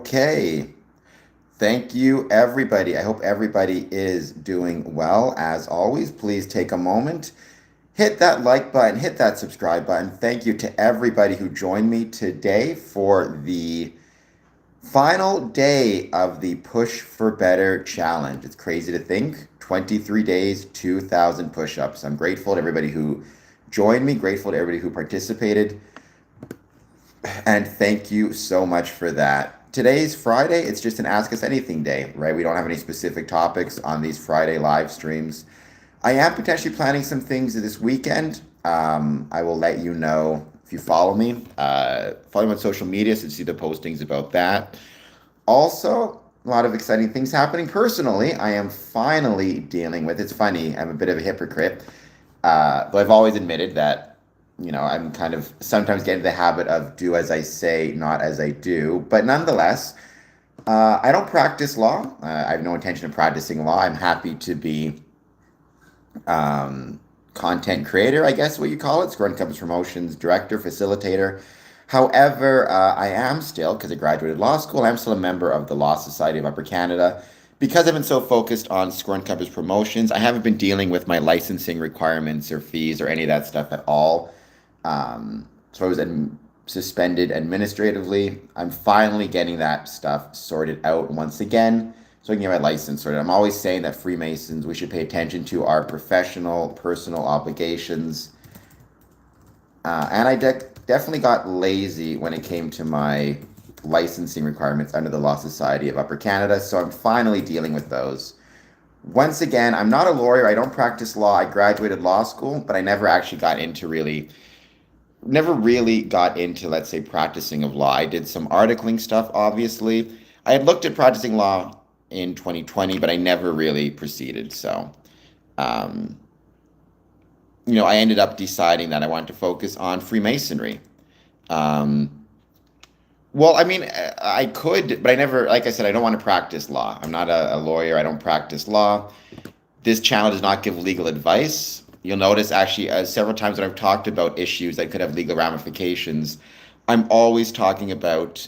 Okay. Thank you, everybody. I hope everybody is doing well. As always, please take a moment, hit that like button, hit that subscribe button. Thank you to everybody who joined me today for the final day of the Push for Better challenge. It's crazy to think 23 days, 2,000 push ups. I'm grateful to everybody who joined me, grateful to everybody who participated. And thank you so much for that. Today's Friday. It's just an Ask Us Anything day, right? We don't have any specific topics on these Friday live streams. I am potentially planning some things this weekend. I will let you know if you follow me. Follow me on social media so you see the postings about that. Also, a lot of exciting things happening personally. I am finally dealing with, it's funny, I'm a bit of a hypocrite, though I've always admitted that I'm kind of sometimes getting the habit of do as I say, not as I do. But nonetheless, I don't practice law. I have no intention of practicing law. I'm happy to be content creator, I guess what you call it, Square Encompass Promotions director, facilitator. However, I am still, because I graduated law school, I'm still a member of the Law Society of Upper Canada. Because I've been so focused on Square Encompass Promotions, I haven't been dealing with my licensing requirements or fees or any of that stuff at all. So I was suspended administratively. I'm finally getting that stuff sorted out once again so I can get my license sorted. I'm always saying that Freemasons, we should pay attention to our professional, personal obligations. And I definitely got lazy when it came to my licensing requirements under the Law Society of Upper Canada. So I'm finally dealing with those. Once again, I'm not a lawyer. I don't practice law. I graduated law school, but I never really got into, let's say, practicing of law. I did some articling stuff, obviously. I had looked at practicing law in 2020, but I never really proceeded. So, um, I ended up deciding that I wanted to focus on Freemasonry. Um, well, I mean, I could, but I never, like I said, I don't want to practice law. I'm not a lawyer. I don't practice law. This channel does not give legal advice. You'll notice actually several times when I've talked about issues that could have legal ramifications, I'm always talking about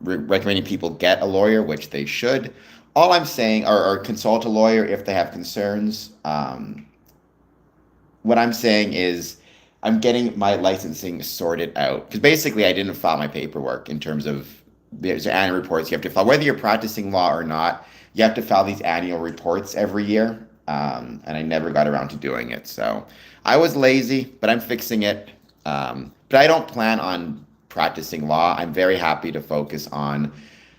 recommending people get a lawyer, which they should. All I'm saying, or consult a lawyer if they have concerns. What I'm saying is I'm getting my licensing sorted out. Because basically I didn't file my paperwork in terms of there's annual reports you have to file. Whether you're practicing law or not, you have to file these annual reports every year. And I never got around to doing it. So I was lazy, but I'm fixing it. But I don't plan on practicing law. I'm very happy to focus on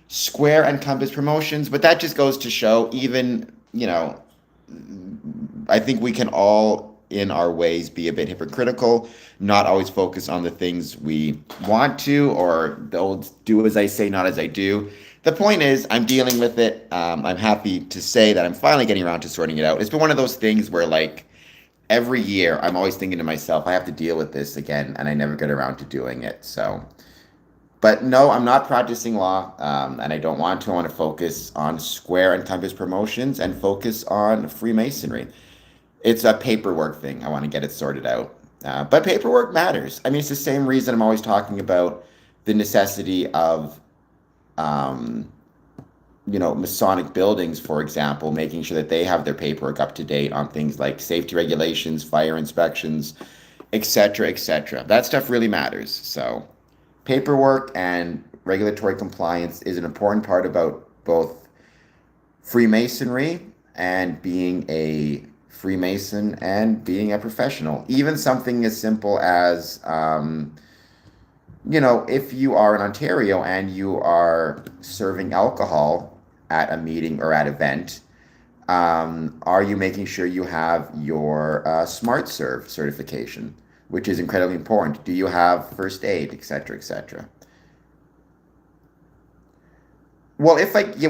Square and Compass Promotions. But that just goes to show even, I think we can all in our ways be a bit hypocritical, not always focus on the things we want to, or the old do as I say, not as I do. The point is, I'm dealing with it. I'm happy to say that I'm finally getting around to sorting it out. It's been one of those things where, like, every year I'm always thinking to myself, I have to deal with this again, and I never get around to doing it. So, but no, I'm not practicing law, and I don't want to. I want to focus on Square and Compass Promotions and focus on Freemasonry. It's a paperwork thing. I want to get it sorted out. But paperwork matters. I mean, it's the same reason I'm always talking about the necessity of Masonic buildings, for example, making sure that they have their paperwork up to date on things like safety regulations, fire inspections, etc., etc. That stuff really matters. So paperwork and regulatory compliance is an important part about both Freemasonry and being a Freemason and being a professional. Even something as simple as if you are in Ontario and you are serving alcohol at a meeting or at an event, are you making sure you have your Smart Serve certification, which is incredibly important? Do you have first aid, etc., etc.? Well,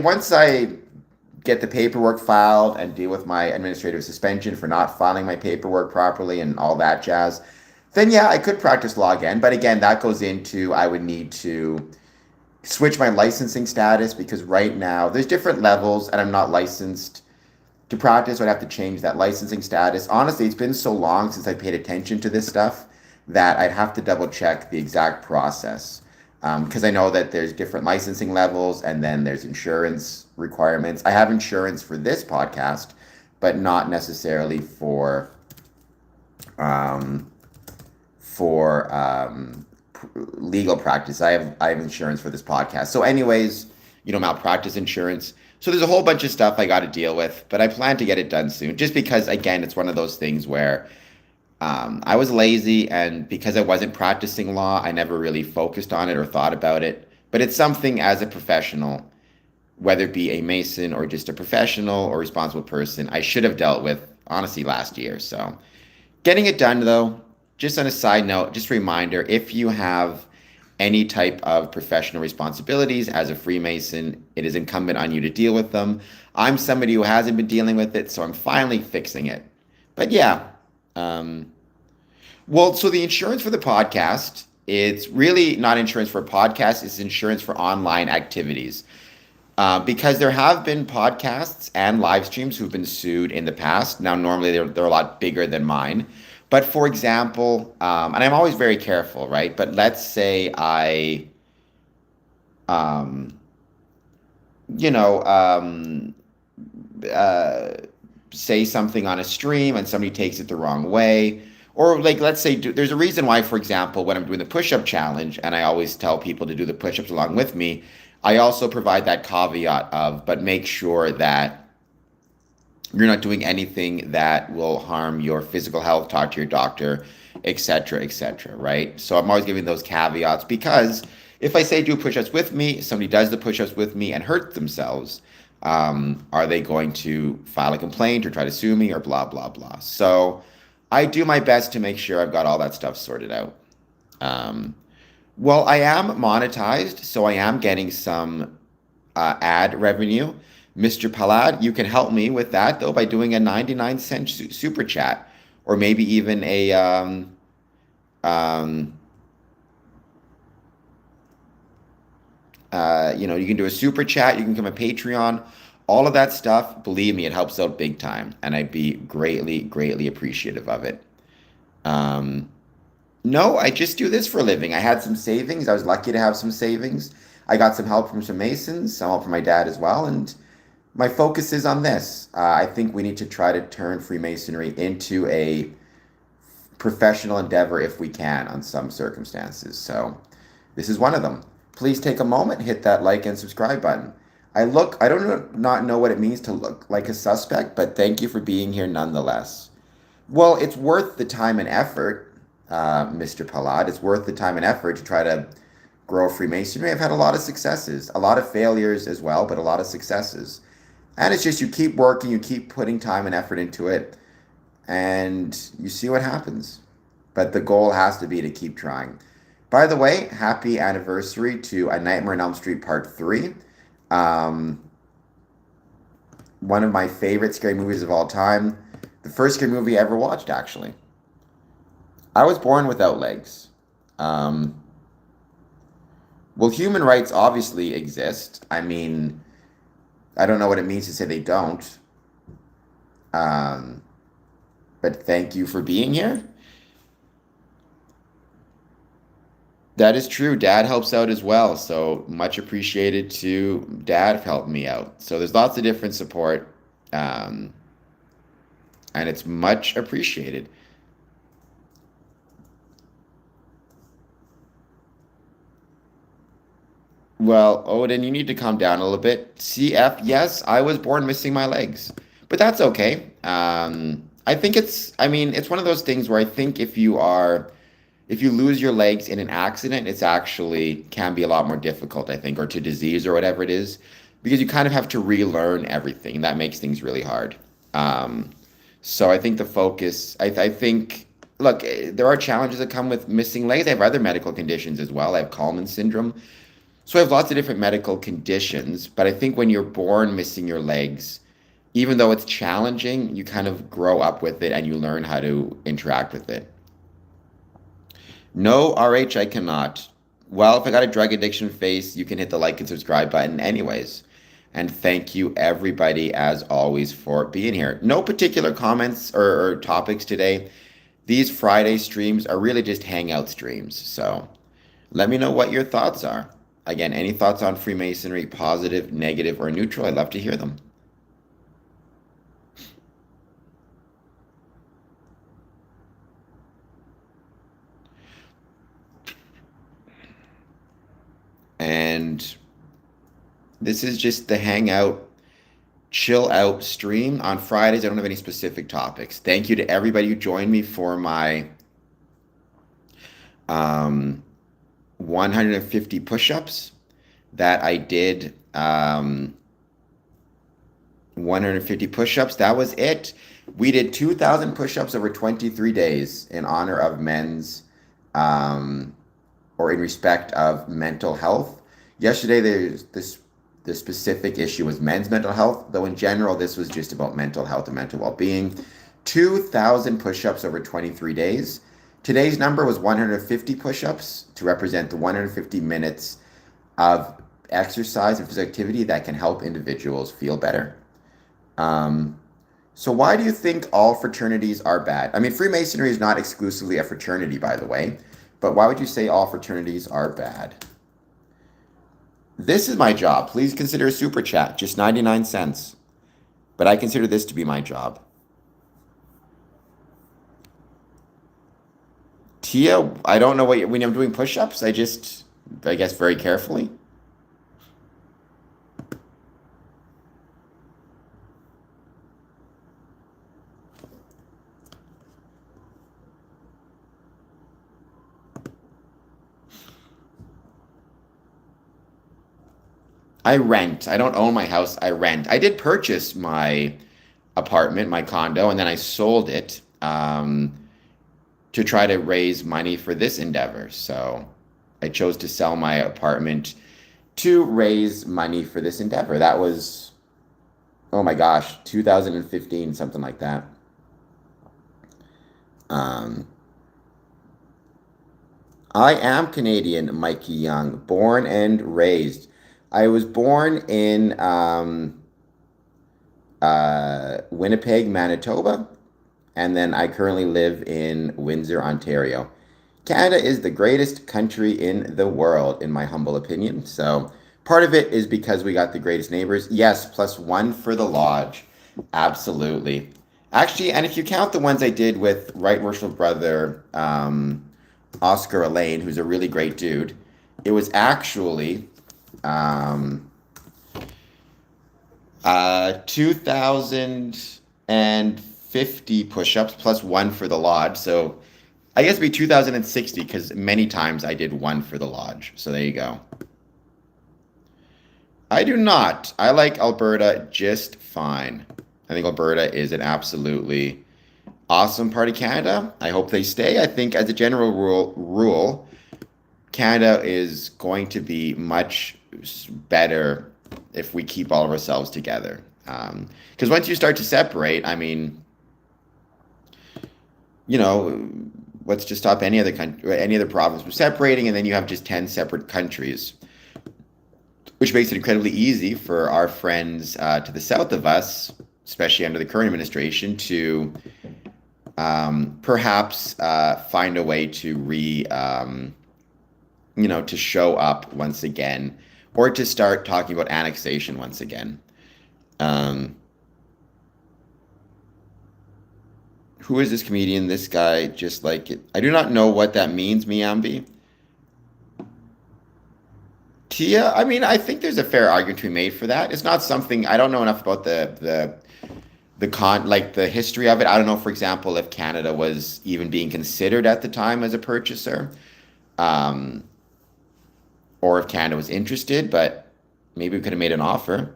once I get the paperwork filed and deal with my administrative suspension for not filing my paperwork properly and all that jazz, then yeah, I could practice law again. But again, that goes into I would need to switch my licensing status because right now there's different levels and I'm not licensed to practice. So I'd have to change that licensing status. Honestly, it's been so long since I paid attention to this stuff that I'd have to double check the exact process. because I know that there's different licensing levels and then there's insurance requirements. I have insurance for this podcast, but not necessarily um, for legal practice. I have insurance for this podcast. So, anyways, malpractice insurance. So there's a whole bunch of stuff I got to deal with, but I plan to get it done soon. Just because, again, it's one of those things where I was lazy, and because I wasn't practicing law, I never really focused on it or thought about it. But it's something as a professional, whether it be a Mason or just a professional or responsible person, I should have dealt with, honestly, last year. So getting it done, though, just on a side note, just a reminder, if you have any type of professional responsibilities as a Freemason, it is incumbent on you to deal with them. I'm somebody who hasn't been dealing with it, so I'm finally fixing it. But yeah, um, well, so the insurance for the podcast, it's really not insurance for a podcast, it's insurance for online activities. Because there have been podcasts and live streams who've been sued in the past. Now, normally they're a lot bigger than mine. But for example, and I'm always very careful, right? But let's say um, you know, uh, say something on a stream and somebody takes it the wrong way. Or like, let's say there's a reason why, for example, when I'm doing the push-up challenge, and I always tell people to do the push-ups along with me, I also provide that caveat of, but make sure that you're not doing anything that will harm your physical health, talk to your doctor, et cetera, right? So I'm always giving those caveats because if I say do push-ups with me, somebody does the push-ups with me and hurt themselves, are they going to file a complaint or try to sue me or blah, blah, blah? So I do my best to make sure I've got all that stuff sorted out. Um, well, I am monetized, so I am getting some ad revenue. Mr. Palad, you can help me with that though by doing a 99-cent super chat, or maybe even um, you can do a super chat, you can become a Patreon, all of that stuff. Believe me, it helps out big time, and I'd be greatly, greatly appreciative of it. Um, No, I just do this for a living. I had some savings. I was lucky to have some savings. I got some help from some Masons, some help from my dad as well, and my focus is on this. I think we need to try to turn Freemasonry into a professional endeavor if we can on some circumstances. So this is one of them. Please take a moment, hit that like and subscribe button. I don't not know what it means to look like a suspect, but thank you for being here nonetheless. Well, it's worth the time and effort, Mr. Palad. It's worth the time and effort to try to grow Freemasonry. I've had a lot of successes, a lot of failures as well, but a lot of successes. And it's just you keep working, you keep putting time and effort into it, and you see what happens. But the goal has to be to keep trying. By the way, happy anniversary to A Nightmare on Elm Street Part 3. Um, One of my favorite scary movies of all time. The first scary movie I ever watched, actually. I was born without legs. Um, well, human rights obviously exist. I mean, I don't know what it means to say they don't. Um, but thank you for being here. That is true. Dad helps out as well. So much appreciated to Dad for helping me out. So there's lots of different support. Um, and it's much appreciated. Well, Odin, you need to calm down a little bit. CF, yes, I was born missing my legs, but that's okay. I mean, it's one of those things where I think if you lose your legs in an accident, it's actually can be a lot more difficult, I think, or to disease or whatever it is, because you kind of have to relearn everything, and that makes things really hard. Um, so I think the focus, I think, look, there are challenges that come with missing legs. I have other medical conditions as well. I have Kallmann syndrome. So I have lots of different medical conditions, but I think when you're born missing your legs, even though it's challenging, you kind of grow up with it and you learn how to interact with it. No, RH, I cannot. Well, if I got a drug addiction face, you can hit the like and subscribe button anyways. And thank you everybody as always for being here. No particular comments or topics today. These Friday streams are really just hangout streams. So Let me know what your thoughts are. Again, any thoughts on Freemasonry, positive, negative, or neutral? I'd love to hear them. And this is just the hangout, chill out stream on Fridays. I don't have any specific topics. Thank you to everybody who joined me for my 150 push-ups that I did. 150 push-ups. That was it. We did 2,000 push-ups over 23 days in honor of men's, or in respect of mental health. Yesterday, the specific issue was men's mental health, though in general, this was just about mental health and mental well-being. 2,000 push-ups over 23 days. Today's number was 150 push-ups to represent the 150 minutes of exercise and physical activity that can help individuals feel better. So why do you think all fraternities are bad? I mean, Freemasonry is not exclusively a fraternity, by the way, but why would you say all fraternities are bad? This is my job. Please consider a super chat, just 99 cents. But I consider this to be my job. Tia, I don't know when I'm doing push-ups, I guess very carefully. I rent. I don't own my house. I rent. I did purchase my apartment, my condo, and then I sold it to try to raise money for this endeavor. So I chose to sell my apartment to raise money for this endeavor. That was, oh my gosh, 2015, something like that. Um, I am Canadian, Mikey Young, born and raised. I was born in Winnipeg, Manitoba, and then I currently live in Windsor, Ontario. Canada is the greatest country in the world, in my humble opinion. So part of it is because we got the greatest neighbors. Yes, +1 for the lodge. Absolutely. Actually, and if you count the ones I did with Right Worshipful Brother Oscar Elaine, who's a really great dude, it was actually 2,050 push-ups +1 for the lodge. So I guess it'd be 2,060 because many times I did one for the lodge. So there you go. I do not. I like Alberta just fine. I think Alberta is an absolutely awesome part of Canada. I hope they stay. I think as a general rule, Canada is going to be much better if we keep all of ourselves together. Because once you start to separate, I mean, what's to stop any other country, any other province from separating, and then you have just 10 separate countries, which makes it incredibly easy for our friends to the south of us, especially under the current administration, to perhaps find a way to to show up once again, or to start talking about annexation once again. Who is this comedian? This guy just like it. I do not know what that means, Miambi. Tia, I mean, I think there's a fair argument to be made for that. It's not something I don't know enough about the history of it. I don't know, for example, if Canada was even being considered at the time as a purchaser, or if Canada was interested, but maybe we could have made an offer.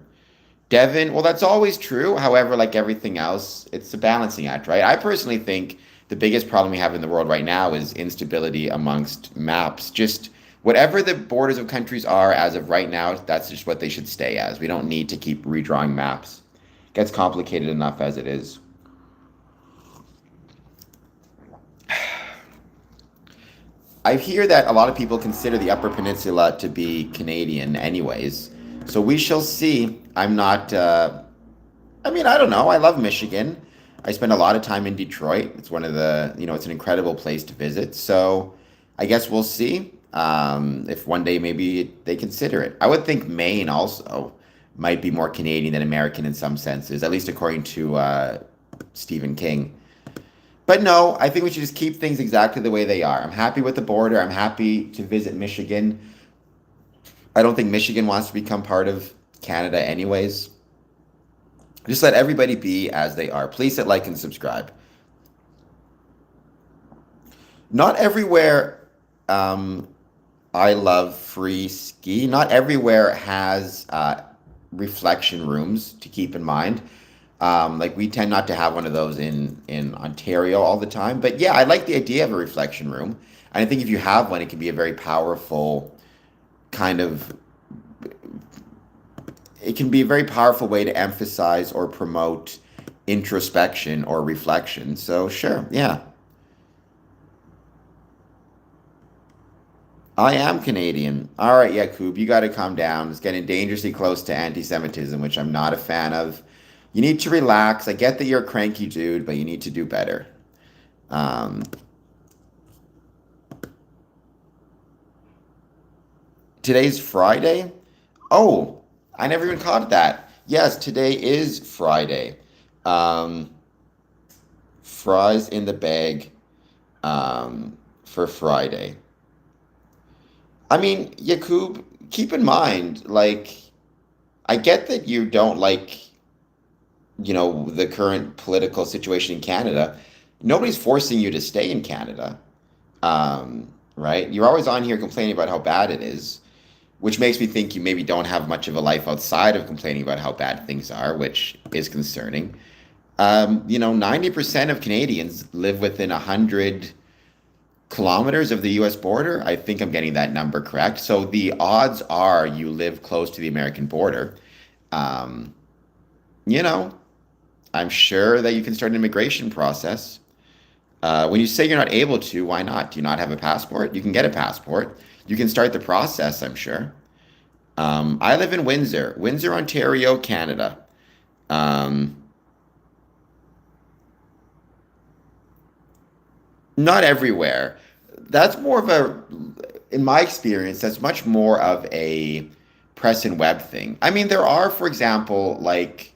Devin, well, that's always true. However, like everything else, it's a balancing act, right? I personally think the biggest problem we have in the world right now is instability amongst maps. Just whatever the borders of countries are as of right now, that's just what they should stay as. We don't need to keep redrawing maps. It gets complicated enough as it is. I hear that a lot of people consider the Upper Peninsula to be Canadian anyways. So we shall see. I'm not, I mean, I don't know. I love Michigan. I spend a lot of time in Detroit. It's one of the, it's an incredible place to visit. So I guess we'll see. If one day maybe they consider it. I would think Maine also might be more Canadian than American in some senses, at least according to Stephen King. But no, I think we should just keep things exactly the way they are. I'm happy with the border. I'm happy to visit Michigan. I don't think Michigan wants to become part of Canada anyways. Just let everybody be as they are. Please hit like and subscribe. Not everywhere, um, I love free ski. Not everywhere has reflection rooms to keep in mind. Like we tend not to have one of those in Ontario all the time. But yeah, I like the idea of a reflection room. And I think if you have one, it can be a very powerful kind of it can be a very powerful way to emphasize or promote introspection or reflection. So sure, yeah. I am Canadian. All right, Yakub, you got to calm down. It's getting dangerously close to anti-Semitism, which I'm not a fan of. You need to relax. I get that you're a cranky dude, but you need to do better. Um, Today's Friday. Oh, I never even caught that. Yes, today is Friday. Um, Fries in the bag for Friday. I mean, Yakub, keep in mind, like, I get that you don't like, the current political situation in Canada. Nobody's forcing you to stay in Canada, right? You're always on here complaining about how bad it is, which makes me think you maybe don't have much of a life outside of complaining about how bad things are, which is concerning. 90% of Canadians live within 100 kilometers of the US border. I think I'm getting that number correct. So the odds are you live close to the American border. Um, you know, I'm sure that you can start an immigration process. When you say you're not able to, why not? Do you not have a passport? You can get a passport. You can start the process, I'm sure. I live in Windsor, Ontario, Canada. Um, Not everywhere. That's more of a, in my experience, that's much more of a press and web thing. I mean, there are, for example, like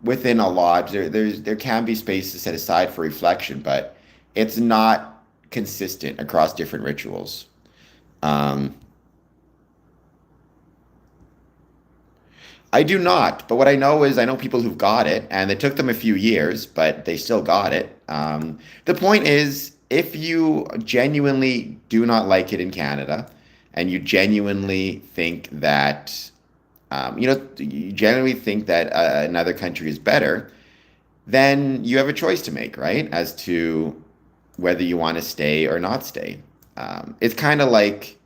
within a lodge, there can be spaces set aside for reflection, but it's not consistent across different rituals. Um, I do not, but what I know is I know people who've got it, and it took them a few years, but they still got it. The point is, if you genuinely do not like it in Canada, and you genuinely think that another country is better, then you have a choice to make, right? As to whether you want to stay or not stay. It's kind of like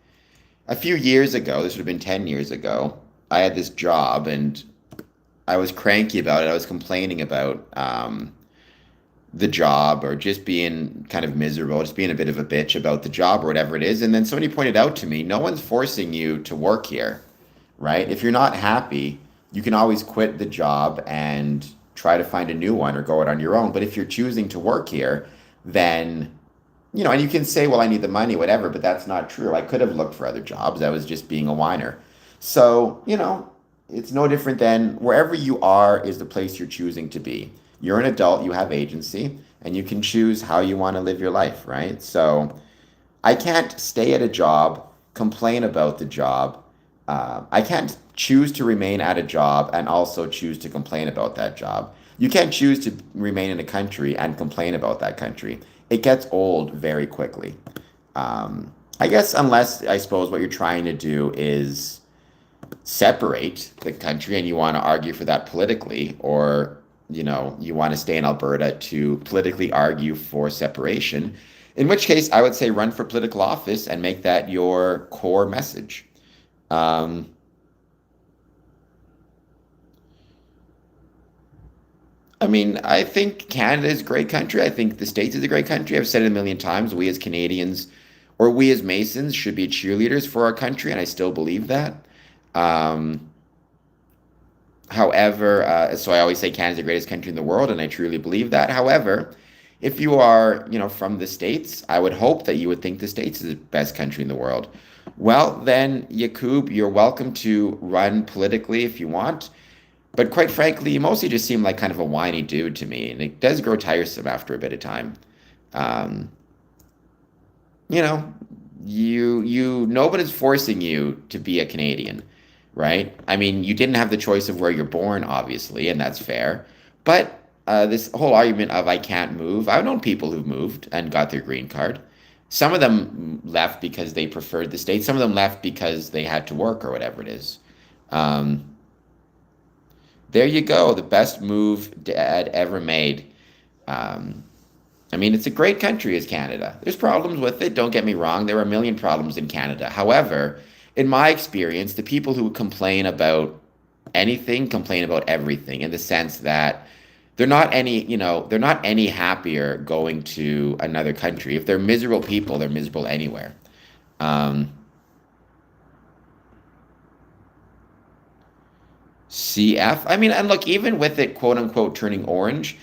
a few years ago, this would have been 10 years ago, I had this job and I was cranky about it. I was complaining about the job or just being kind of miserable, just being a bit of a bitch about the job or whatever it is. And then somebody pointed out to me, no one's forcing you to work here, right? If you're not happy, you can always quit the job and try to find a new one or go out on your own. But if you're choosing to work here, then and you can say, well, I need the money, whatever, but that's not true. I could have looked for other jobs. I was just being a whiner. So, it's no different than wherever you are is the place you're choosing to be. You're an adult, you have agency, and you can choose how you want to live your life, right? So I can't stay at a job, complain about the job. I can't choose to remain at a job and also choose to complain about that job. You can't choose to remain in a country and complain about that country. It gets old very quickly. I guess unless I suppose what you're trying to do is separate the country and you want to argue for that politically, or you want to stay in Alberta to politically argue for separation, in which case I would say run for political office and make that your core message. Um, I mean, I think Canada is a great country. I think the States is a great country. I've said it a million times. We as Canadians, or we as Masons, should be cheerleaders for our country, and I still believe that. Um, However, so I always say Canada's the greatest country in the world, and I truly believe that. However, if you are, from the States, I would hope that you would think the States is the best country in the world. Well, then, Yakub, you're welcome to run politically if you want. But quite frankly, you mostly just seem like kind of a whiny dude to me, and it does grow tiresome after a bit of time. Um, you know, nobody's forcing you to be a Canadian, right? I mean, you didn't have the choice of where you're born, obviously, and that's fair. But this whole argument of I can't move, I've known people who've moved and got their green card. Some of them left because they preferred the state. Some of them left because they had to work or whatever it is. Um, there you go, the best move Dad ever made. Um, I mean, it's a great country, is Canada. There's problems with it, don't get me wrong. There are a million problems in Canada. However, in my experience, the people who complain about anything complain about everything in the sense that they're not any happier going to another country. If they're miserable people, they're miserable anywhere. Um, CF, I mean, and look, even with it, quote unquote, turning orange,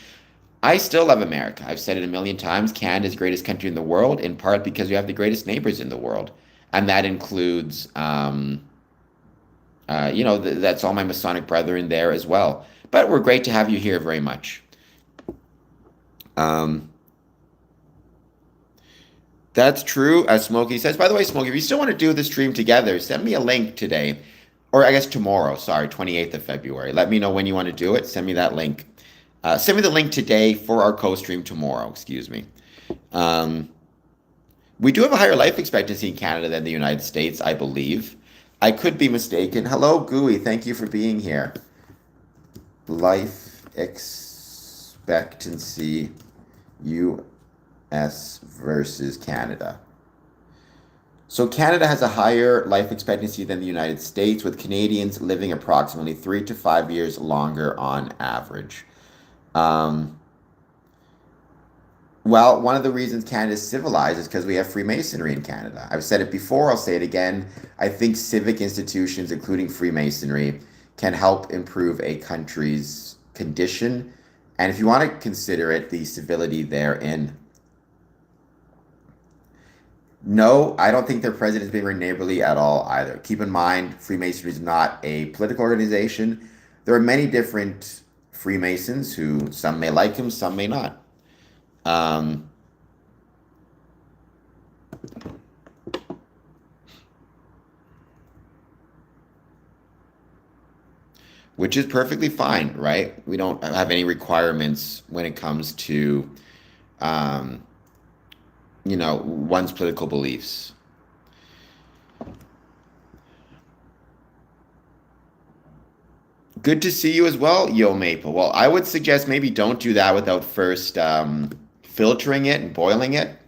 I still love America. I've said it a million times. Canada's the greatest country in the world, in part because we have the greatest neighbors in the world. And that includes, that's all my Masonic brethren there as well. But we're great to have you here very much. Um, that's true, as Smokey says. By the way, Smokey, if you still want to do the stream together, send me a link today, or I guess tomorrow, sorry, 28th of February. Let me know when you want to do it. Send me that link. Send me the link today for our co-stream tomorrow, excuse me. Um, we do have a higher life expectancy in Canada than the United States, I believe. I could be mistaken. Hello, Gooey. Thank you for being here. Life expectancy, US versus Canada. So Canada has a higher life expectancy than the United States, with Canadians living approximately 3 to 5 years longer on average. Um, well, one of the reasons Canada is civilized is because we have Freemasonry in Canada. I've said it before, I'll say it again. I think civic institutions, including Freemasonry, can help improve a country's condition. And if you want to consider it, the civility therein. No, I don't think their president is being very neighborly at all either. Keep in mind, Freemasonry is not a political organization. There are many different Freemasons who some may like him, some may not. Um, which is perfectly fine, right? We don't have any requirements when it comes to, um, one's political beliefs. Good to see you as well, Yo Maple. Well, I would suggest maybe don't do that without first filtering it and boiling it.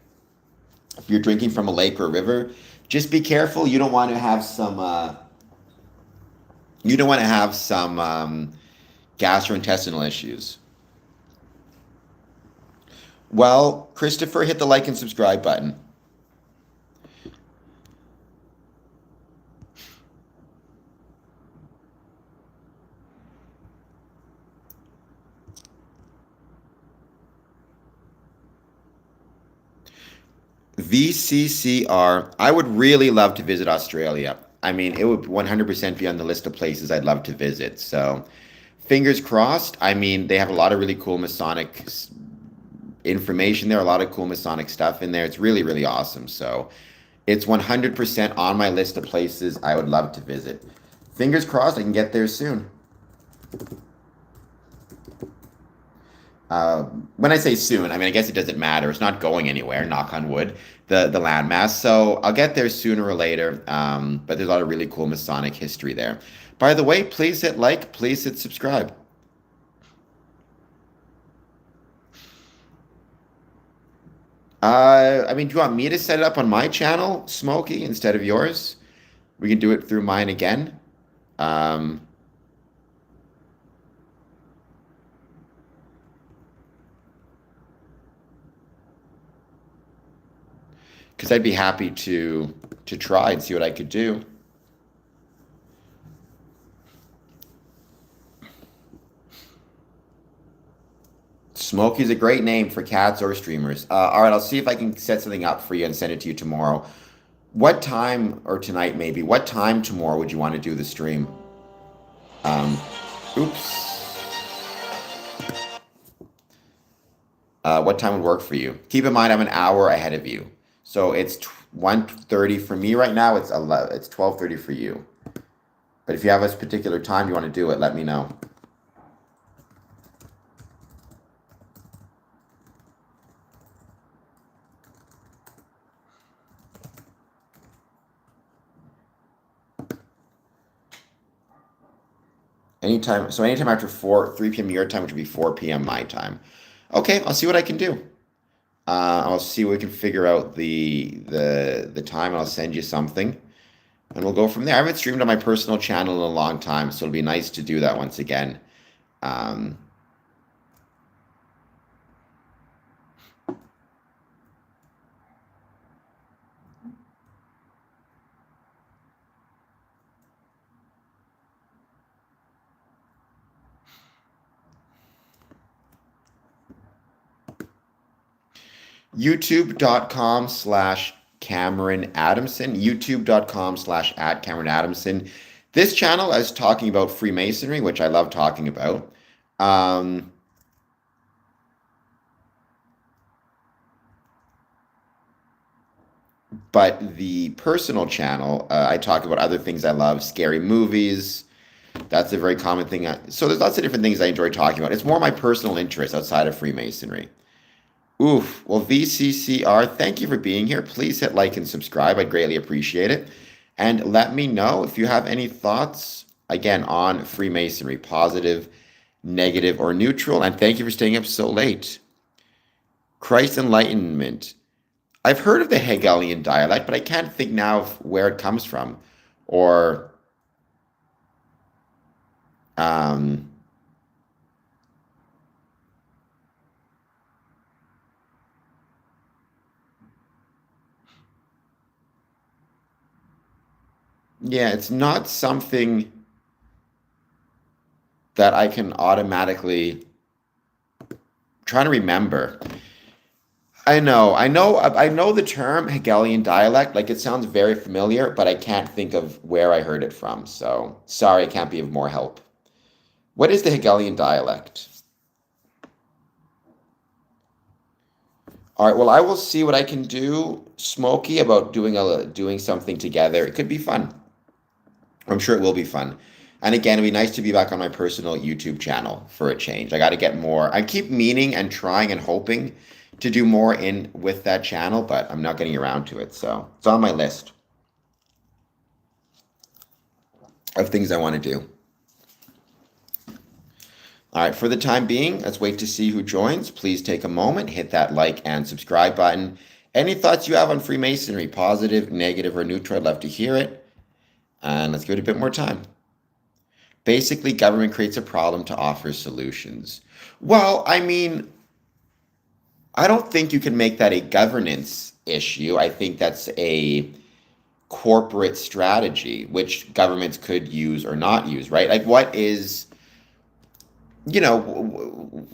If you're drinking from a lake or a river, just be careful. You don't want to have some gastrointestinal issues. Well, Christopher, hit the like and subscribe button. VCCR. I would really love to visit Australia. I mean, it would 100% be on the list of places I'd love to visit. So, fingers crossed. I mean, they have a lot of really cool Masonic information there, a lot of cool Masonic stuff in there. It's really, really awesome. So, it's 100% on my list of places I would love to visit. Fingers crossed I can get there soon. When I say soon, I mean, I guess it doesn't matter. It's not going anywhere, knock on wood, the landmass. So I'll get there sooner or later. But there's a lot of really cool Masonic history there. By the way, please hit like, please hit subscribe. I mean, do you want me to set it up on my channel, Smokey, instead of yours? We can do it through mine again. Um, because I'd be happy to try and see what I could do. Smokey's a great name for cats or streamers. All right, I'll see if I can set something up for you and send it to you tomorrow. What time, or tonight maybe, what time tomorrow would you want to do the stream? Um, oops. What time would work for you? Keep in mind I'm an hour ahead of you. So it's 1:30 for me right now. It's 12:30 for you. But if you have a particular time you want to do it, let me know. Anytime after 3 p.m. your time, which would be 4 p.m. my time. Okay, I'll see what I can do. I'll see what we can figure out the time. I'll send you something, and we'll go from there. I haven't streamed on my personal channel in a long time, so it'll be nice to do that once again. Um, YouTube.com/Cameron Adamson, YouTube.com/@Cameron Adamson. This channel is talking about Freemasonry, which I love talking about. Um, but the personal channel, I talk about other things I love, scary movies. That's a very common thing. So there's lots of different things I enjoy talking about. It's more my personal interest outside of Freemasonry. Oof. Well, VCCR, thank you for being here. Please hit like and subscribe. I'd greatly appreciate it. And let me know if you have any thoughts, again, on Freemasonry, positive, negative, or neutral. And thank you for staying up so late. Christ Enlightenment. I've heard of the Hegelian dialect, but I can't think now of where it comes from. Or, um, yeah, it's not something that I can automatically try to remember. I know the term Hegelian dialect. Like it sounds very familiar, but I can't think of where I heard it from. So sorry, I can't be of more help. What is the Hegelian dialect? All right, well, I will see what I can do, Smokey, about doing something together. It could be fun. I'm sure it will be fun. And again, it'd be nice to be back on my personal YouTube channel for a change. I got to get more. I keep meaning and trying and hoping to do more in with that channel, but I'm not getting around to it. So it's on my list of things I want to do. All right, for the time being, let's wait to see who joins. Please take a moment, hit that like and subscribe button. Any thoughts you have on Freemasonry, positive, negative, or neutral, I'd love to hear it. And let's give it a bit more time. Basically, government creates a problem to offer solutions. Well, I mean, I don't think you can make that a governance issue. I think that's a corporate strategy, which governments could use or not use, right? Like, you know,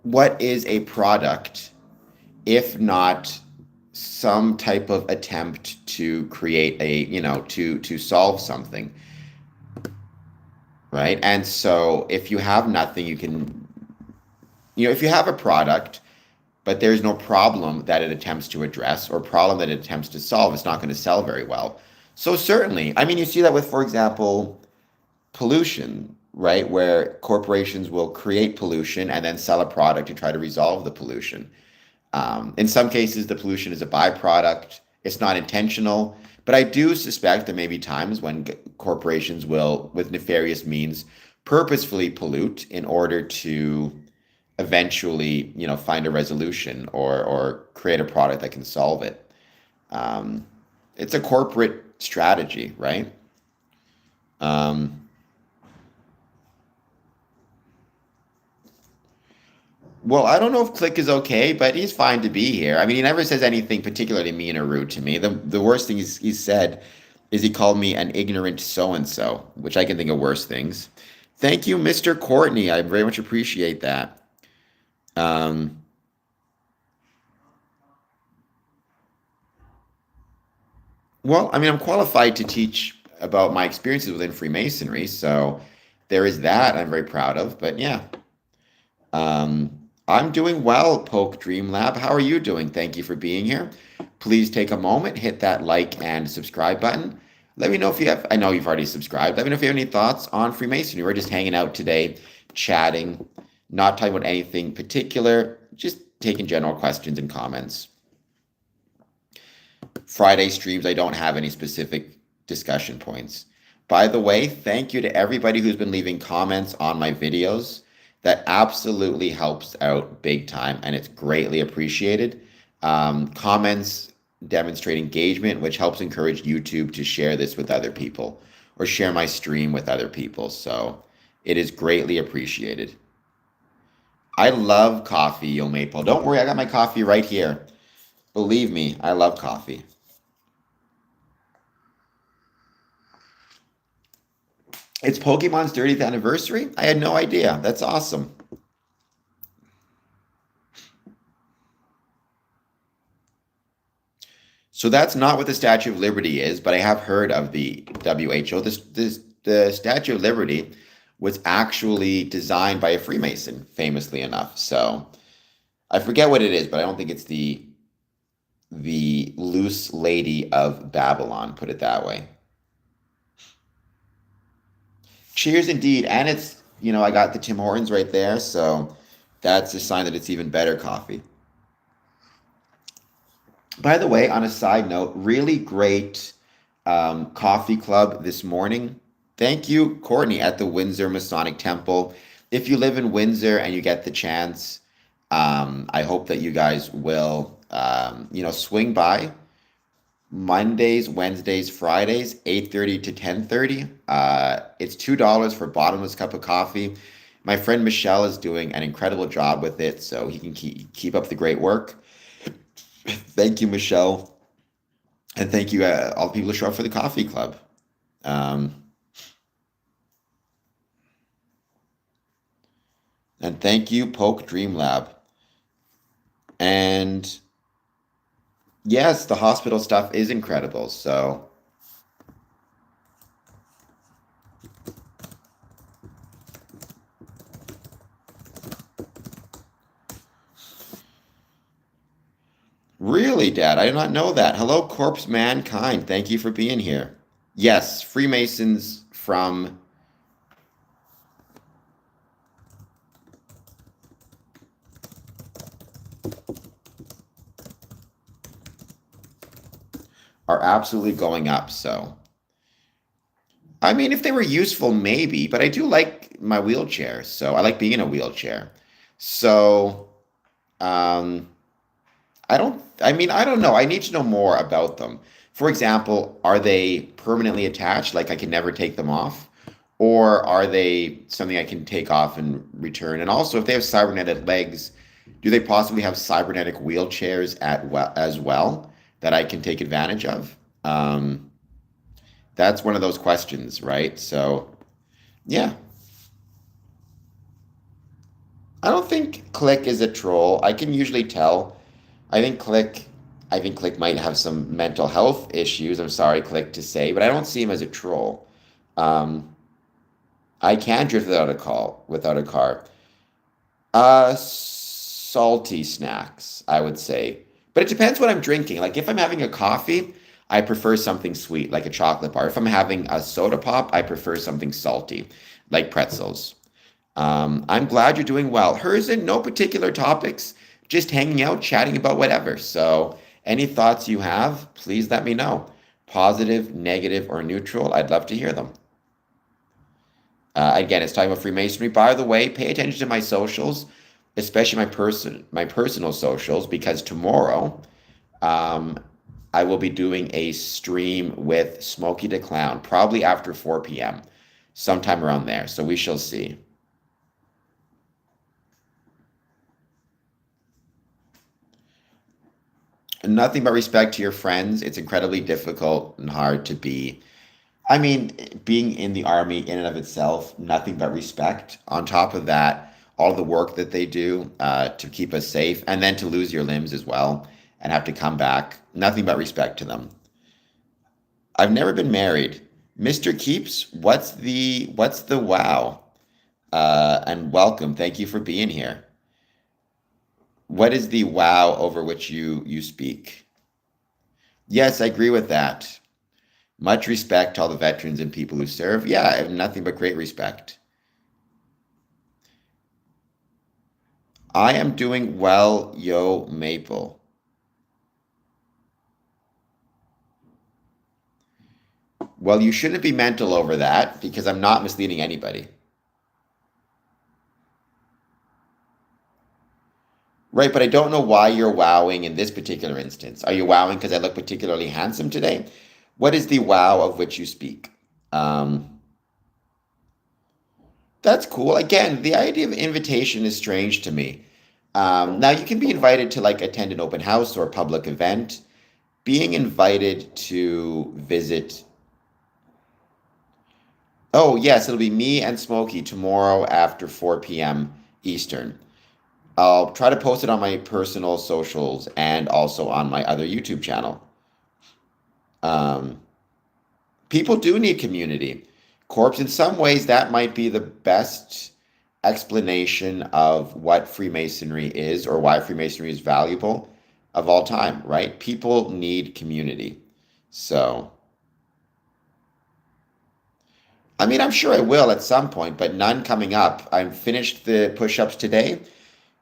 what is a product if not some type of attempt to create to solve something, right? And so if you have nothing, if you have a product, but there's no problem that it attempts to address or problem that it attempts to solve, it's not going to sell very well. So certainly, I mean, you see that with, for example, pollution, right? Where corporations will create pollution and then sell a product to try to resolve the pollution. In some cases, the pollution is a byproduct. It's not intentional. But I do suspect there may be times when corporations will, with nefarious means, purposefully pollute in order to eventually, find a resolution or create a product that can solve it. Um, it's a corporate strategy, right? Um, Well, I don't know if Click is okay, but he's fine to be here. I mean, he never says anything particularly mean or rude to me. The worst thing he's said is he called me an ignorant so and so, which I can think of worse things. Thank you, Mr. Courtney. I very much appreciate that. Um, Well, I mean, I'm qualified to teach about my experiences within Freemasonry, so there is that I'm very proud of. But yeah, I'm doing well, Poke Dream Lab. How are you doing? Thank you for being here. Please take a moment, hit that like and subscribe button. Let me know if you have, I know you've already subscribed. Let me know if you have any thoughts on Freemasonry. We're just hanging out today, chatting, not talking about anything particular, just taking general questions and comments. Friday streams, I don't have any specific discussion points. By the way, thank you to everybody who's been leaving comments on my videos. That absolutely helps out big time, and it's greatly appreciated. Comments demonstrate engagement, which helps encourage YouTube to share this with other people or share my stream with other people. So it is greatly appreciated. I love coffee, Yo Maple. Don't worry, I got my coffee right here. Believe me, I love coffee. It's Pokemon's 30th anniversary? I had no idea. That's awesome. So that's not what the Statue of Liberty is, but I have heard of the WHO. The Statue of Liberty was actually designed by a Freemason, famously enough. So I forget what it is, but I don't think it's the loose lady of Babylon, put it that way. Cheers indeed. And it's, I got the Tim Hortons right there, so that's a sign that it's even better coffee. By the way, on a side note, really great coffee club this morning. Thank you, Courtney, at the Windsor Masonic Temple. If you live in Windsor and you get the chance, I hope that you guys will, swing by Mondays, Wednesdays, Fridays, 8:30 to 10:30. It's $2 for a bottomless cup of coffee. My friend Michelle is doing an incredible job with it, so he can keep up the great work. Thank you, Michelle, and thank you all the people who show up for the coffee club. Um, and thank you, Poke Dream Lab. And yes, the hospital stuff is incredible. So really, Dad, I did not know that. Hello, Corpse Mankind. Thank you for being here. Yes, Freemasons from are absolutely going up. So, I mean, if they were useful, maybe, but I do like my wheelchair. So I like being in a wheelchair. So, um, I don't know. I need to know more about them. For example, are they permanently attached, like I can never take them off? Or are they something I can take off and return? And also, if they have cybernetic legs, do they possibly have cybernetic wheelchairs as well that I can take advantage of? That's one of those questions, right? So, yeah, I don't think Click is a troll. I can usually tell. I think Click, I think Click might have some mental health issues. I'm sorry, Click, to say, but I don't see him as a troll. Um, I can drift without a car. Salty snacks, I would say. But it depends what I'm drinking. Like if I'm having a coffee, I prefer something sweet, like a chocolate bar. If I'm having a soda pop, I prefer something salty, like pretzels. I'm glad you're doing well. Hers in no particular topics, just hanging out, chatting about whatever. So, any thoughts you have, please let me know. Positive, negative, or neutral, I'd love to hear them. Again, it's talking about Freemasonry. By the way, pay attention to my socials, especially my personal socials, because tomorrow um, I will be doing a stream with Smokey the Clown, probably after 4 p.m., sometime around there. So we shall see. Nothing but respect to your friends. It's incredibly difficult and hard to be. I mean, being in the army in and of itself, nothing but respect. On top of that, all the work that they do to keep us safe, and then to lose your limbs as well and have to come back, nothing but respect to them. I've never been married. Mr. Keeps, what's the wow? And welcome. Thank you for being here. What is the wow over which you speak? Yes, I agree with that. Much respect to all the veterans and people who serve. Yeah, I have nothing but great respect. I am doing well, yo, Maple. Well, you shouldn't be mental over that because I'm not misleading anybody. Right, but I don't know why you're wowing in this particular instance. Are you wowing because I look particularly handsome today? What is the wow of which you speak? Um, that's cool. Again, the idea of invitation is strange to me. Now, you can be invited to like attend an open house or a public event. Being invited to visit. Oh, yes, it'll be me and Smokey tomorrow after 4 p.m. Eastern. I'll try to post it on my personal socials and also on my other YouTube channel. Um, People do need community. Corpse, in some ways, that might be the best explanation of what Freemasonry is or why Freemasonry is valuable of all time, right? People need community. So, I mean, I'm sure I will at some point, but none coming up. I finished the push ups today.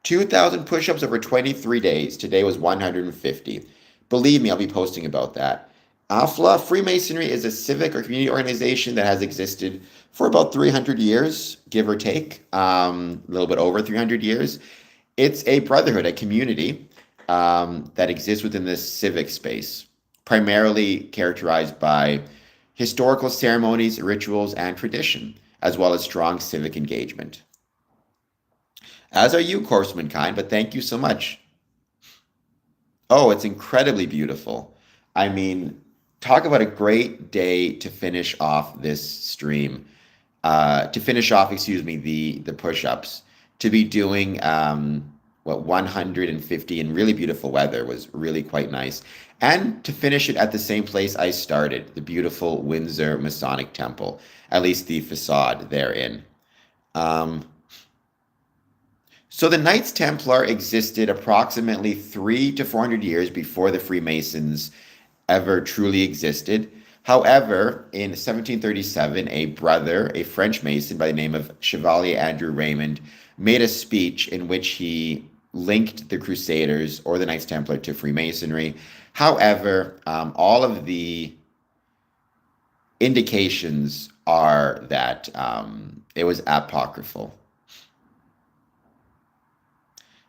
2,000 push ups over 23 days. Today was 150. Believe me, I'll be posting about that. AFLA, Freemasonry is a civic or community organization that has existed for about 300 years, give or take, a little bit over 300 years. It's a brotherhood, a community that exists within the civic space, primarily characterized by historical ceremonies, rituals, and tradition, as well as strong civic engagement. As are you, Corpsemankind, but thank you so much. Oh, it's incredibly beautiful. I mean, talk about a great day to finish off this stream. To finish off, excuse me, the push-ups. To be doing what 150 in really beautiful weather was really quite nice. And to finish it at the same place I started, the beautiful Windsor Masonic Temple, at least the facade therein. Um, So the Knights Templar existed approximately 300 to 400 years before the Freemasons ever truly existed. However, in 1737, a brother, a French Mason by the name of Chevalier Andrew Raymond, made a speech in which he linked the Crusaders or the Knights Templar to Freemasonry. However, all of the indications are that it was apocryphal.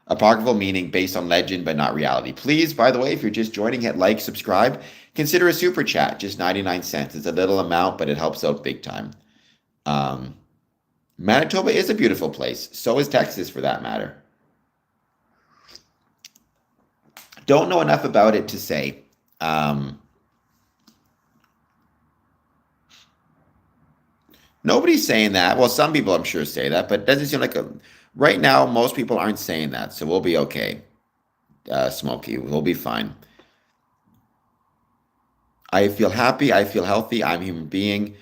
Apocryphal meaning based on legend but not reality. Please, by the way, if you're just joining, hit like, subscribe. Consider a super chat, just 99 cents. It's a little amount, but it helps out big time. Um, Manitoba is a beautiful place. So is Texas, for that matter. Don't know enough about it to say. Um, Nobody's saying that. Well, some people I'm sure say that, but it doesn't seem like right now, most people aren't saying that. So we'll be okay, Smokey. We'll be fine. I feel happy. I feel healthy. I'm a human being.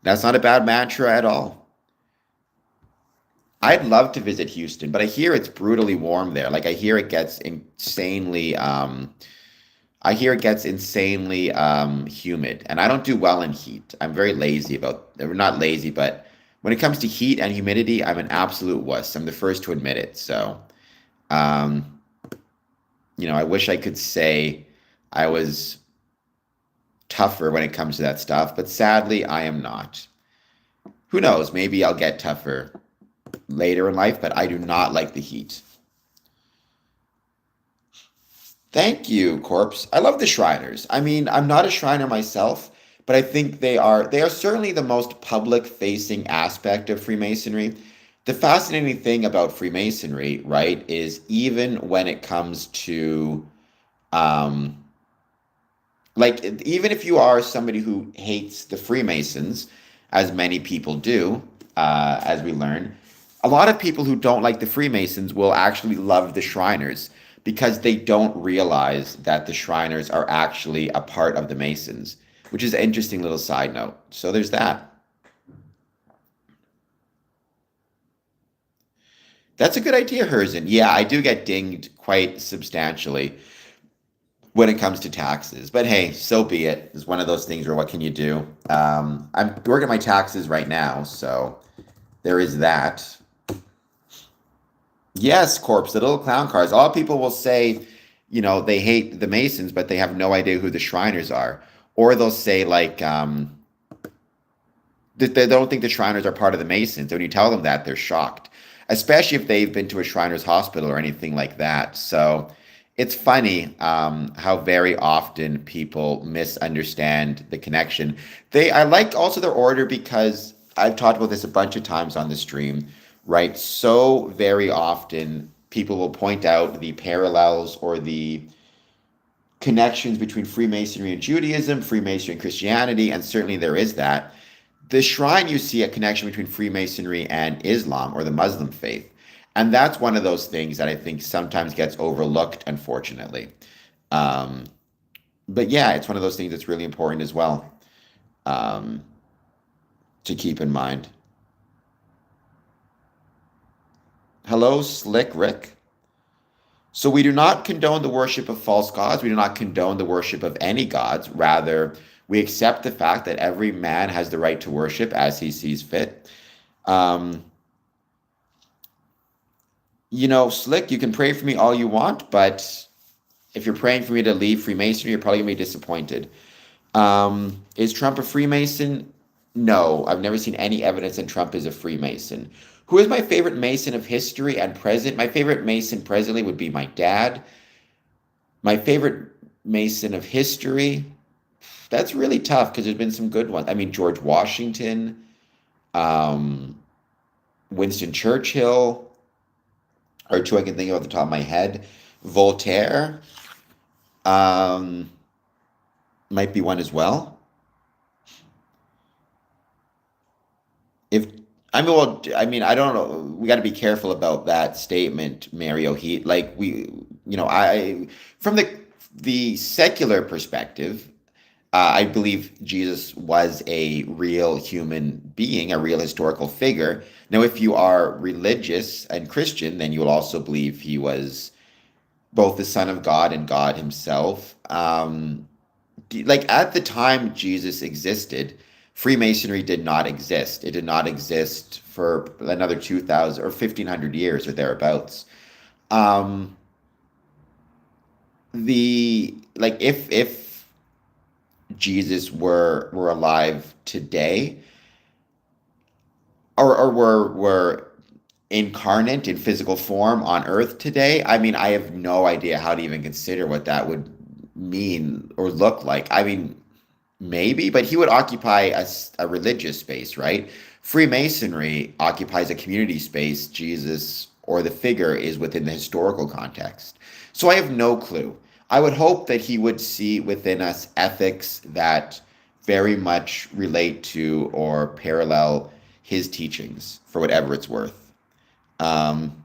That's not a bad mantra at all. I'd love to visit Houston, but I hear it's brutally warm there. Like I hear it gets insanely humid, and I don't do well in heat. I'm very lazy about, or not lazy, but when it comes to heat and humidity, I'm an absolute wuss. I'm the first to admit it. So, um, I wish I could say I was tougher when it comes to that stuff, but sadly, I am not. Who knows? Maybe I'll get tougher later in life, but I do not like the heat. Thank you, Corpse. I love the Shriners. I mean, I'm not a Shriner myself, but I think they are certainly the most public-facing aspect of Freemasonry. The fascinating thing about Freemasonry, right, is even when it comes to um like even if you are somebody who hates the Freemasons, as many people do, as we learn, a lot of people who don't like the Freemasons will actually love the Shriners because they don't realize that the Shriners are actually a part of the Masons. which is an interesting little side note. So there's that. That's a good idea, Herzen. Yeah, I do get dinged quite substantially when it comes to taxes. But hey, so be it. It's one of those things where what can you do? I'm working my taxes right now, so there is that. Yes, corpse, the little clown cars. A lot of people will say, they hate the Masons, but they have no idea who the Shriners are. Or they'll say like that they don't think the Shriners are part of the Masons. When you tell them that, they're shocked, especially if they've been to a Shriners hospital or anything like that. So it's funny how very often people misunderstand the connection. I like also their order because I've talked about this a bunch of times on the stream, right? So very often people will point out the parallels or the connections between Freemasonry and Judaism, Freemasonry and Christianity, and certainly there is that. The shrine, you see a connection between Freemasonry and Islam or the Muslim faith. And that's one of those things that I think sometimes gets overlooked, unfortunately. Um, but yeah, it's one of those things that's really important as well um, to keep in mind. Hello, Slick Rick. So we do not condone the worship of false gods. We do not condone the worship of any gods. Rather, we accept the fact that every man has the right to worship as he sees fit. Um, Slick, you can pray for me all you want, but if you're praying for me to leave Freemasonry, you're probably gonna be disappointed. Is Trump a Freemason? No, I've never seen any evidence that Trump is a Freemason. Who is my favorite Mason of history and present? My favorite Mason presently would be my dad. My favorite Mason of history, that's really tough because there's been some good ones. I mean, George Washington, um, Winston Churchill, are two I can think of off the top of my head. Voltaire, um, might be one as well. If I don't know. We got to be careful about that statement, Mario Heat. Like from the secular perspective, I believe Jesus was a real human being, a real historical figure. Now, if you are religious and Christian, then you will also believe he was both the Son of God and God Himself. Like at the time Jesus existed, Freemasonry did not exist. It did not exist for another 2,000 or 1,500 years or thereabouts. Um, if Jesus were alive today, or were incarnate in physical form on Earth today, I mean, I have no idea how to even consider what that would mean or look like. I mean, maybe, but he would occupy a religious space, right? Freemasonry occupies a community space. Jesus or the figure is within the historical context. So I have no clue. I would hope that he would see within us ethics that very much relate to or parallel his teachings for whatever it's worth. Um,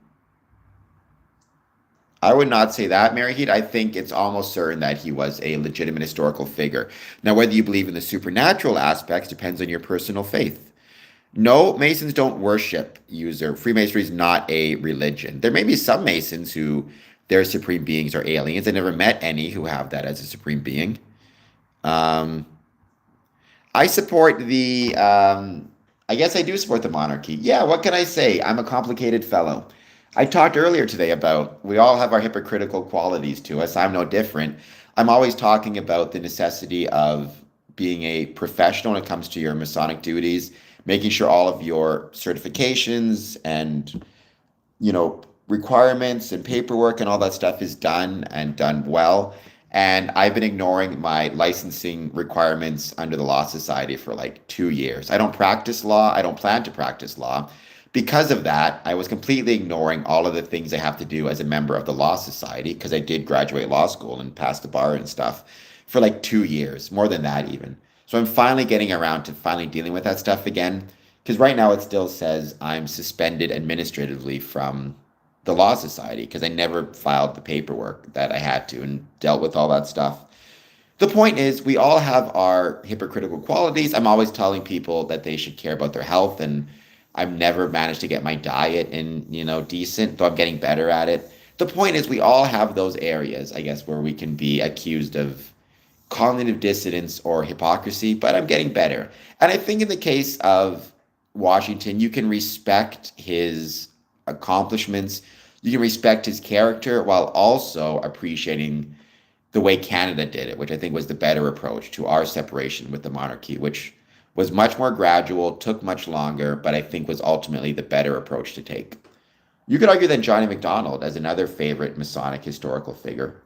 I would not say that, Mary Heat. I think it's almost certain that he was a legitimate historical figure. Now, whether you believe in the supernatural aspects depends on your personal faith. No, Masons don't worship user. Freemasonry is not a religion. There may be some Masons who their supreme beings are aliens. I never met any who have that as a supreme being. Um, I support I guess I do support the monarchy. Yeah, what can I say? I'm a complicated fellow. I talked earlier today about we all have our hypocritical qualities to us. I'm no different. I'm always talking about the necessity of being a professional when it comes to your Masonic duties, making sure all of your certifications and, requirements and paperwork and all that stuff is done and done well. And I've been ignoring my licensing requirements under the Law Society for like 2 years. I don't practice law. I don't plan to practice law. Because of that, I was completely ignoring all of the things I have to do as a member of the Law Society, because I did graduate law school and pass the bar and stuff for like 2 years, more than that even. So I'm finally getting around to finally dealing with that stuff again. Because right now it still says I'm suspended administratively from the Law Society because I never filed the paperwork that I had to and dealt with all that stuff. The point is, we all have our hypocritical qualities. I'm always telling people that they should care about their health, and I've never managed to get my diet in, decent, though I'm getting better at it. The point is, we all have those areas, I guess, where we can be accused of cognitive dissonance or hypocrisy, but I'm getting better. And I think in the case of Washington, you can respect his accomplishments, you can respect his character while also appreciating the way Canada did it, which I think was the better approach to our separation with the monarchy, which was much more gradual, took much longer, but I think was ultimately the better approach to take. You could argue that Johnny MacDonald as another favorite Masonic historical figure.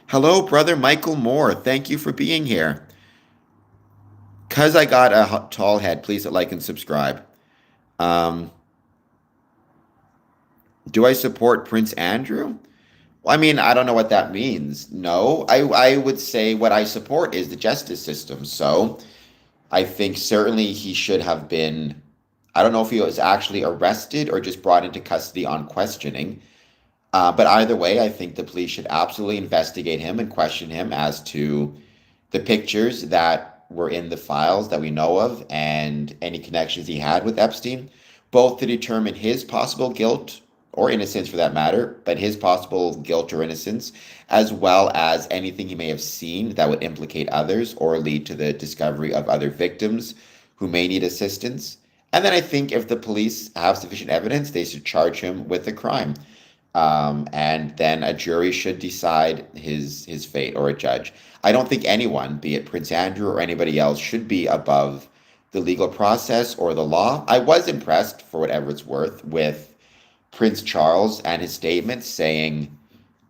Hello, brother Michael Moore. Thank you for being here. Because I got a tall head, please hit like and subscribe. Um, do I support Prince Andrew? Well, I mean, I don't know what that means. No, I would say what I support is the justice system. So I think certainly he should have been, I don't know if he was actually arrested or just brought into custody on questioning. But either way, I think the police should absolutely investigate him and question him as to the pictures that were in the files that we know of and any connections he had with Epstein, both to determine his possible guilt or innocence for that matter, but his possible guilt or innocence, as well as anything he may have seen that would implicate others or lead to the discovery of other victims who may need assistance. And then I think if the police have sufficient evidence, they should charge him with a crime. And then a jury should decide his fate, or a judge. I don't think anyone, be it Prince Andrew or anybody else, should be above the legal process or the law. I was impressed, for whatever it's worth, with Prince Charles and his statement saying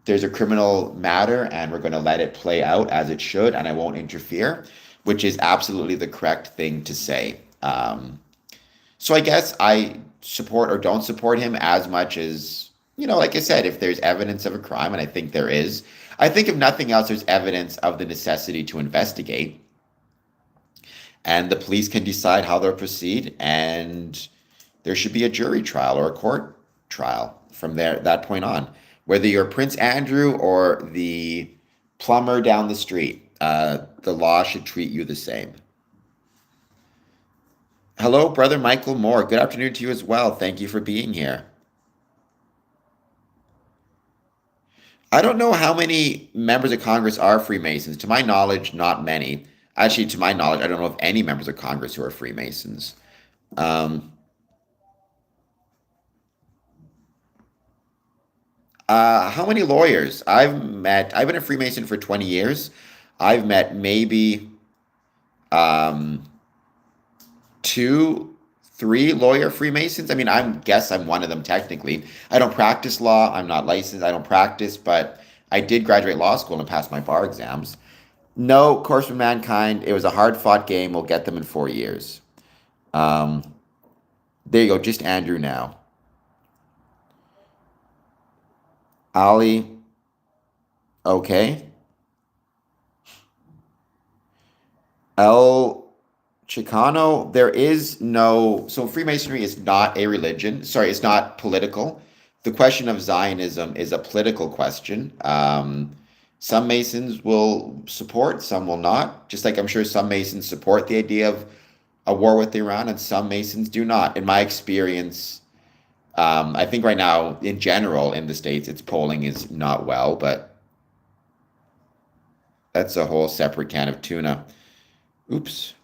there's a criminal matter and we're going to let it play out as it should and I won't interfere, which is absolutely the correct thing to say. So I guess I support or don't support him as much as, like I said, if there's evidence of a crime, and I think there is, I think if nothing else, there's evidence of the necessity to investigate. And the police can decide how they'll proceed, and there should be a jury trial or a court trial from that point on. Whether you're Prince Andrew or the plumber down the street, the law should treat you the same. Hello, brother Michael Moore. Good afternoon to you as well. Thank you for being here. I don't know how many members of Congress are Freemasons. To my knowledge, not many. Actually, to my knowledge, I don't know of any members of Congress who are Freemasons. Um, how many lawyers? I've been a Freemason for 20 years. I've met maybe um, two, three lawyer Freemasons. I mean, I guess I'm one of them technically. I don't practice law. I'm not licensed. I don't practice, but I did graduate law school and pass my bar exams. No, Course for Mankind. It was a hard-fought game. We'll get them in 4 years. Um, there you go. Just Andrew now. Ali, okay. El Chicano, there is no, so Freemasonry is not a religion. Sorry, it's not political. The question of Zionism is a political question. Some Masons will support, some will not. Just like I'm sure some Masons support the idea of a war with Iran, and some Masons do not. In my experience, I think right now, in general, in the States, its polling is not well, but that's a whole separate can of tuna. Oops.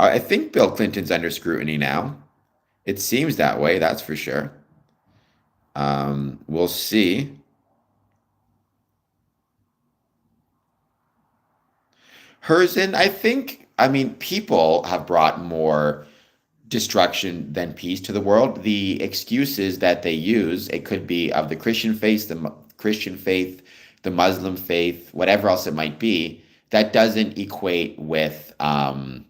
I think Bill Clinton's under scrutiny now. It seems that way, that's for sure. We'll see. Herzen, I think, I mean, people have brought more destruction than peace to the world. The excuses that they use, it could be of the Christian faith, the Muslim faith, whatever else it might be, that doesn't equate with the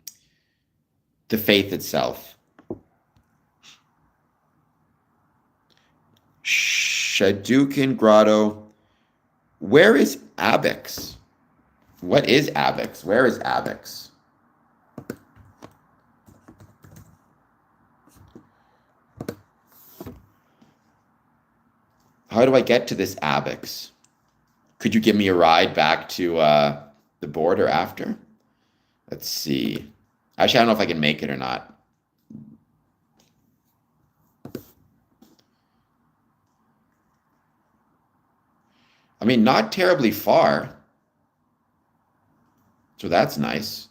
faith itself. Shadukin Grotto. Where is Abex? What is Avix? Where is Avix? How do I get to this Avix? Could you give me a ride back to the border after? Let's see. Actually, I don't know if I can make it or not. I mean, not terribly far. So that's nice.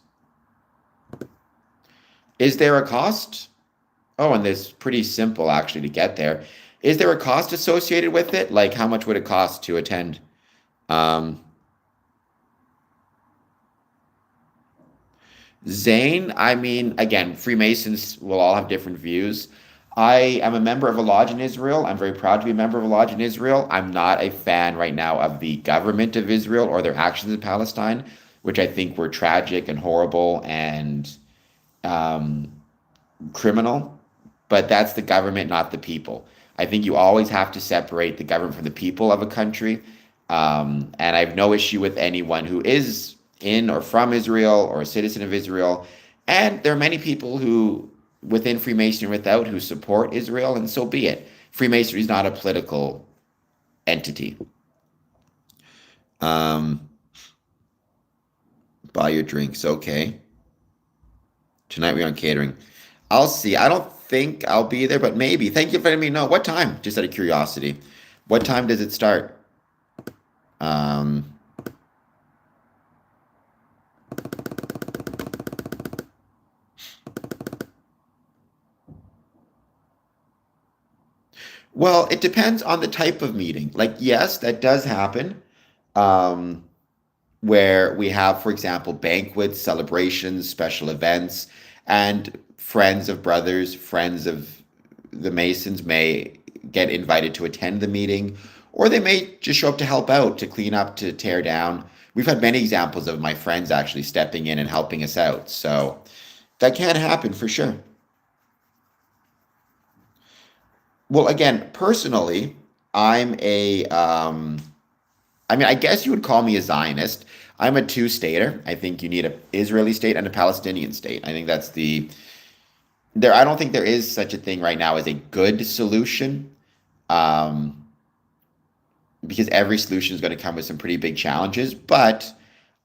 Is there a cost? Oh, and it's pretty simple actually to get there. Is there a cost associated with it? Like, how much would it cost to attend? Um, Zane, I mean, again, Freemasons will all have different views. I am a member of a lodge in Israel. I'm very proud to be a member of a lodge in Israel. I'm not a fan right now of the government of Israel or their actions in Palestine, which I think were tragic and horrible and um, criminal. But that's the government, not the people. I think you always have to separate the government from the people of a country. And I have no issue with anyone who is in or from Israel or a citizen of Israel. And there are many people who, within Freemasonry, without, who support Israel, and so be it. Freemasonry is not a political entity. Um, buy your drinks, okay. Tonight we're on catering. I'll see. I don't think I'll be there, but maybe. Thank you for letting me know. What time? Just out of curiosity. What time does it start? Um, well, it depends on the type of meeting. Like, yes, that does happen. Um, where we have, for example, banquets, celebrations, special events, and friends of brothers, friends of the Masons may get invited to attend the meeting, or they may just show up to help out, to clean up, to tear down. We've had many examples of my friends actually stepping in and helping us out. So that can happen for sure. Well, again, personally, I'm I mean, I guess you would call me a Zionist. I'm a two-stater. I think you need a Israeli state and a Palestinian state. I think that's the there. I don't think there is such a thing right now as a good solution, um, because every solution is going to come with some pretty big challenges. But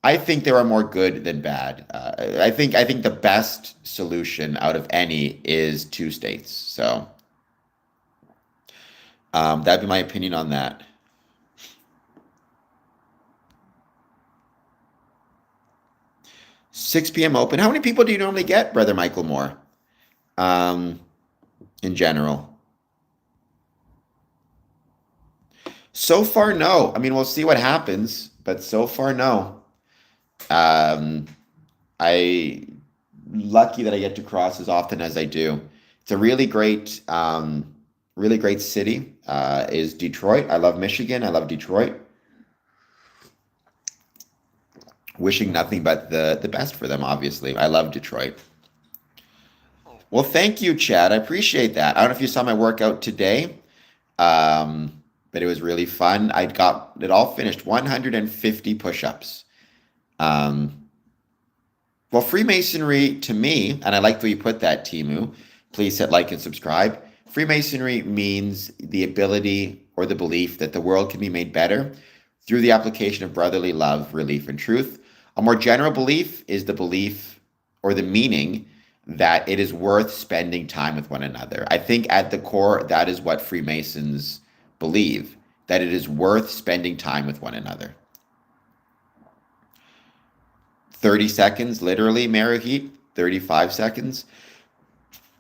I think there are more good than bad. I think the best solution out of any is two states. So that'd be my opinion on that. 6 p.m. open. How many people do you normally get, Brother Michael Moore? Um, in general. So far, no. I mean, we'll see what happens, but so far, no. Um, I lucky that I get to cross as often as I do. It's a really great city. Is Detroit. I love Michigan. I love Detroit. Wishing nothing but the best for them. Obviously, I love Detroit. Well, thank you, Chad. I appreciate that. I don't know if you saw my workout today, but it was really fun. I got it all finished, 150 push-ups. Um, well, Freemasonry to me, and I like the way you put that, Timu. Please hit like and subscribe. Freemasonry means the ability or the belief that the world can be made better through the application of brotherly love, relief, and truth. A more general belief is the belief or the meaning that it is worth spending time with one another. I think at the core, that is what Freemasons believe, that it is worth spending time with one another. 30 seconds, literally, Marahit, 35 seconds.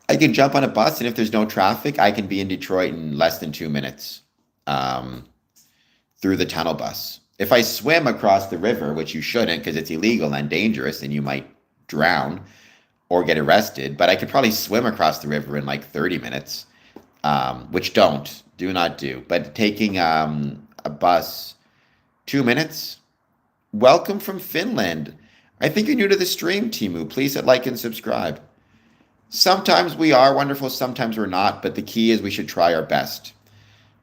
I can jump on a bus, and if there's no traffic, I can be in Detroit in less than 2 minutes um, through the tunnel bus. If I swim across the river, which you shouldn't because it's illegal and dangerous and you might drown or get arrested, but I could probably swim across the river in like 30 minutes, which do not do. But taking a bus, 2 minutes. Welcome from Finland. I think you're new to the stream, Timu. Please hit like and subscribe. Sometimes we are wonderful, sometimes we're not, but the key is we should try our best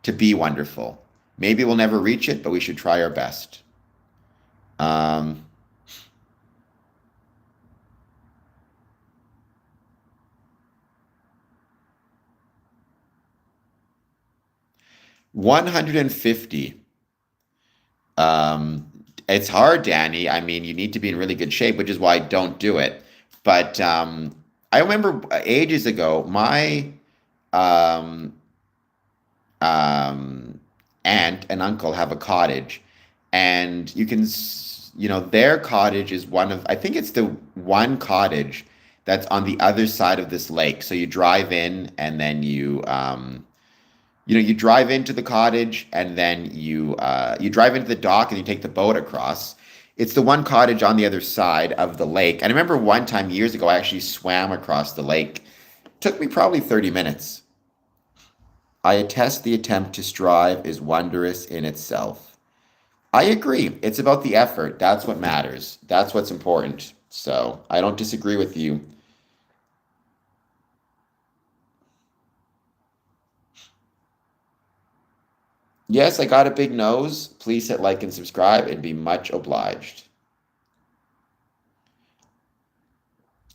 to be wonderful. Maybe we'll never reach it, but we should try our best. Um, 150. It's hard, Danny. I mean, you need to be in really good shape, which is why I don't do it. But I remember ages ago, my um, um, aunt and uncle have a cottage, and their cottage is one of, I think it's the one cottage that's on the other side of this lake. So you drive in, and then you drive into the cottage, and then you drive into the dock, and you take the boat across. It's the one cottage on the other side of the lake. And I remember one time years ago, I actually swam across the lake. Took me probably 30 minutes. I attest the attempt to strive is wondrous in itself. I agree. It's about the effort. That's what matters. That's what's important. So I don't disagree with you. Yes, I got a big nose. Please hit like and subscribe and be much obliged.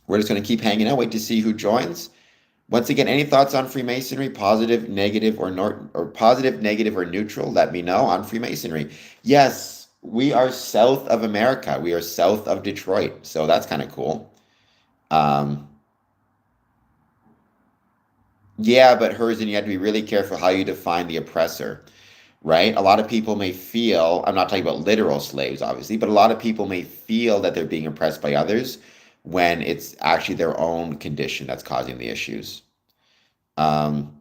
We're just going to keep hanging out, wait to see who joins. Once again, any thoughts on Freemasonry, positive, negative, or positive, negative, or neutral? Let me know on Freemasonry. Yes, we are south of America. We are south of Detroit, so that's kind of cool. Um, yeah, but hers, and you have to be really careful how you define the oppressor, right? A lot of people may feel, I'm not talking about literal slaves, obviously, but a lot of people may feel that they're being oppressed by others when it's actually their own condition that's causing the issues. Um,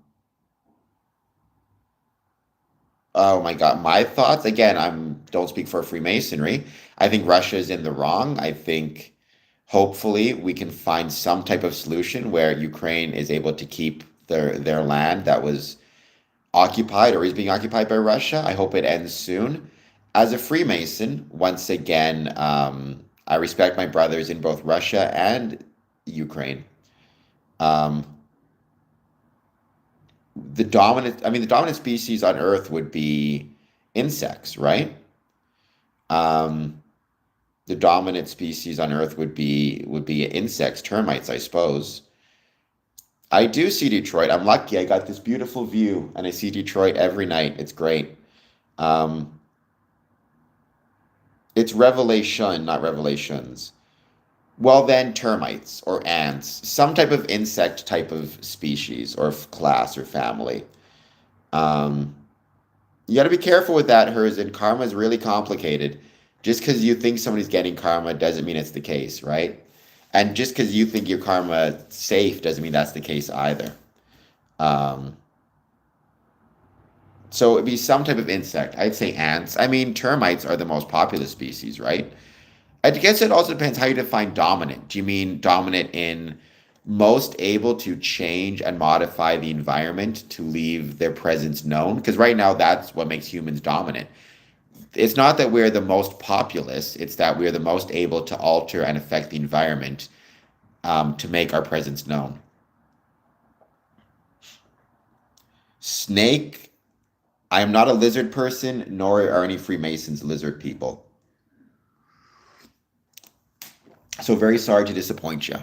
Oh my God, my thoughts again, I'm don't speak for Freemasonry. I think Russia is in the wrong. I think hopefully we can find some type of solution where Ukraine is able to keep their land that was occupied or is being occupied by Russia. I hope it ends soon. As a Freemason, once again, I respect my brothers in both Russia and Ukraine. Um, the dominant species on Earth would be insects, right? Um, the dominant species on Earth would be insects, termites, I suppose. I do see Detroit. I'm lucky. I got this beautiful view, and I see Detroit every night. It's great. Um, it's revelation, not revelations. Well, then termites or ants, some type of insect type of species or class or family. Um, You got to be careful with that, hers, and karma is really complicated. Just because you think somebody's getting karma doesn't mean it's the case, right? And just because you think your karma safe doesn't mean that's the case either. Um, so it'd be some type of insect. I'd say ants. I mean, termites are the most popular species, right? I guess it also depends how you define dominant. Do you mean dominant in most able to change and modify the environment to leave their presence known? Because right now, that's what makes humans dominant. It's not that we're the most populous, it's that we're the most able to alter and affect the environment to make our presence known. Snake, I am not a lizard person, nor are any Freemasons lizard people. So very sorry to disappoint you.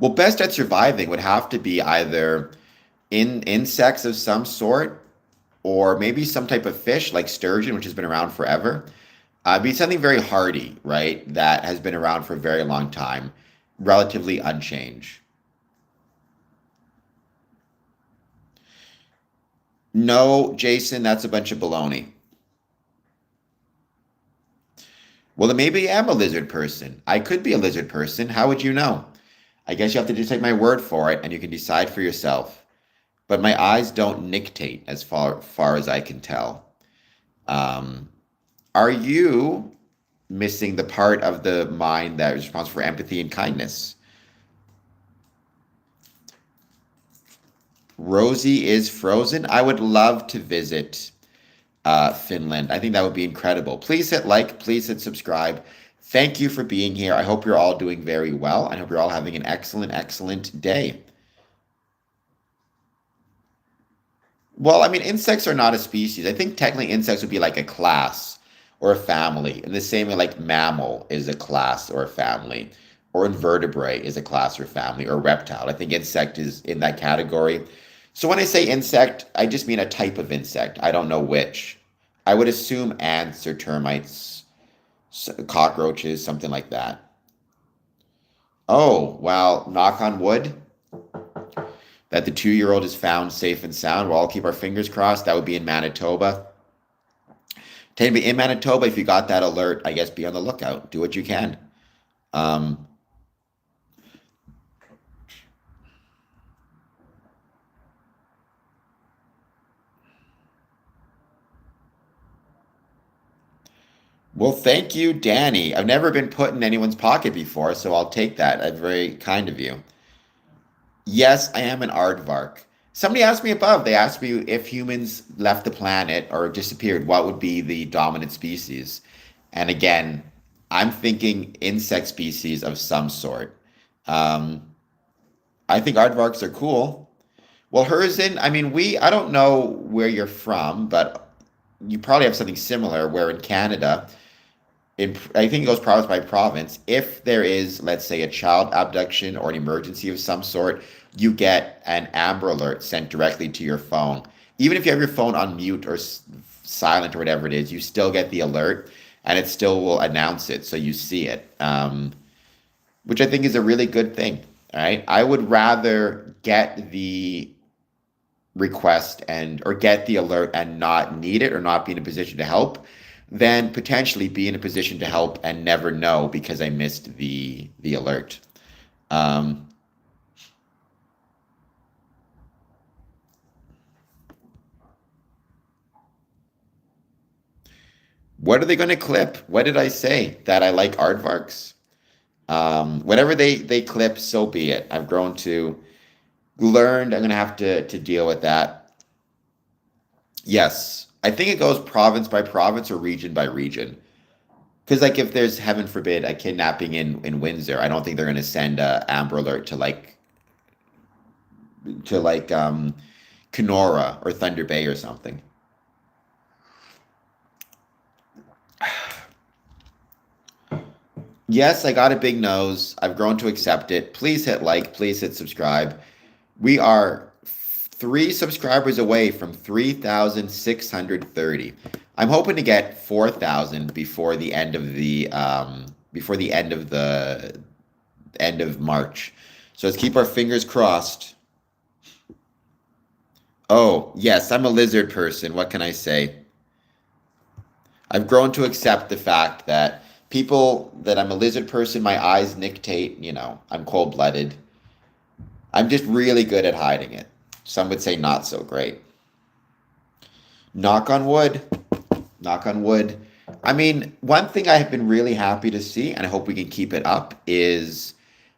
Well, best at surviving would have to be either in insects of some sort, or maybe some type of fish like sturgeon, which has been around forever. Be something very hardy, right? That has been around for a very long time, relatively unchanged. No, Jason, that's a bunch of baloney. Well, then maybe I am a lizard person. I could be a lizard person. How would you know? I guess you have to just take my word for it, and you can decide for yourself. But my eyes don't nictate as far as I can tell. Um, are you missing the part of the mind that is responsible for empathy and kindness? Rosie is frozen. I would love to visit Finland. I think that would be incredible. Please hit like, please hit subscribe. Thank you for being here. I hope you're all doing very well. I hope you're all having an excellent, excellent day. Well, I mean, insects are not a species. I think technically insects would be like a class or a family. In the same way, like mammal is a class or a family, or invertebrate is a class or family, or reptile. I think insect is in that category. So when I say insect, I just mean a type of insect. I don't know which. I would assume ants or termites, cockroaches, something like that. Oh, well, knock on wood that the 2-year-old is found safe and sound. We'll all keep our fingers crossed. That would be in Manitoba. Technically, in Manitoba, if you got that alert, I guess be on the lookout. Do what you can. Um, well, thank you, Danny. I've never been put in anyone's pocket before, so I'll take that. That's very kind of you. Yes, I am an aardvark. Somebody asked me above, they asked me if humans left the planet or disappeared, what would be the dominant species? And again, I'm thinking insect species of some sort. Um, I think aardvarks are cool. Well, Herzen, I mean, I don't know where you're from, but you probably have something similar where in Canada, I think it goes province by province. If there is, let's say, a child abduction or an emergency of some sort, you get an Amber Alert sent directly to your phone. Even if you have your phone on mute or silent or whatever it is, you still get the alert, and it still will announce it, so you see it, which I think is a really good thing. All right, I would rather get the request and or get the alert and not need it or not be in a position to help than potentially be in a position to help and never know because I missed the alert. Um, what are they going to clip? What did I say? That I like aardvarks? Whatever they clip, so be it. I've grown to learned. I'm going to have to deal with that. Yes, I think it goes province by province or region by region. Because like if there's heaven forbid a kidnapping in Windsor, I don't think they're going to send a Amber Alert to Kenora or Thunder Bay or something. Yes, I got a big nose. I've grown to accept it. Please hit like, please hit subscribe. We are 3 subscribers away from 3,630. I'm hoping to get 4,000 before the end of March. So let's keep our fingers crossed. Oh, yes, I'm a lizard person. What can I say? I've grown to accept the fact that I'm a lizard person, my eyes dictate, I'm cold-blooded. I'm just really good at hiding it. Some would say not so great. Knock on wood. Knock on wood. I mean, one thing I have been really happy to see, and I hope we can keep it up, is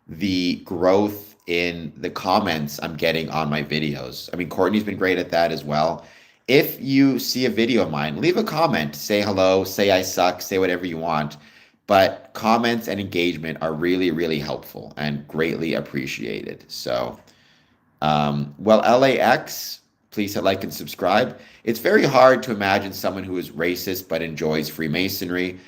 the growth in the comments I'm getting on my videos. I mean, Courtney's been great at that as well. If you see a video of mine, leave a comment. Say hello, say I suck, say whatever you want. But comments and engagement are really, really helpful and greatly appreciated. So, well, LAX, please hit like and subscribe. It's very hard to imagine someone who is racist but enjoys Freemasonry.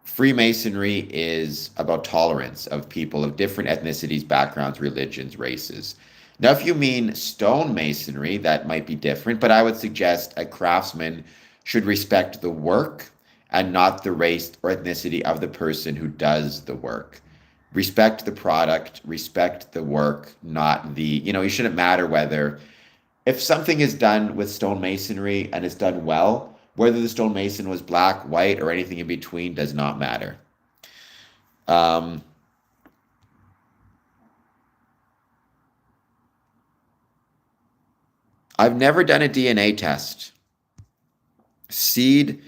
Freemasonry is about tolerance of people of different ethnicities, backgrounds, religions, races. Now, if you mean stonemasonry, that might be different, but I would suggest a craftsman should respect the work and not the race or ethnicity of the person who does the work. Respect the product, respect the work, not it shouldn't matter if something is done with stonemasonry and it's done well, whether the stonemason was black, white, or anything in between does not matter. I've never done a DNA test. Seed,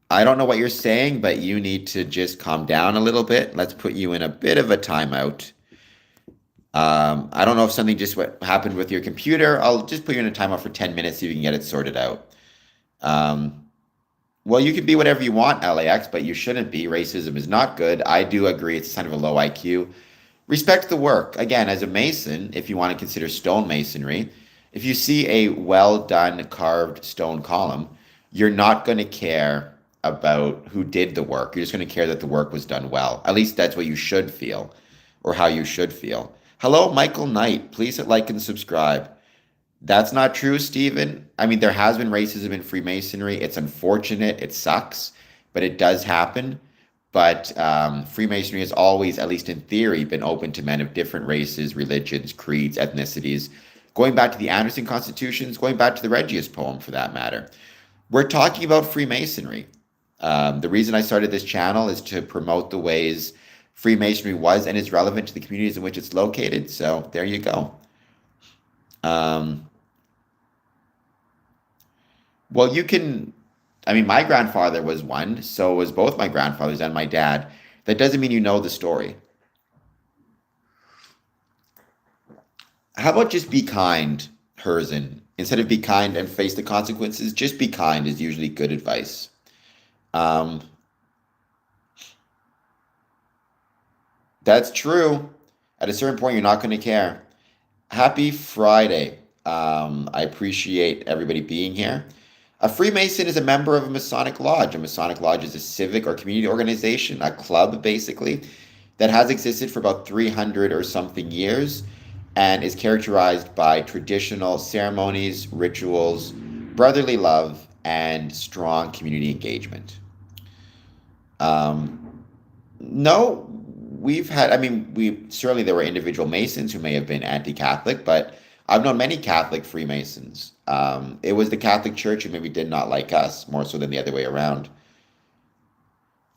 I don't know what you're saying, but you need to just calm down a little bit. Let's put you in a bit of a timeout. I don't know if something just what happened with your computer. I'll just put you in a timeout for 10 minutes so you can get it sorted out. Well, you can be whatever you want, LAX, but you shouldn't be. Racism is not good. I do agree it's kind of a low IQ. Respect the work. Again, as a mason, if you want to consider stonemasonry, if you see a well done carved stone column, you're not going to care about who did the work. You're just going to care that the work was done well. At least that's what you should feel, or how you should feel. Hello, Michael Knight. Please hit like and subscribe. That's not true, Stephen. I mean, there has been racism in Freemasonry. It's unfortunate. It sucks, but it does happen. But Freemasonry has always, at least in theory, been open to men of different races, religions, creeds, ethnicities, going back to the Anderson constitutions, going back to the Regius poem for that matter. We're talking about Freemasonry. The reason I started this channel is to promote the ways Freemasonry was and is relevant to the communities in which it's located. So there you go. Well, you can, I mean, my grandfather was one, so was both my grandfathers and my dad. That doesn't mean you know the story. How about just be kind, Herzen? Instead of be kind and face the consequences, just be kind is usually good advice. Um, that's true. At a certain point, you're not going to care. Happy Friday. I appreciate everybody being here. A Freemason is a member of a Masonic Lodge. A Masonic Lodge is a civic or community organization, a club basically, that has existed for about 300 or something years and is characterized by traditional ceremonies, rituals, brotherly love, and strong community engagement. No, we've had, I mean, we certainly there were individual Masons who may have been anti-Catholic, but I've known many Catholic Freemasons. It was the Catholic Church who maybe did not like us more so than the other way around.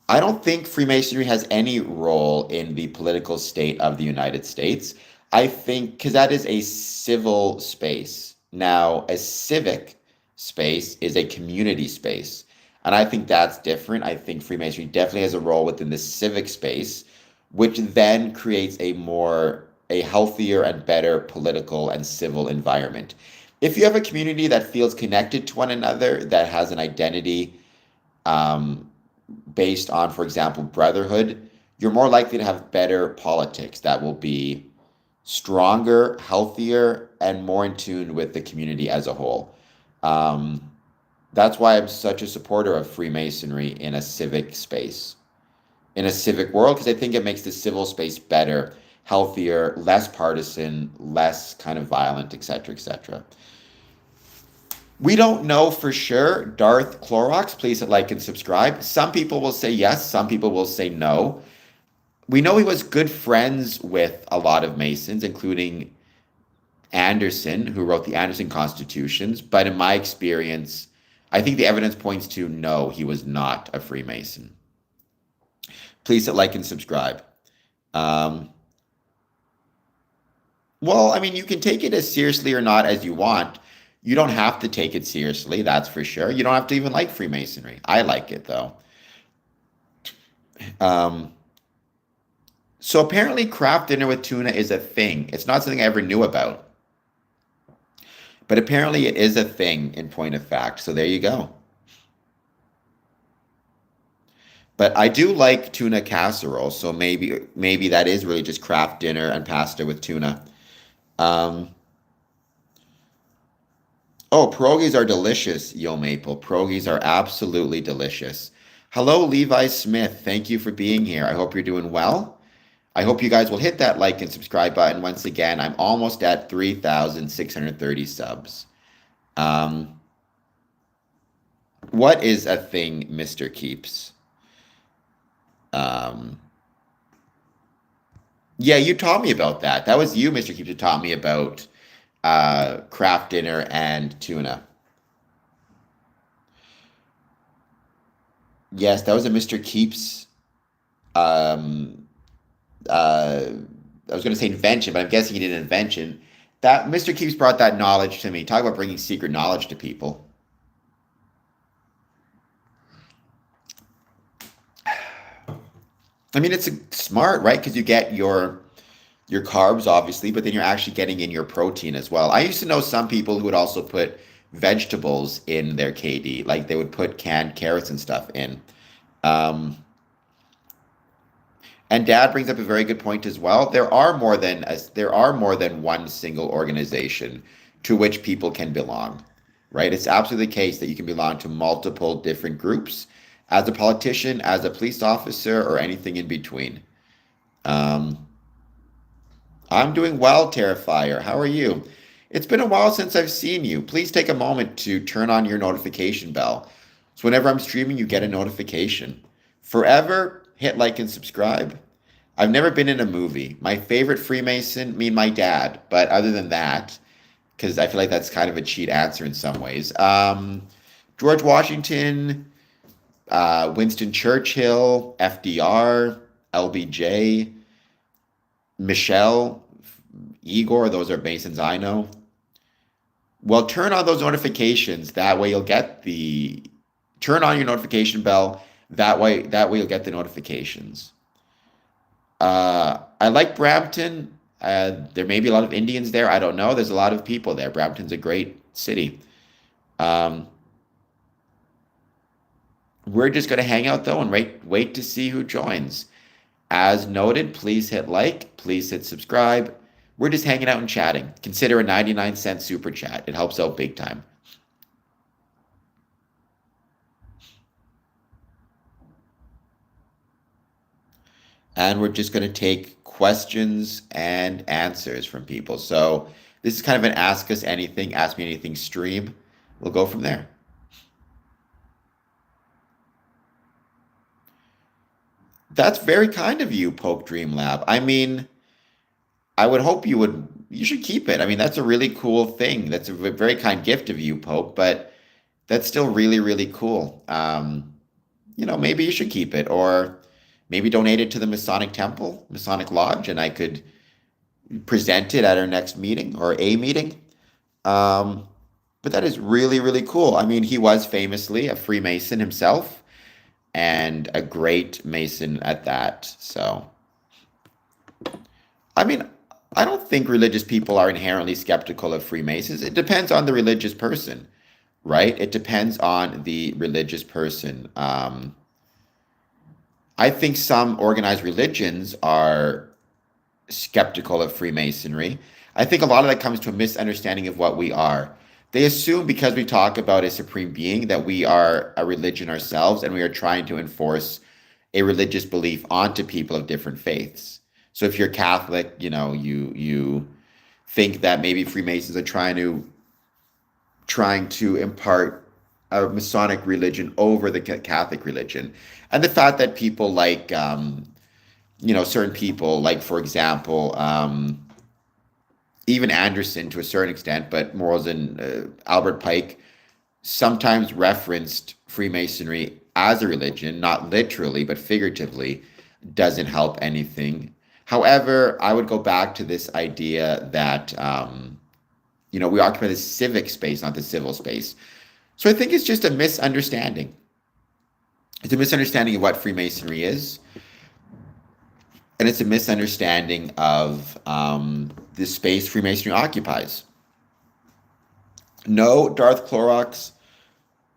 I don't think Freemasonry has any role in the political state of the United States. I think because that is a civil space. Now, a civic space is a community space. And I think that's different. I think Freemasonry definitely has a role within the civic space, which then creates a healthier and better political and civil environment. If you have a community that feels connected to one another, that has an identity um, based on, for example, brotherhood, you're more likely to have better politics that will be stronger, healthier, and more in tune with the community as a whole. Um, that's why I'm such a supporter of Freemasonry in a civic space, in a civic world, because I think it makes the civil space better, healthier, less partisan, less kind of violent, etc., etc. We don't know for sure. Darth Clorox, please hit like and subscribe. Some people will say yes, some people will say no. We know he was good friends with a lot of Masons, including Anderson, who wrote the Anderson Constitutions. But in my experience, I think the evidence points to no, he was not a Freemason. Please hit like and subscribe. Well, I mean, you can take it as seriously or not as you want. You don't have to take it seriously, that's for sure. You don't have to even like Freemasonry. I like it, though. Um, so apparently, craft dinner with tuna is a thing. It's not something I ever knew about, but apparently it is a thing in point of fact. So there you go. But I do like tuna casserole, so maybe that is really just craft dinner and pasta with tuna. Um, oh, pierogies are delicious, Yo Maple. Pierogies are absolutely delicious. Hello, Levi Smith. Thank you for being here. I hope you're doing well. I hope you guys will hit that like and subscribe button. Once again, I'm almost at 3,630 subs. Um, what is a thing, Mr. Keeps? Um, yeah, you taught me about that. That was you, Mr. Keeps, who taught me about craft dinner and tuna. Yes, that was a Mr. Keeps. Um, uh, I was going to say invention, but I'm guessing he did an invention. That Mr. Keeps brought that knowledge to me. Talk about bringing secret knowledge to people. I mean, it's smart, right? Because you get your carbs, obviously, but then you're actually getting in your protein as well. I used to know some people who would also put vegetables in their KD, like they would put canned carrots and stuff in. Um, and Dad brings up a very good point as well. There are more than one single organization to which people can belong, right? It's absolutely the case that you can belong to multiple different groups, as a politician, as a police officer, or anything in between. Um, I'm doing well, Terrifier. How are you? It's been a while since I've seen you. Please take a moment to turn on your notification bell. So whenever I'm streaming, you get a notification. Forever, hit like and subscribe. I've never been in a movie. My favorite Freemason, me and my dad. But other than that, because I feel like that's kind of a cheat answer in some ways. George Washington, Winston Churchill, FDR, LBJ, Michelle, Igor, those are Masons I know. Well, turn on those notifications. That way you'll get the turn on your notification bell. That way you'll get the notifications. I like Brampton. There may be a lot of Indians there. I don't know. There's a lot of people there. Brampton's a great city. Um, we're just going to hang out though and wait to see who joins. As noted, please hit like, please hit subscribe. We're just hanging out and chatting. Consider a 99-cent super chat. It helps out big time. And we're just going to take questions and answers from people. So this is kind of an ask us anything, ask me anything stream. We'll go from there. That's very kind of you, Poke Dream Lab. I mean, I would hope you should keep it. I mean, that's a really cool thing. That's a very kind gift of you, Poke, but that's still really, really cool. Maybe you should keep it or maybe donate it to the Masonic Temple, Masonic Lodge, and I could present it at our next meeting or a meeting. Um, but that is really, really cool. I mean, he was famously a Freemason himself and a great Mason at that. So, I mean, I don't think religious people are inherently skeptical of Freemasons. It depends on the religious person, right? It depends on the religious person. I think some organized religions are skeptical of Freemasonry. I think a lot of that comes to a misunderstanding of what we are. They assume because we talk about a supreme being that we are a religion ourselves and we are trying to enforce a religious belief onto people of different faiths. So if you're Catholic, you think that maybe Freemasons are trying to impart a Masonic religion over the Catholic religion. And the fact that people like certain people, like for example, even Anderson to a certain extent, but more than Albert Pike, sometimes referenced Freemasonry as a religion, not literally, but figuratively, doesn't help anything. However, I would go back to this idea that, we occupy the civic space, not the civil space. So I think it's just a misunderstanding. It's a misunderstanding of what Freemasonry is. And it's a misunderstanding of the space Freemasonry occupies. No, Darth Clorox,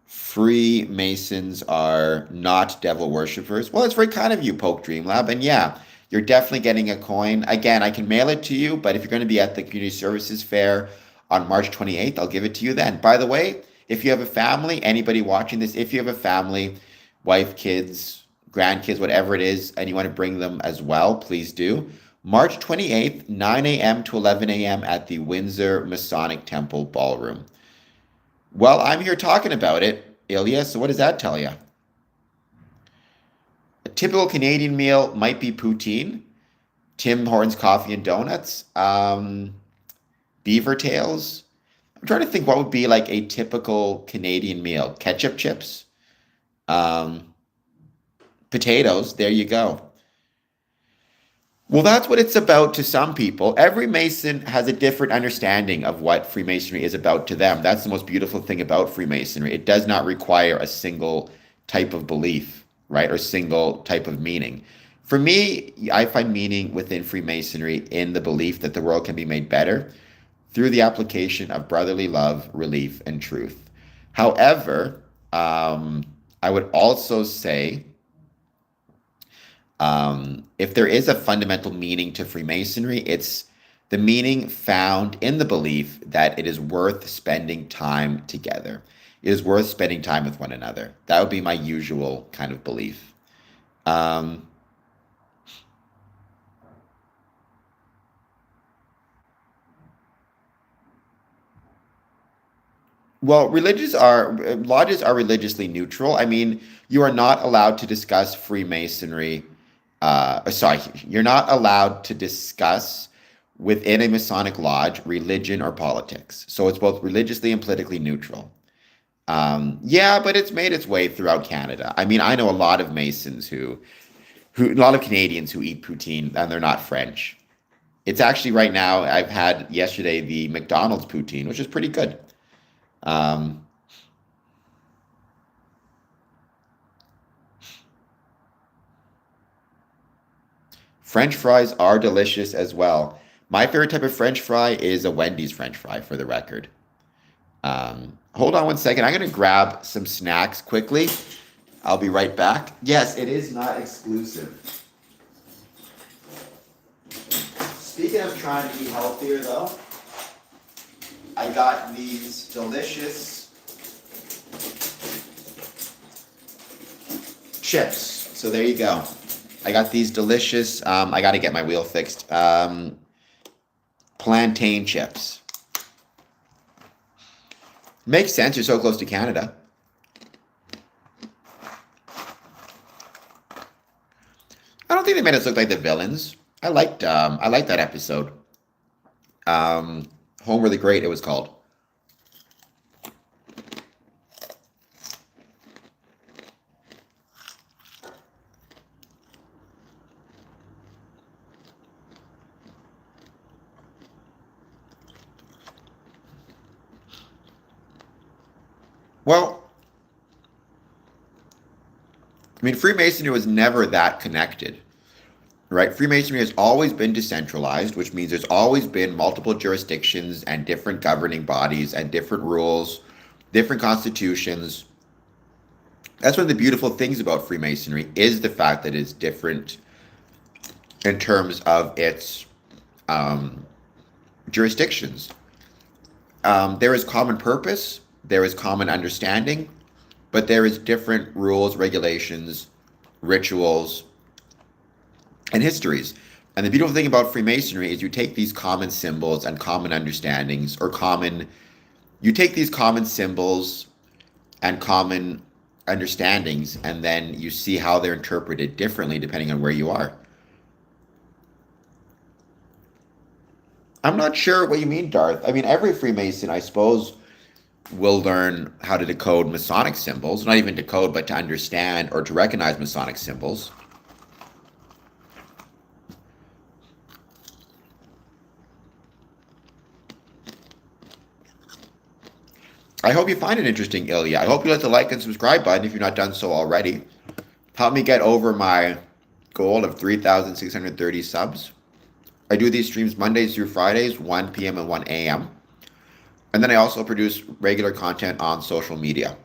Freemasons are not devil worshippers. Well, it's very kind of you, Poke Dream Lab. And yeah, you're definitely getting a coin. Again, I can mail it to you, but if you're going to be at the Community Services Fair on March 28th, I'll give it to you then. By the way, if you have a family, anybody watching this, if you have a family, wife, kids, grandkids, whatever it is, and you want to bring them as well, please do. March 28th, 9 a.m. to 11 a.m. at the Windsor Masonic Temple Ballroom. Well, I'm here talking about it, Ilya, so what does that tell you? A typical Canadian meal might be poutine, Tim Hortons coffee and donuts, beaver tails. I'm trying to think what would be like a typical Canadian meal. Ketchup chips, potatoes, there you go. Well, that's what it's about to some people. Every Mason has a different understanding of what Freemasonry is about to them. That's the most beautiful thing about Freemasonry. It does not require a single type of belief, right? Or single type of meaning. For me, I find meaning within Freemasonry in the belief that the world can be made better through the application of brotherly love, relief, and truth. However, I would also say if there is a fundamental meaning to Freemasonry, it's the meaning found in the belief that it is worth spending time together. it is worth spending time with one another. That would be my usual kind of belief. Um, well, lodges are religiously neutral. I mean, you are not allowed to discuss Freemasonry. Sorry, you're not allowed to discuss within a Masonic lodge religion or politics. So it's both religiously and politically neutral. Yeah, but it's made its way throughout Canada. I mean, I know a lot of Masons a lot of Canadians who eat poutine and they're not French. It's actually right now, I've had yesterday the McDonald's poutine, which is pretty good. Um, French fries are delicious as well. My favorite type of French fry is a Wendy's French fry, for the record. Hold on one second. I'm going to grab some snacks quickly. I'll be right back. Yes, it is not exclusive. Speaking of trying to be healthier, though, I got these delicious chips. So there you go. I got these delicious, I got to get my wheel fixed, plantain chips. Makes sense. You're so close to Canada. I don't think they made us look like the villains. I liked that episode. Um, Home Really Great, it was called. Well, I mean, Freemasonry was never that connected, right? Freemasonry has always been decentralized, which means there's always been multiple jurisdictions and different governing bodies and different rules, different constitutions. That's one of the beautiful things about Freemasonry is the fact that it's different in terms of its um, jurisdictions. There is common purpose, there is common understanding, but there is different rules, regulations, rituals, and histories. And the beautiful thing about Freemasonry is you take these common symbols and common understandings, you take these common symbols and common understandings, and then you see how they're interpreted differently depending on where you are. I'm not sure what you mean, Darth. I mean, every Freemason, I suppose, will learn how to decode Masonic symbols, not even decode, but to understand or to recognize Masonic symbols. I hope you find it interesting, Ilya. I hope you hit the like and subscribe button if you're not done so already. Help me get over my goal of 3,630 subs. I do these streams Mondays through Fridays, 1 p.m. and 1 a.m. And then I also produce regular content on social media.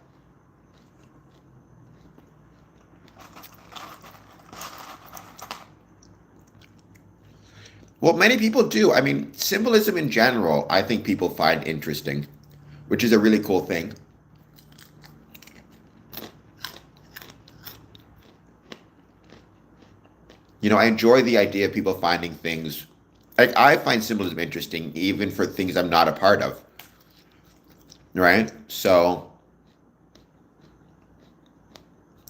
Well, many people do. I mean, symbolism in general, I think people find interesting, which is a really cool thing. You know, I enjoy the idea of people finding things. Like, I find symbolism interesting even for things I'm not a part of, right? So,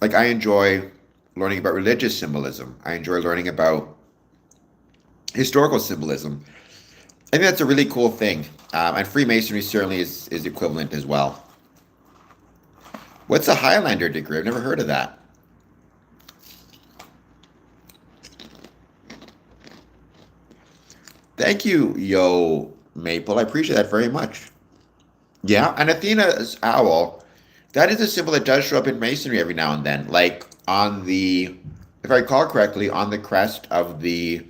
like, I enjoy learning about religious symbolism. I enjoy learning about historical symbolism. I think that's a really cool thing. And Freemasonry certainly is equivalent as well. What's a Highlander degree? I've never heard of that. Thank you, Yo Maple. I appreciate that very much. Yeah, and Athena's owl, that is a symbol that does show up in Masonry every now and then. Like if I recall correctly, on the crest of the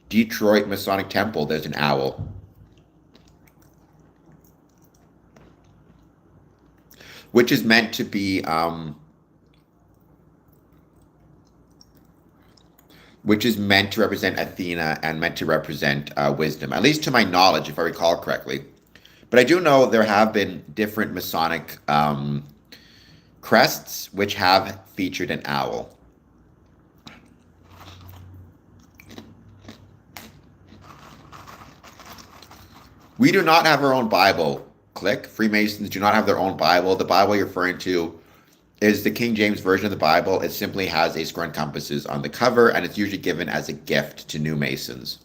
Detroit Masonic Temple, there's an owl, which is meant to be, which is meant to represent Athena and meant to represent wisdom, at least to my knowledge, if I recall correctly. But I do know there have been different Masonic crests which have featured an owl. We do not have our own Bible. Click. Freemasons do not have their own Bible. The Bible you're referring to is the King James Version of the Bible. It simply has a square and compasses on the cover, and it's usually given as a gift to new Masons.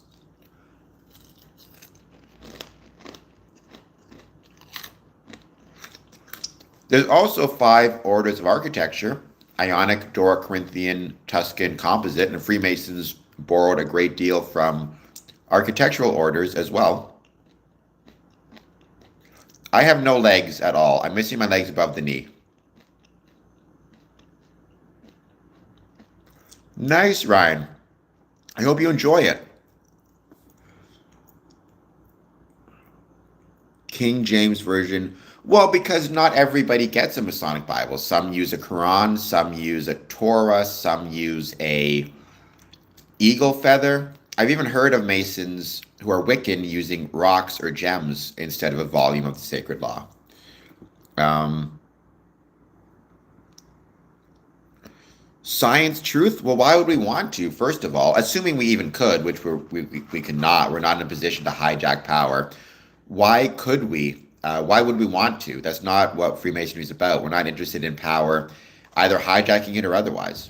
There's also 5 orders of architecture: Ionic, Doric, Corinthian, Tuscan, Composite, and Freemasons borrowed a great deal from architectural orders as well. I have no legs at all. I'm missing my legs above the knee. Nice, Ryan. I hope you enjoy it. King James Version. Well, because not everybody gets a Masonic Bible. Some use a Quran, some use a Torah, some use a eagle feather. I've even heard of Masons who are Wiccan using rocks or gems instead of a volume of the sacred law. Um, Science, truth? Well, why would we want to? First of all, assuming we even could, which we cannot. We're not in a position to hijack power. Why could we? Why would we want to? That's not what Freemasonry is about. We're not interested in power, either hijacking it or otherwise.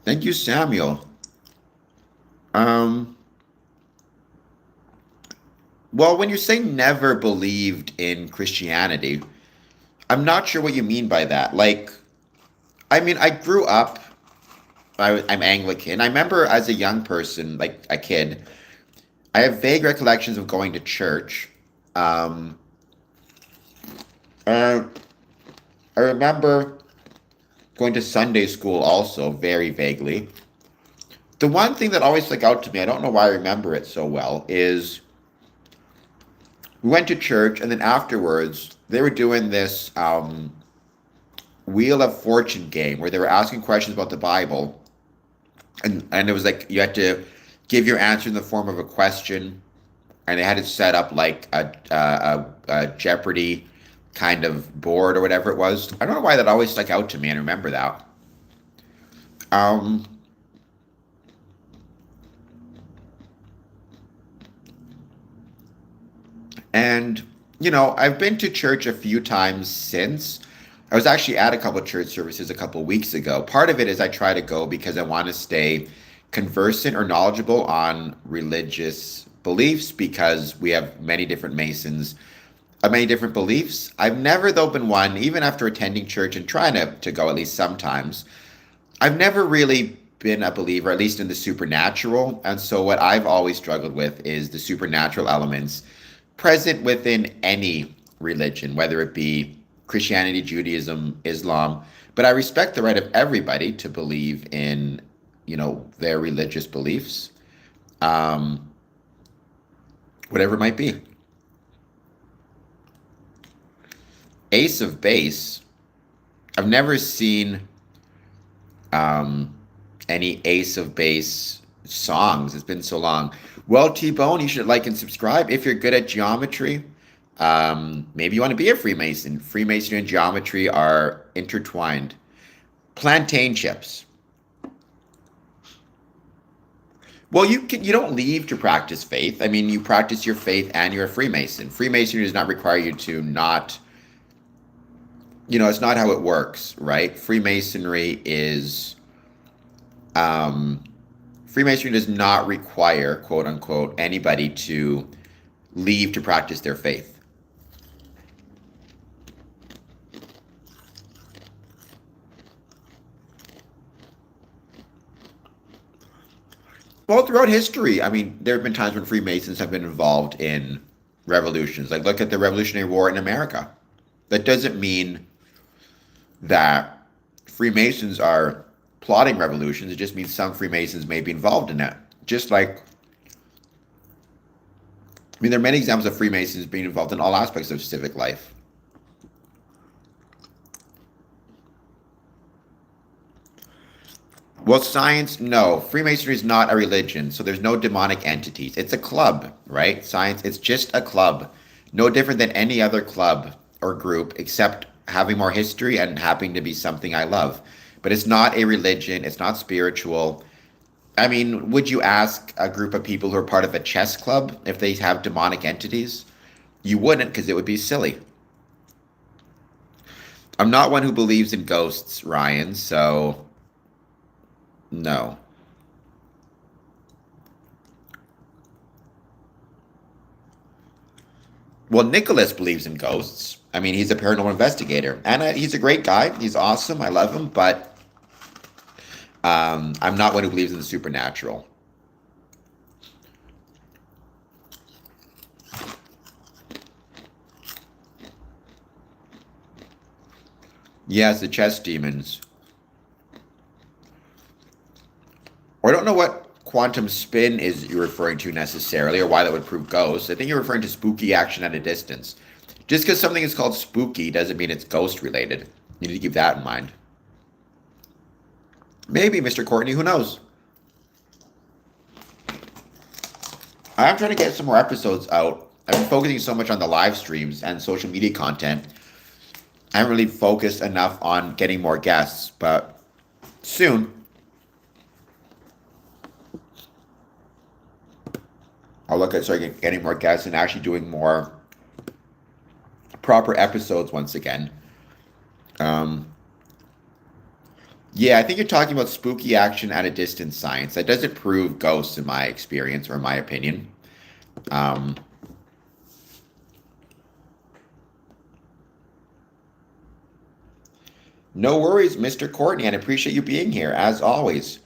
Thank you, Samuel. Um, well, when you say never believed in Christianity, I'm not sure what you mean by that. Like, I mean, I grew up, I'm Anglican. I remember as a young person, like a kid, I have vague recollections of going to church. Um, uh, I remember going to Sunday school also, very vaguely. The one thing that always stuck out to me, I don't know why I remember it so well, is we went to church, and then afterwards, they were doing this Wheel of Fortune game where they were asking questions about the Bible, and it was like you had to give your answer in the form of a question, and they had it set up like a Jeopardy kind of board or whatever it was. I don't know why that always stuck out to me, and I remember that. Um, and I've been to church a few times since. I was actually at a couple of church services a couple of weeks ago. Part of it is I try to go because I want to stay conversant or knowledgeable on religious beliefs because we have many different Masons of many different beliefs. I've never, though, been one, even after attending church and trying to go at least sometimes, I've never really been a believer, at least in the supernatural. And so what I've always struggled with is the supernatural elements present within any religion, whether it be Christianity, Judaism, Islam. But I respect the right of everybody to believe in, their religious beliefs, um, whatever it might be. Ace of Base. I've never seen um, any Ace of Base songs. It's been so long. Well, T-Bone, you should like and subscribe if you're good at geometry. Maybe you want to be a Freemason. Freemasonry and geometry are intertwined. Plantain chips. Well, you don't leave to practice faith. I mean, you practice your faith and you're a Freemason. Freemasonry does not require you to not, it's not how it works, right? Um, Freemasonry does not require, quote unquote, anybody to leave to practice their faith. Well, throughout history, I mean, there have been times when Freemasons have been involved in revolutions. Like, look at the Revolutionary War in America. That doesn't mean that Freemasons are plotting revolutions. It just means some Freemasons may be involved in that. Just like, I mean, there are many examples of Freemasons being involved in all aspects of civic life. Well, science, no. Freemasonry is not a religion, so there's no demonic entities. It's a club, right? Science, it's just a club. No different than any other club or group, except having more history and happening to be something I love. But it's not a religion, it's not spiritual. I mean, would you ask a group of people who are part of a chess club if they have demonic entities? You wouldn't, because it would be silly. I'm not one who believes in ghosts, Ryan, so no. Well, Nicholas believes in ghosts. I mean, he's a paranormal investigator, and he's a great guy. He's awesome. I love him, but I'm not one who believes in the supernatural. Yes, the chess demons. Or I don't know what quantum spin is you're referring to necessarily, or why that would prove ghosts. I think you're referring to spooky action at a distance. Just because something is called spooky doesn't mean it's ghost related. You need to keep that in mind. Maybe, Mr. Courtney, who knows? I'm trying to get some more episodes out. I've been focusing so much on the live streams and social media content. I haven't really focused enough on getting more guests, but soon I'll look at starting getting more guests and actually doing more proper episodes once again. Um, yeah, I think you're talking about spooky action at a distance science. That doesn't prove ghosts in my experience or my opinion. Um, no worries, Mr. Courtney, and I appreciate you being here as always.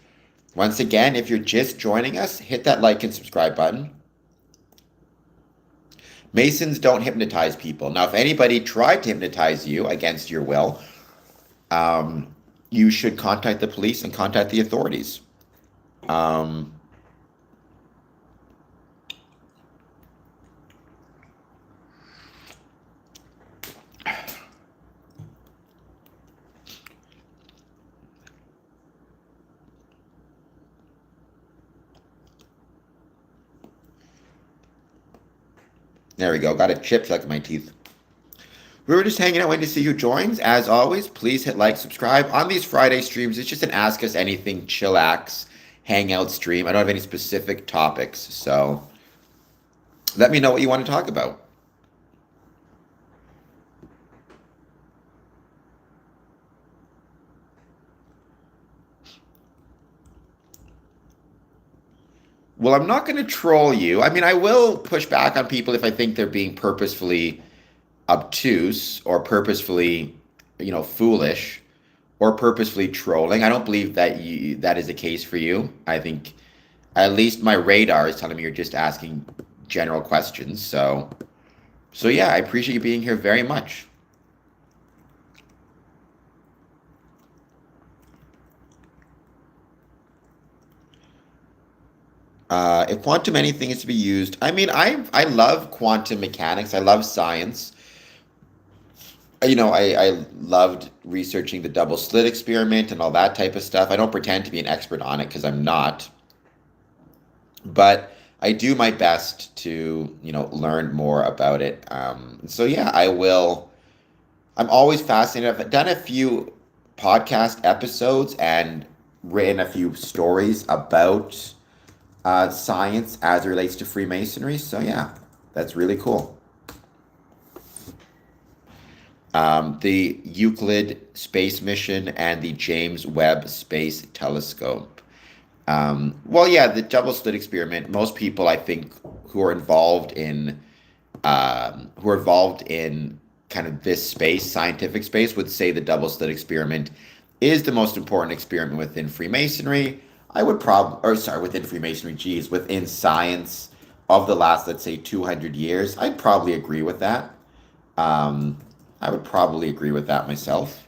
Once again, if you're just joining us, hit that like and subscribe button. Masons don't hypnotize people. Now, if anybody tried to hypnotize you against your will, um, you should contact the police and contact the authorities. Um, there we go. Got a chip stuck in my teeth. We were just hanging out, waiting to see who joins. As always, please hit like, subscribe. On these Friday streams, it's just an Ask Us Anything chillax hangout stream. I don't have any specific topics, so let me know what you want to talk about. Well, I'm not going to troll you. I mean, I will push back on people if I think they're being purposefully obtuse or purposefully, foolish or purposefully trolling. I don't believe that is the case for you. I think at least my radar is telling me you're just asking general questions. So yeah, I appreciate you being here very much. If quantum anything is to be used, I mean, I love quantum mechanics. I love science. I loved researching the double slit experiment and all that type of stuff. I don't pretend to be an expert on it because I'm not, but I do my best to, learn more about it. So yeah, I will. I'm always fascinated. I've done a few podcast episodes and written a few stories about science as it relates to Freemasonry. So yeah, that's really cool. The Euclid space mission and the James Webb Space Telescope. Well, yeah, the double slit experiment. Most people, I think, who are involved in kind of this space, scientific space, would say the double slit experiment is the most important experiment within Freemasonry. I would probably, or sorry, within Freemasonry, geez, within science of the last, let's say, 200 years. I'd probably agree with that. Um, I would probably agree with that myself.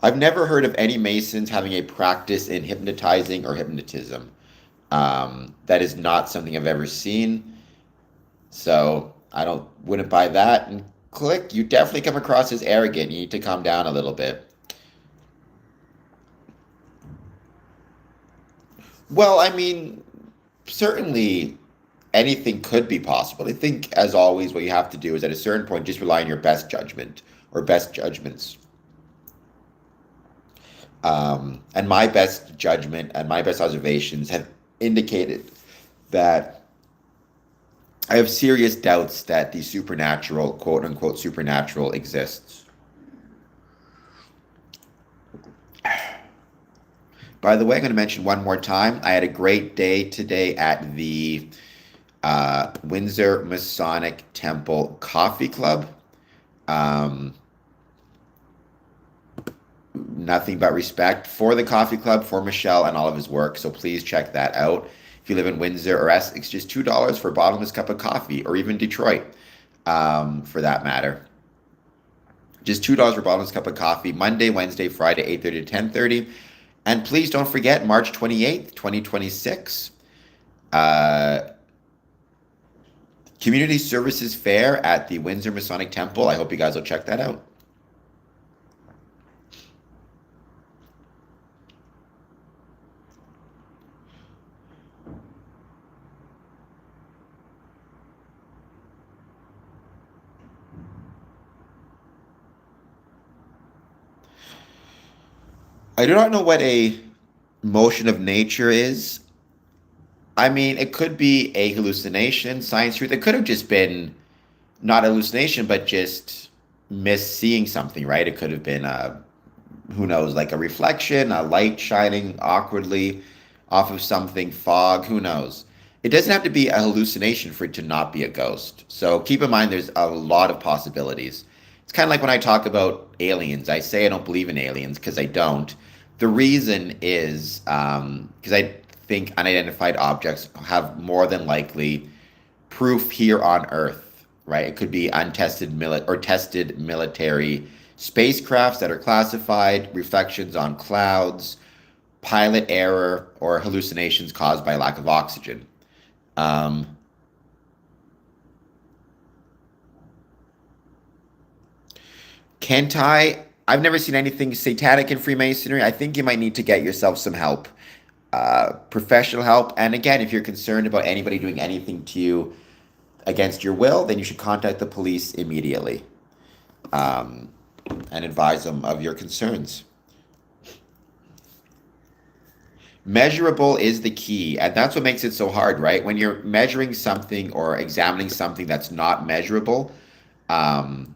I've never heard of any Masons having a practice in hypnotizing or hypnotism. That is not something I've ever seen. So I don't wouldn't buy that. And Click, you definitely come across as arrogant. You need to calm down a little bit. Well, I mean, certainly anything could be possible. I think, as always, what you have to do is at a certain point just rely on your best judgment or best judgments. And my best judgment and my best observations have indicated that I have serious doubts that the supernatural, quote unquote, supernatural exists. By the way, I'm going to mention one more time. I had a great day today at the Windsor Masonic Temple Coffee Club. Um, Nothing but respect for the coffee club, for Michelle and all of his work. So please check that out. If you live in Windsor or Essex, just $2 for a bottomless cup of coffee, or even Detroit, for that matter. Just $2 for a bottomless cup of coffee, Monday, Wednesday, Friday, 8:30 to 10:30. And please don't forget, March 28th, 2026, uh, Community Services Fair at the Windsor Masonic Temple. I hope you guys will check that out. I do not know what a motion of nature is. I mean, it could be a hallucination, science truth. It could have just been not a hallucination, but just misseeing something, right? It could have been who knows, like a reflection, a light shining awkwardly off of something, fog, who knows. It doesn't have to be a hallucination for it to not be a ghost. So keep in mind there's a lot of possibilities. It's kind of like when I talk about aliens. I say I don't believe in aliens because I don't. The reason is because I think unidentified objects have more than likely proof here on Earth, right? It could be tested military spacecrafts that are classified, reflections on clouds, pilot error, or hallucinations caused by lack of oxygen. Um, I've never seen anything satanic in Freemasonry. I think you might need to get yourself some help, professional help. And again, if you're concerned about anybody doing anything to you against your will, then you should contact the police immediately, um, and advise them of your concerns. Measurable is the key, and that's what makes it so hard, right? When you're measuring something or examining something that's not measurable, um,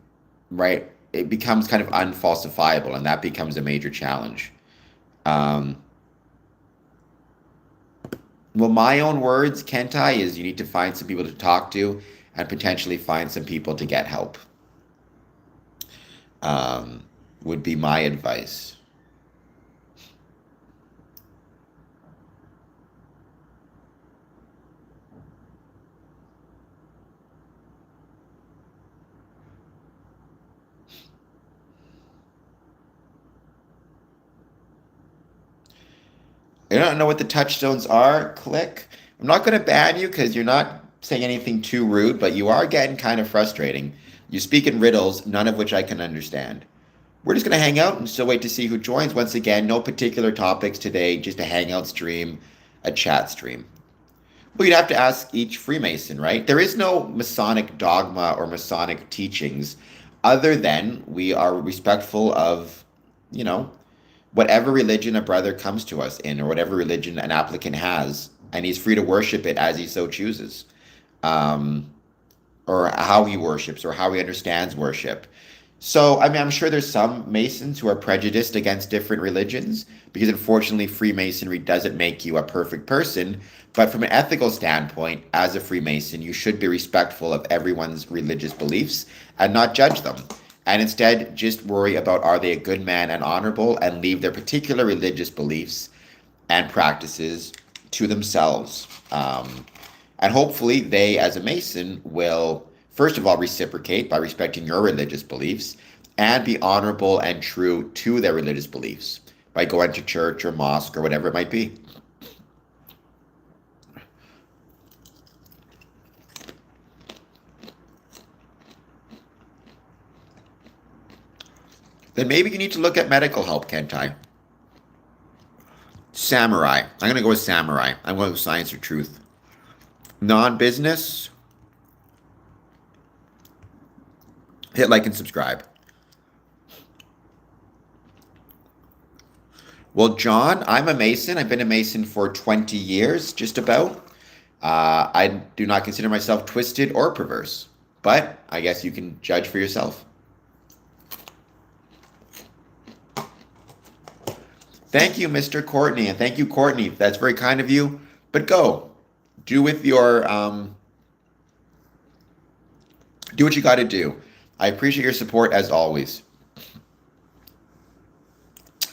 right, it becomes kind of unfalsifiable, and that becomes a major challenge. Um, well, my own words, Kentai, is you need to find some people to talk to and potentially find some people to get help, um, would be my advice. I don't know what the touchstones are. Click. I'm not going to ban you because you're not saying anything too rude, but you are getting kind of frustrating. You speak in riddles, none of which I can understand. We're just going to hang out and still wait to see who joins. Once again, no particular topics today, just a hangout stream, a chat stream. Well, you'd have to ask each Freemason, right? There is no Masonic dogma or Masonic teachings other than we are respectful of, you know, whatever religion a brother comes to us in, or whatever religion an applicant has, and he's free to worship it as he so chooses, um, or how he worships, or how he understands worship. So, I mean, I'm sure there's some Masons who are prejudiced against different religions because unfortunately, Freemasonry doesn't make you a perfect person. But from an ethical standpoint, as a Freemason, you should be respectful of everyone's religious beliefs and not judge them. And instead, just worry about are they a good man and honorable, and leave their particular religious beliefs and practices to themselves. And hopefully, they, as a Mason, will, first of all, reciprocate by respecting your religious beliefs and be honorable and true to their religious beliefs by going to church or mosque or whatever it might be. then maybe you need to look at medical help, Kentai. Samurai. I'm going to go with samurai. I'm going with science or truth. Non-business. Hit like and subscribe. Well, John, I'm a Mason. I've been a Mason for 20 years, just about. I do not consider myself twisted or perverse, but I guess you can judge for yourself. Thank you, Mr. Courtney, and thank you, Courtney. That's very kind of you. But go, do with your do what you got to do. I appreciate your support as always.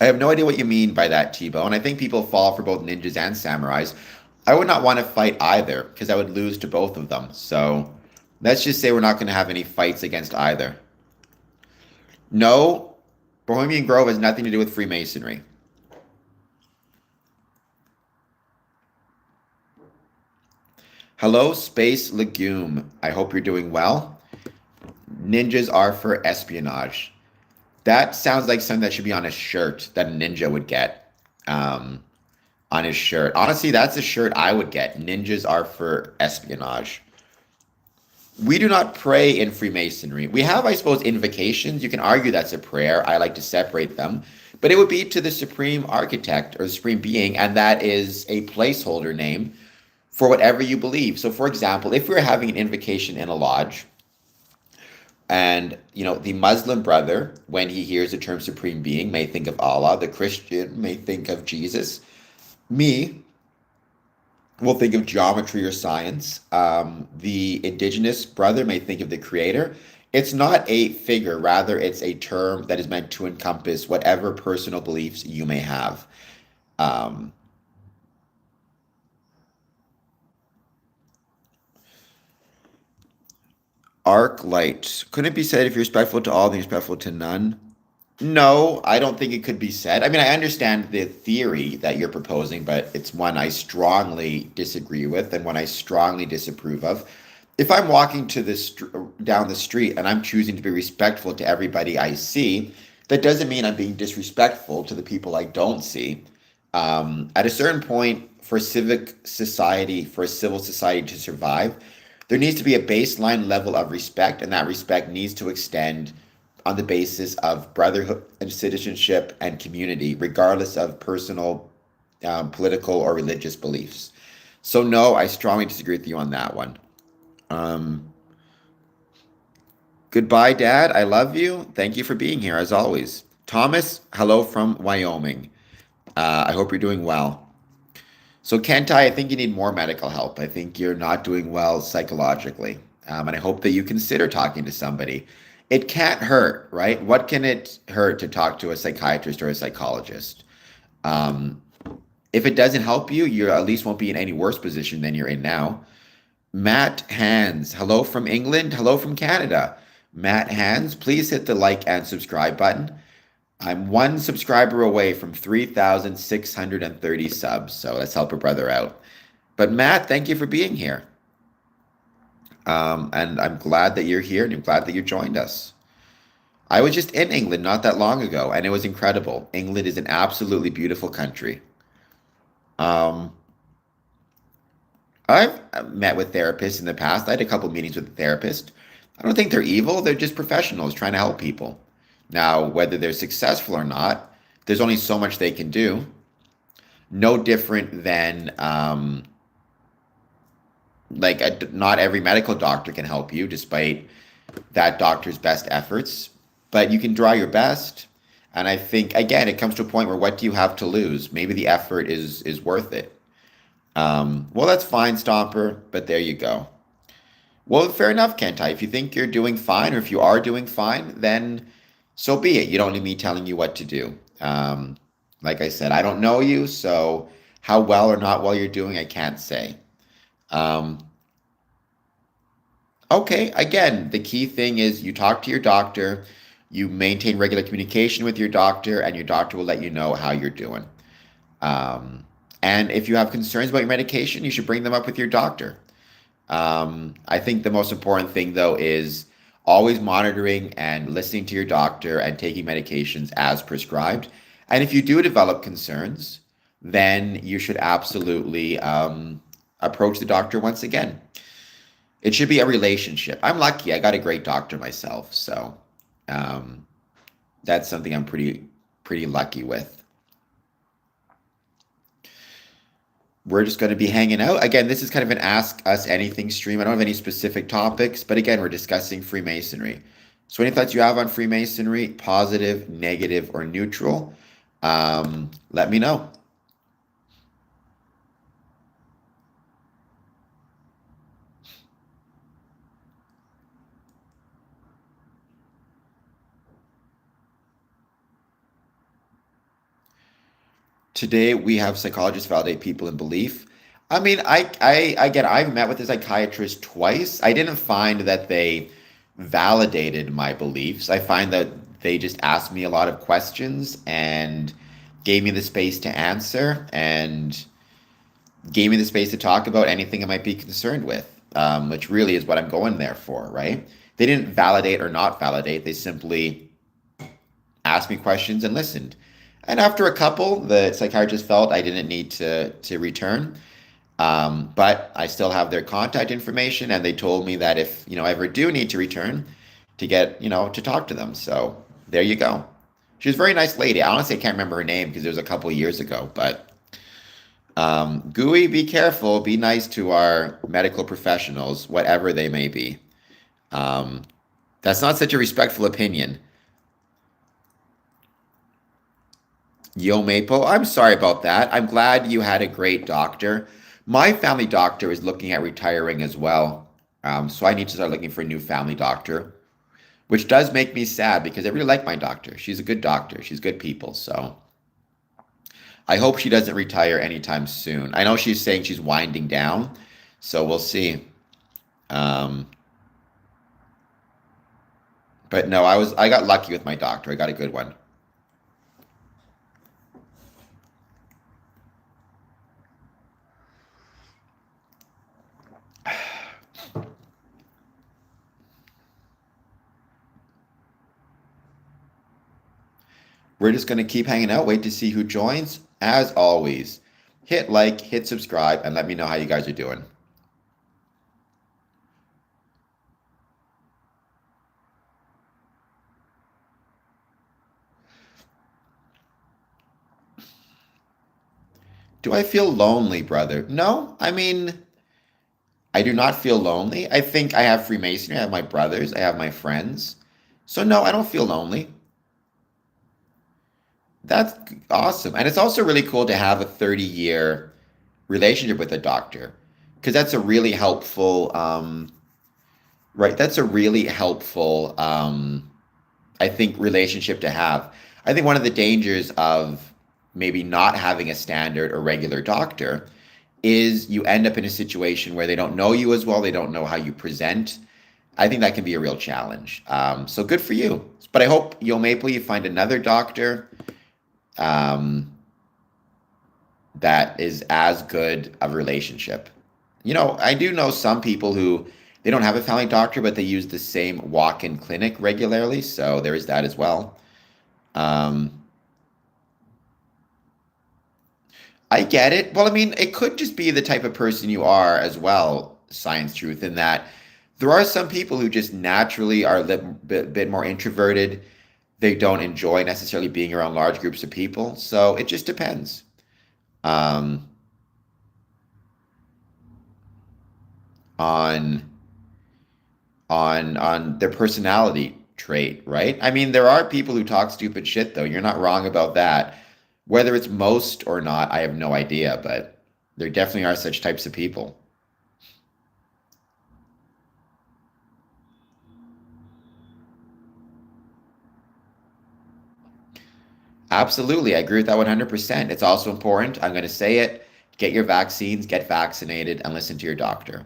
I have no idea what you mean by that, T-Bone. I think people fall for both ninjas and samurais. I would not want to fight either because I would lose to both of them. So let's just say we're not going to have any fights against either. No, Bohemian Grove has nothing to do with Freemasonry. Hello, Space Legume. I hope you're doing well. Ninjas are for espionage. That sounds like something that should be on a shirt that a ninja would get on his shirt. Honestly, that's a shirt I would get. Ninjas are for espionage. We do not pray in Freemasonry. We have, I suppose, invocations. You can argue that's a prayer. I like to separate them. But it would be to the supreme architect or the supreme being, and that is a placeholder name for whatever you believe. So, for example, if we were having an invocation in a lodge, and, the Muslim brother, when he hears the term supreme being, may think of Allah. The Christian may think of Jesus. Me will think of geometry or science. The indigenous brother may think of the creator. It's not a figure. Rather, it's a term that is meant to encompass whatever personal beliefs you may have. Arc light. Couldn't it be said if you're respectful to all, then you're respectful to none? No, I don't think it could be said. I mean, I understand the theory that you're proposing, but it's one I strongly disagree with and one I strongly disapprove of. If I'm walking down the street and I'm choosing to be respectful to everybody I see, that doesn't mean I'm being disrespectful to the people I don't see. At a certain point, for civic society, for a civil society to survive, there needs to be a baseline level of respect, and that respect needs to extend on the basis of brotherhood and citizenship and community, regardless of personal, political, or religious beliefs. So, no, I strongly disagree with you on that one. Goodbye, Dad. I love you. Thank you for being here, as always. Thomas, hello from Wyoming. I hope you're doing well. So, Kentai, I think you need more medical help. I think you're not doing well psychologically. And I hope that you consider talking to somebody. It can't hurt, right? What can it hurt to talk to a psychiatrist or a psychologist? If it doesn't help you, you at least won't be in any worse position than you're in now. Matt Hands, hello from England. Hello from Canada. Matt Hands, please hit the like and subscribe button. I'm one subscriber away from 3,630 subs, so let's help a brother out. But Matt, thank you for being here. And I'm glad that you're here and I'm glad that you joined us. I was just in England not that long ago, and it was incredible. England is an absolutely beautiful country. I've met with therapists in the past. I had a couple meetings with a therapist. I don't think they're evil. They're just professionals trying to help people. Now, whether they're successful or not, there's only so much they can do. No different than, not every medical doctor can help you, despite that doctor's best efforts. But you can try your best. And I think, again, it comes to a point where what do you have to lose? Maybe the effort is worth it. Well, that's fine, Stomper, but there you go. Well, fair enough, Kentai. If you think you're doing fine, or if you are doing fine, then so be it. You don't need me telling you what to do. Like I said, I don't know you, so how well or not well you're doing, I can't say. Okay, again, the key thing is you talk to your doctor, you maintain regular communication with your doctor, and your doctor will let you know how you're doing. And if you have concerns about your medication, you should bring them up with your doctor. I think the most important thing, though, is always monitoring and listening to your doctor and taking medications as prescribed. And if you do develop concerns, then you should absolutely approach the doctor once again. It should be a relationship. I'm lucky. I got a great doctor myself, so um, that's something I'm pretty lucky with. We're just going to be hanging out. Again, this is kind of an Ask Us Anything stream. I don't have any specific topics, but again, we're discussing Freemasonry. So any thoughts you have on Freemasonry, positive, negative, or neutral, let me know. Today we have psychologists validate people in belief. I mean, again, I've met with a psychiatrist twice. I didn't find that they validated my beliefs. I find that they just asked me a lot of questions and gave me the space to answer and gave me the space to talk about anything I might be concerned with, which really is what I'm going there for, right? They didn't validate or not validate. They simply asked me questions and listened. And after a couple, the psychiatrist felt I didn't need to return. But I still have their contact information, and they told me that if I ever do need to return, to get to talk to them. So there you go. She was a very nice lady. Honestly, I can't remember her name because it was a couple of years ago. But Gooey, be careful. Be nice to our medical professionals, whatever they may be. Um, that's not such a respectful opinion. Yo Maple, I'm sorry about that. I'm glad you had a great doctor. My family doctor is looking at retiring as well. So I need to start looking for a new family doctor, which does make me sad because I really like my doctor. She's a good doctor. She's good people. So I hope she doesn't retire anytime soon. I know she's saying she's winding down, so we'll see. Um, but no, I got lucky with my doctor. I got a good one. We're just going to keep hanging out, wait to see who joins. As always, hit like, hit subscribe, and let me know how you guys are doing. Do I feel lonely, brother? No, I mean, I do not feel lonely. I think I have Freemasonry, I have my brothers, I have my friends. So no, I don't feel lonely. That's awesome. And it's also really cool to have a 30-year relationship with a doctor because that's a really helpful, right? That's a really helpful, I think, relationship to have. I think one of the dangers of maybe not having a standard or regular doctor is you end up in a situation where they don't know you as well, they don't know how you present. I think that can be a real challenge. So good for you. But I hope, Yo Maple, you find another doctor um, that is as good of a relationship. I do know some people who they don't have a family doctor, but they use the same walk-in clinic regularly. So there is that as well. Um, I get it. Well, I mean, it could just be the type of person you are as well, Science Truth, in that there are some people who just naturally are a bit more introverted. They don't enjoy necessarily being around large groups of people. So it just depends um, on on their personality trait, right? I mean, there are people who talk stupid shit, though. You're not wrong about that. Whether it's most or not, I have no idea, but there definitely are such types of people. Absolutely, I agree with that 100%. It's also important, I'm going to say it, get your vaccines, get vaccinated, and listen to your doctor.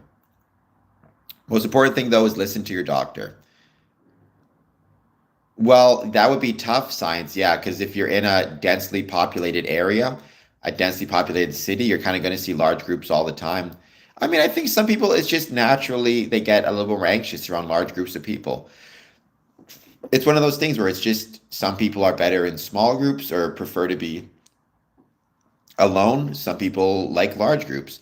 Most important thing, though, is listen to your doctor. Well, that would be tough science, yeah, because if you're in a densely populated area, a densely populated city, you're kind of going to see large groups all the time. I mean, I think some people, it's just naturally they get a little more anxious around large groups of people. It's one of those things where it's just some people are better in small groups or prefer to be alone. Some people like large groups.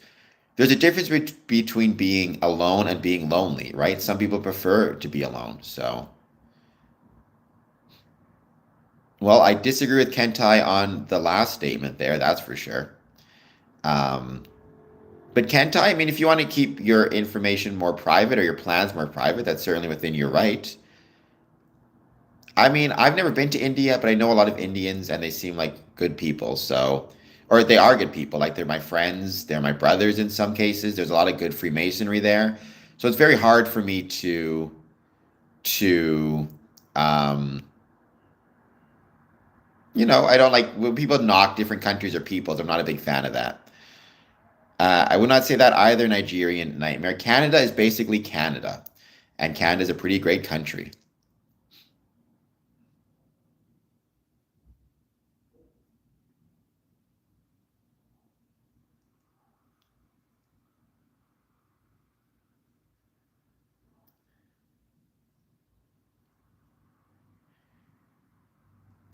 There's a difference between being alone and being lonely, right? Some people prefer to be alone. So, well, I disagree with Kentai on the last statement there, that's for sure. Um, but Kentai, I mean, if you want to keep your information more private or your plans more private, that's certainly within your right. I mean, I've never been to India, but I know a lot of Indians and they seem like good people. So, or they are good people. Like they're my friends, they're my brothers in some cases. There's a lot of good Freemasonry there. So it's very hard for me to um I don't like when people knock different countries or peoples. I'm not a big fan of that. I would not say that either. Nigerian nightmare. Canada is basically Canada, and Canada is a pretty great country.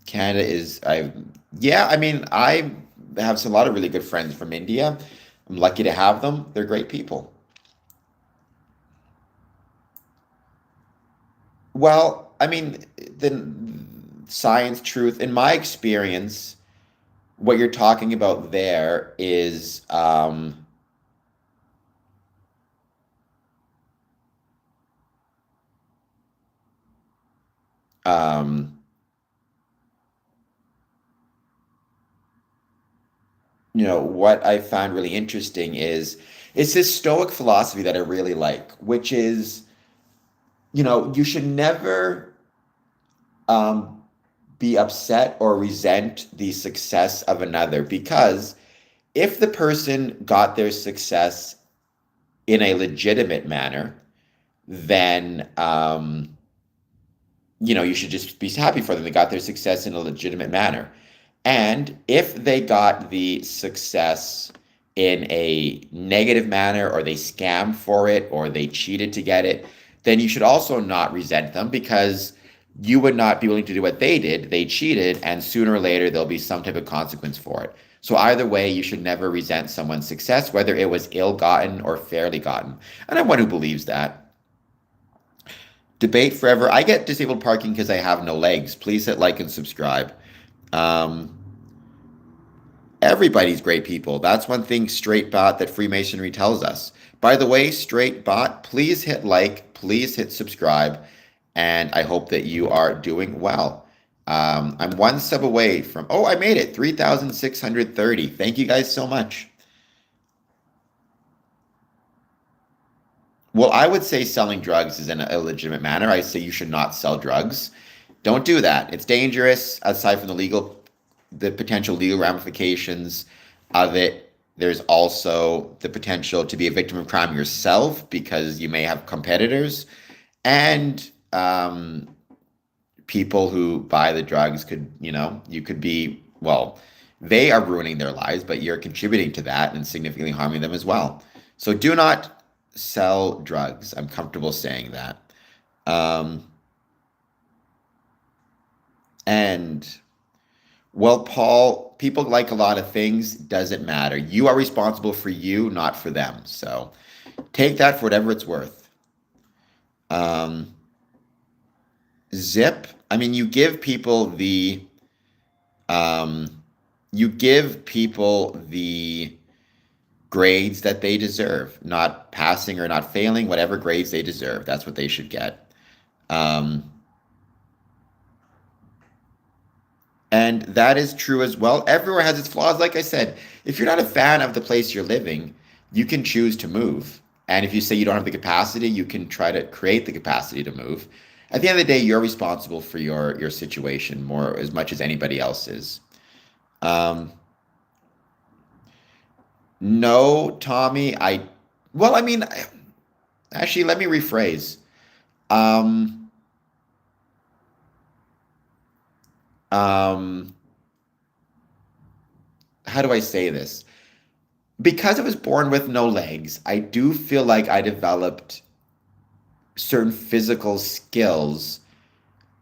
Canada is I Yeah, I mean, I have a lot of really good friends from India. I'm lucky to have them. They're great people. Well, I mean, the science truth, in my experience, what you're talking about there is um what I found really interesting is it's this Stoic philosophy that I really like, which is, you should never um, be upset or resent the success of another because if the person got their success in a legitimate manner, then you should just be happy for them. They got their success in a legitimate manner. And if they got the success in a negative manner, or they scammed for it, or they cheated to get it, then you should also not resent them because you would not be willing to do what they did. They cheated, and sooner or later, there'll be some type of consequence for it. So either way, you should never resent someone's success, whether it was ill-gotten or fairly gotten. And I'm one who believes that. Debate forever. I get disabled parking because I have no legs. Please hit like and subscribe. Um, Everybody's great people. That's one thing straight bot that Freemasonry tells us. By the way, straight bot, please hit like, please hit subscribe, and I hope that you are doing well. I'm one sub away from, oh, I made it, 3,630. Thank you guys so much. Well, I would say selling drugs is in an illegitimate manner. I say you should not sell drugs. Don't do that. It's dangerous. Aside from the potential legal ramifications of it, there's also the potential to be a victim of crime yourself because you may have competitors and people who buy the drugs could, you could be, well, they are ruining their lives, but you're contributing to that and significantly harming them as well. So do not sell drugs. I'm comfortable saying that. Um, and Well, Paul, people like a lot of things, doesn't matter. You are responsible for you, not for them. So take that for whatever it's worth. Um, Zip, I mean, um, you give people the grades that they deserve, not passing or not failing, whatever grades they deserve. That's what they should get. Um, And that is true as well. Everywhere has its flaws. Like I said, if you're not a fan of the place you're living, you can choose to move. And if you say you don't have the capacity, you can try to create the capacity to move. At the end of the day, you're responsible for your situation more as much as anybody else is. Um, no, Tommy, well, I mean, actually, let me rephrase. Um, um, how do I say this? Because I was born with no legs, I do feel like I developed certain physical skills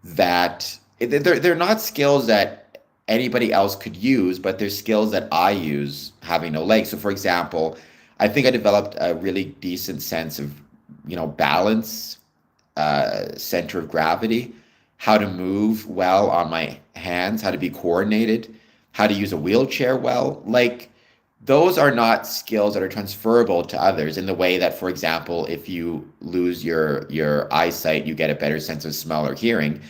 that they're not skills that anybody else could use, but they're skills that I use having no legs. So, for example, I think I developed a really decent sense of, balance, center of gravity, how to move well on my hands, how to be coordinated, how to use a wheelchair well. Like, those are not skills that are transferable to others in the way that, for example, if you lose your eyesight, you get a better sense of smell or hearing,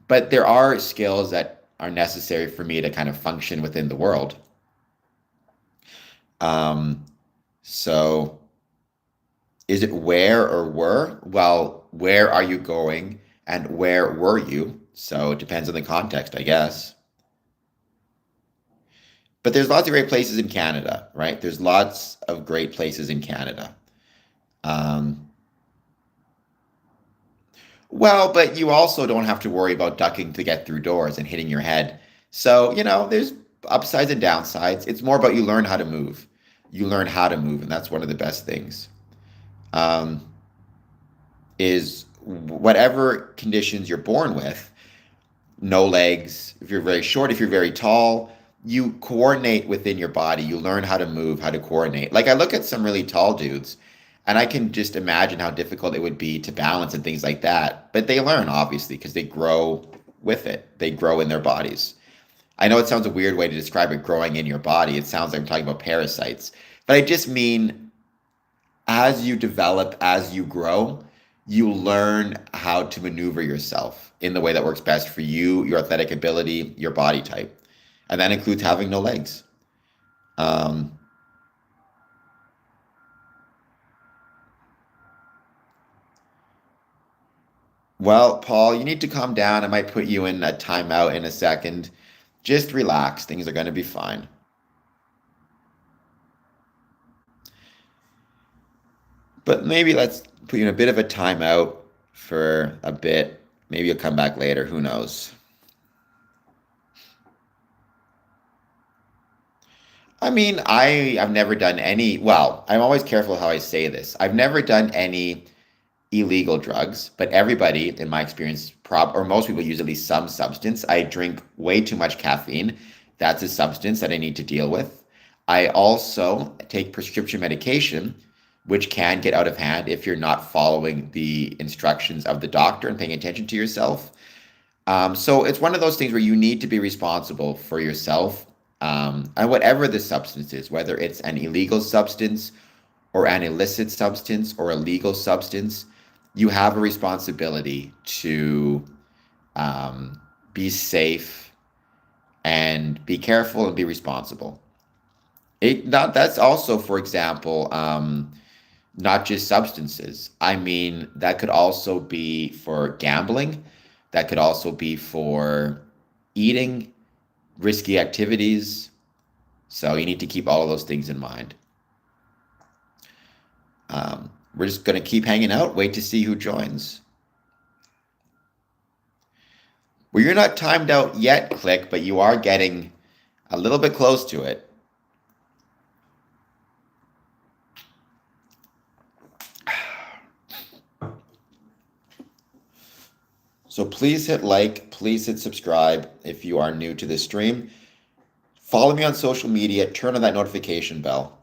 but there are skills that are necessary for me to kind of function within the world. Um, so is it where or were? Well, where are you going and where were you? So it depends on the context, I guess. But there's lots of great places in Canada, right? There's lots of great places in Canada. Um, well, but you also don't have to worry about ducking to get through doors and hitting your head. So, there's upsides and downsides. It's more about you learn how to move. You learn how to move, and that's one of the best things. Um, is whatever conditions you're born with, no legs, if you're very short, if you're very tall, you coordinate within your body. You learn how to move, how to coordinate. Like I look at some really tall dudes and I can just imagine how difficult it would be to balance and things like that. But they learn obviously because they grow with it. They grow in their bodies. I know it sounds a weird way to describe it growing in your body. It sounds like I'm talking about parasites. But I just mean as you develop, as you grow, you learn how to maneuver yourself in the way that works best for you, your athletic ability, your body type. And that includes having no legs. Um, well, Paul, you need to calm down. I might put you in a timeout in a second. Just relax. Things are going to be fine. But maybe let's put you in a bit of a timeout for a bit. Maybe you'll come back later. Who knows? I mean, I've never done any, well, I'm always careful how I say this. I've never done any illegal drugs, but everybody, in my experience, or most people use at least some substance. I drink way too much caffeine. That's a substance that I need to deal with. I also take prescription medication, which can get out of hand if you're not following the instructions of the doctor and paying attention to yourself. So it's one of those things where you need to be responsible for yourself, and whatever the substance is, whether it's an illegal substance or an illicit substance or a legal substance, you have a responsibility to be safe and be careful and be responsible. That's also, for example, not just substances. I mean, that could also be for gambling. That could also be for eating, risky activities. So you need to keep all of those things in mind. We're just going to keep hanging out, wait to see who joins. Well, you're not timed out yet, Click, but you are getting a little bit close to it. So please hit like, please hit subscribe if you are new to this stream. Follow me on social media, turn on that notification bell.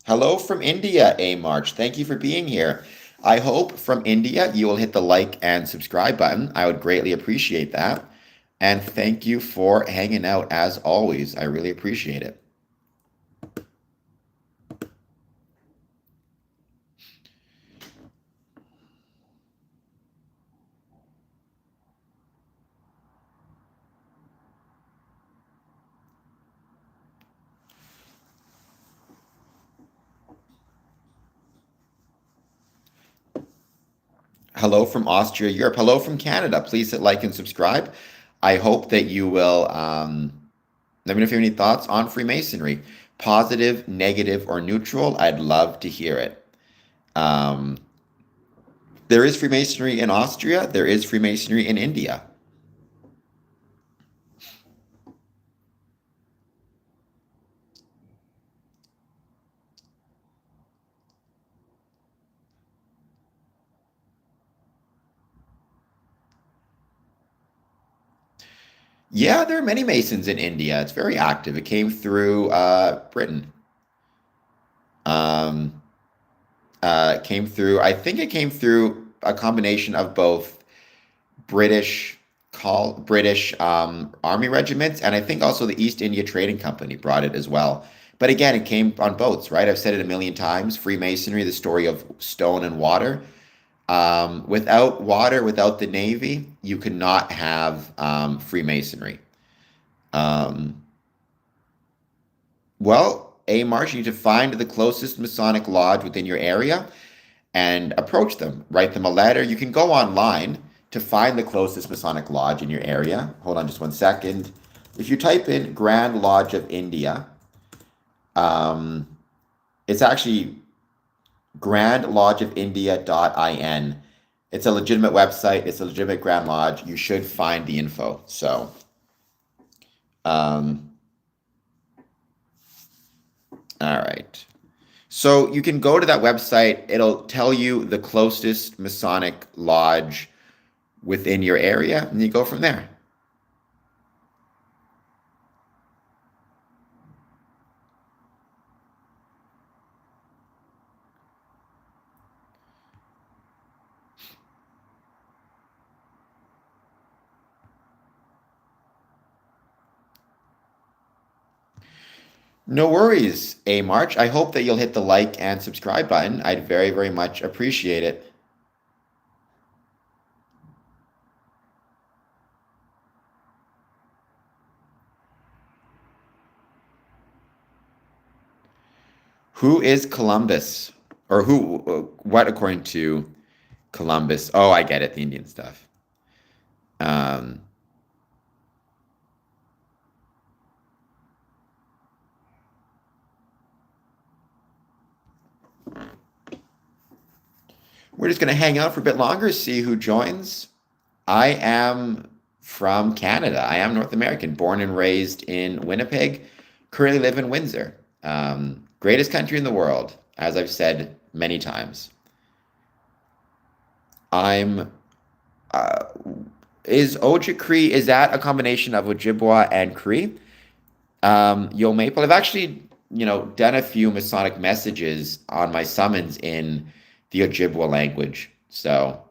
Hello from India, A March. Thank you for being here. I hope from India you will hit the like and subscribe button. I would greatly appreciate that. And thank you for hanging out as always. I really appreciate it. Hello from Austria, Europe. Hello from Canada. Please hit like and subscribe. I hope that you will let me know if you have any thoughts on Freemasonry. Positive, negative, or neutral. I'd love to hear it. Um, there is Freemasonry in Austria. There is Freemasonry in India. Yeah, there are many Masons in India. It's very active. It came through Britain. Um, came through. I think it came through a combination of both British army regiments, and I think also the East India Trading Company brought it as well. But again, it came on boats, right? I've said it a million times. Freemasonry, the story of stone and water. Without water, without the Navy, you could not have Freemasonry. Um, Marsh, you need to find the closest Masonic lodge within your area and approach them. Write them a letter. You can go online to find the closest Masonic lodge in your area. Hold on just one second. If you type in Grand Lodge of India, um, it's actually grandlodgeofindia.in. It's a legitimate website. It's a legitimate Grand Lodge. You should find the info. So, um, all right. So you can go to that website. It'll tell you the closest Masonic lodge within your area, and you go from there. No worries, A March. I hope that you'll hit the like and subscribe button. I'd very, very much appreciate it. Who is Columbus? Or what according to Columbus? Oh, I get it, the Indian stuff. Um, we're just going to hang out for a bit longer, see who joins. I am from Canada. I am North American, born and raised in Winnipeg, currently live in Windsor. Greatest country in the world, as I've said many times. I'm uh, is Ojibwe Cree, is that a combination of Ojibwa and Cree? Yo Maple. I've actually, done a few Masonic messages on my summons in the Ojibwa language. So,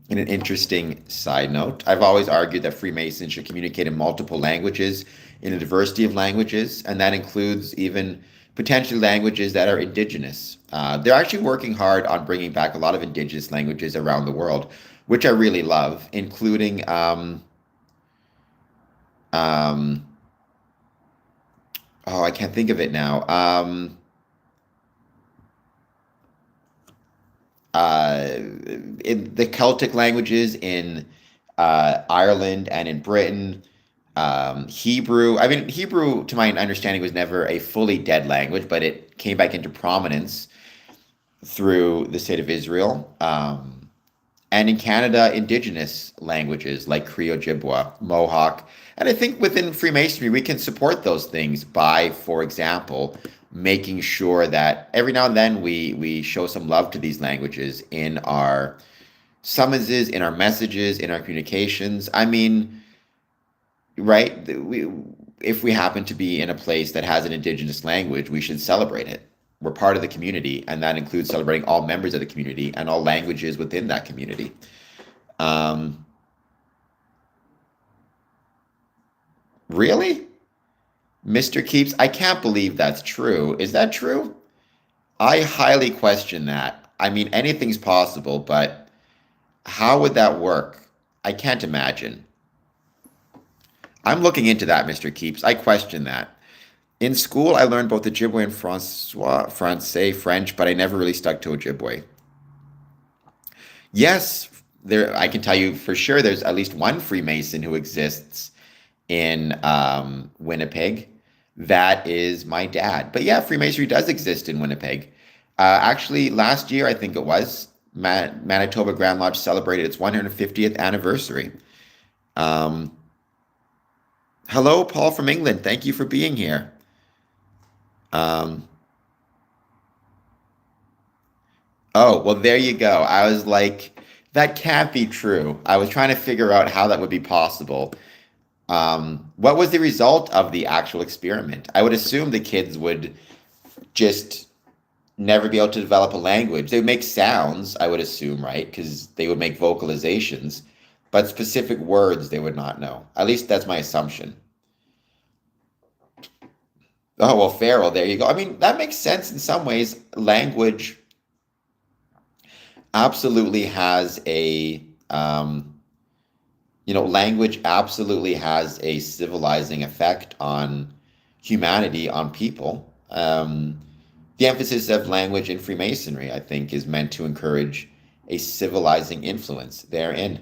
in an interesting side note, I've always argued that Freemasons should communicate in multiple languages, in a diversity of languages, and that includes even potentially languages that are indigenous. They're actually working hard on bringing back a lot of indigenous languages around the world, which I really love, including um, oh, I can't think of it now. Uh, in the Celtic languages in Ireland and in Britain, Hebrew. I mean, Hebrew, to my understanding, was never a fully dead language, but it came back into prominence through the state of Israel. And in Canada, indigenous languages like Cree, Ojibwa, Mohawk. And I think within Freemasonry, we can support those things by, for example, making sure that every now and then we show some love to these languages in our summonses, in our messages, in our communications. I mean, right? If we happen to be in a place that has an indigenous language, we should celebrate it. We're part of the community, and that includes celebrating all members of the community and all languages within that community. Um, really? Mr. Keeps, I can't believe that's true. Is that true? I highly question that. I mean, anything's possible, but how would that work? I can't imagine. I'm looking into that, Mr. Keeps. I question that. In school, I learned both Ojibwe and French, but I never really stuck to Ojibwe. Yes, there, I can tell you for sure there's at least one Freemason who exists in Winnipeg. That is my dad. But yeah, Freemasonry does exist in Winnipeg. Actually, last year, I think it was, Manitoba Grand Lodge celebrated its 150th anniversary. Um, Hello, Paul from England. Thank you for being here. Um, oh, well, there you go. I was like, that can't be true. I was trying to figure out how that would be possible. What was the result of the actual experiment? I would assume the kids would just never be able to develop a language. They would make sounds, I would assume, right? Because they would make vocalizations, but specific words they would not know. At least that's my assumption. Oh, well, feral, there you go. I mean, that makes sense in some ways. Language absolutely has a, language absolutely has a civilizing effect on humanity, on people. The emphasis of language in Freemasonry, I think, is meant to encourage a civilizing influence therein.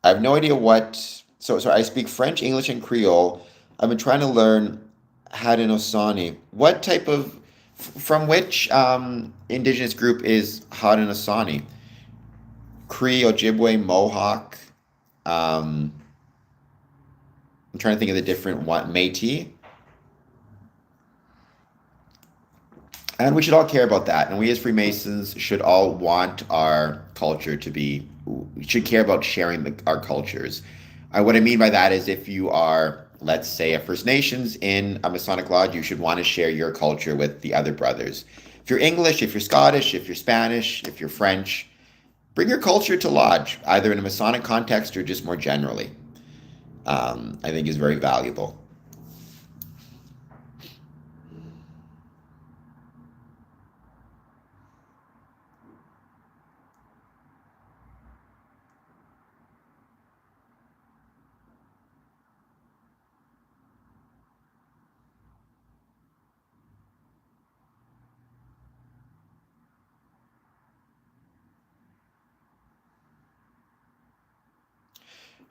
I have no idea what. So I speak French, English, and Creole. I've been trying to learn Haudenosaunee. What type of, from which indigenous group is Haudenosaunee? Cree, Ojibwe, Mohawk. Um, I'm trying to think of the different one. Métis. And we should all care about that. And we as Freemasons should all want our culture to be, we should care about sharing our cultures. What I mean by that is if you are, let's say, a First Nations in a Masonic Lodge, you should want to share your culture with the other brothers. If you're English, if you're Scottish, if you're Spanish, if you're French, bring your culture to Lodge, either in a Masonic context or just more generally. I think is very valuable.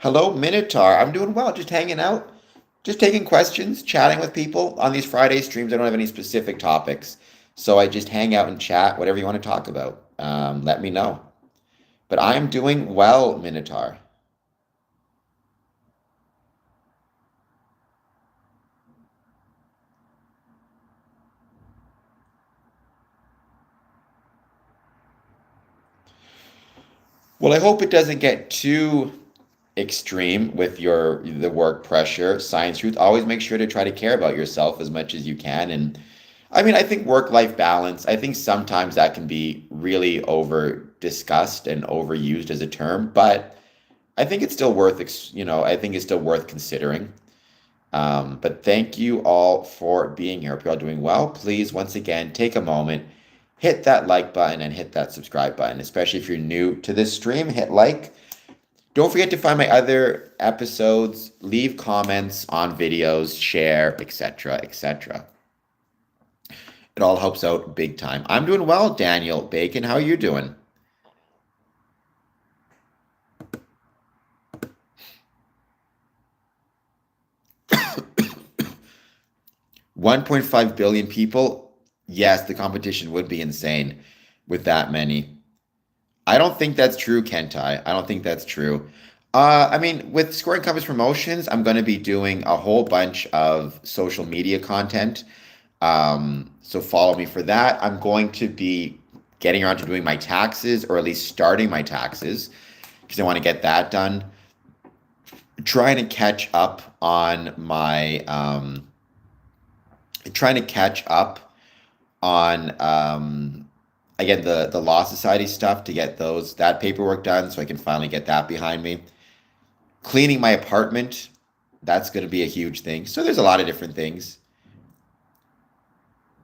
Hello, Minotaur. I'm doing well, just hanging out, just taking questions, chatting with people. On these Friday streams, I don't have any specific topics. So I just hang out and chat, whatever you want to talk about. Let me know. But I am doing well, Minotaur. Well, I hope it doesn't get too extreme with the work pressure. Science truth. Always make sure to try to care about yourself as much as you can. And I mean, I think work-life balance, I think sometimes that can be really over discussed and overused as a term, but I think it's still worth, I think it's still worth considering. But thank you all for being here. Hope you're all doing well. Please, once again, take a moment, hit that like button and hit that subscribe button, especially if you're new to this stream, hit like. Don't forget to find my other episodes, leave comments on videos, share, etc., etc. It all helps out big time. I'm doing well, Daniel Bacon. How are you doing? 1.5 billion people. Yes, the competition would be insane with that many. I don't think that's true, Kentai. I don't think that's true. I mean, with Scoring Compass Promotions, I'm going to be doing a whole bunch of social media content. So follow me for that. I'm going to be getting around to doing my taxes, or at least starting my taxes, because I want to get that done. Trying to catch up on my, trying to catch up on, again, the Law Society stuff to get that paperwork done so I can finally get that behind me. Cleaning my apartment, that's going to be a huge thing. So there's a lot of different things.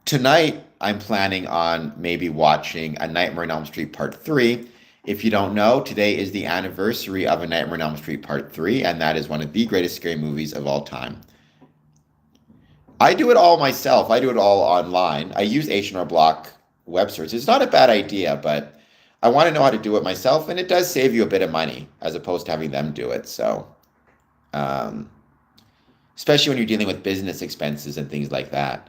Tonight, I'm planning on maybe watching A Nightmare on Elm Street Part 3. If you don't know, today is the anniversary of A Nightmare on Elm Street Part 3, and that is one of the greatest scary movies of all time. I do it all myself. I do it all online. I use H&R Block web search. It's not a bad idea, but I want to know how to do it myself, and it does save you a bit of money as opposed to having them do it. So, um, especially when you're dealing with business expenses and things like that.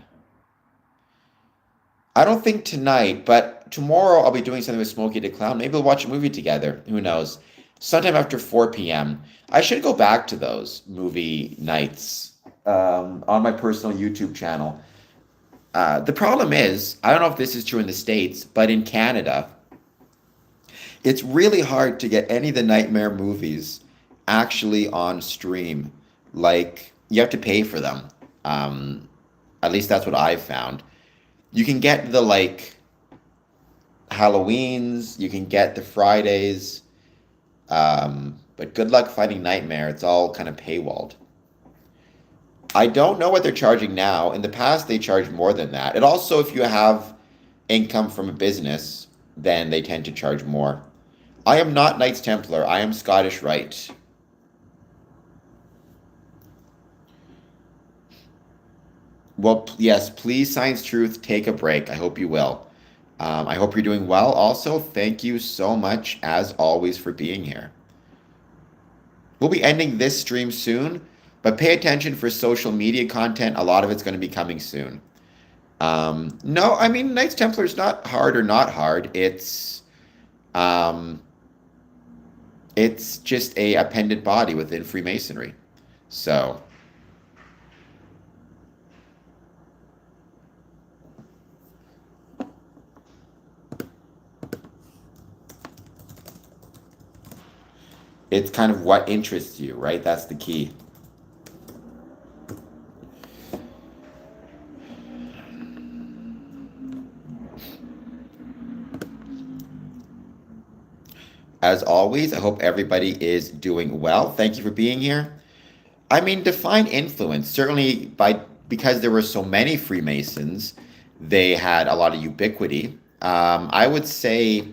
I don't think tonight, but tomorrow I'll be doing something with Smokey the Clown. Maybe we'll watch a movie together. Who knows? Sometime after 4 p.m. I should go back to those movie nights on my personal YouTube channel. The problem is, I don't know if this is true in the States, but in Canada, it's really hard to get any of the Nightmare movies actually on stream. Like, you have to pay for them. Um, at least that's what I've found. You can get the like Halloweens, you can get the Fridays, but good luck finding Nightmare. It's all kind of paywalled. I don't know what they're charging now. In the past, they charged more than that. And also, if you have income from a business, then they tend to charge more. I am not Knights Templar. I am Scottish Rite. Well, yes, please, Science Truth, take a break. I hope you will. I hope you're doing well. Also, thank you so much, as always, for being here. We'll be ending this stream soon, but pay attention for social media content. A lot of it's going to be coming soon. No, I mean, Knights Templar is not hard or not hard. Um, it's just a appended body within Freemasonry. So, it's kind of what interests you, right? That's the key. As always, I hope everybody is doing well. Thank you for being here. I mean, define influence. Certainly, because there were so many Freemasons, they had a lot of ubiquity. I would say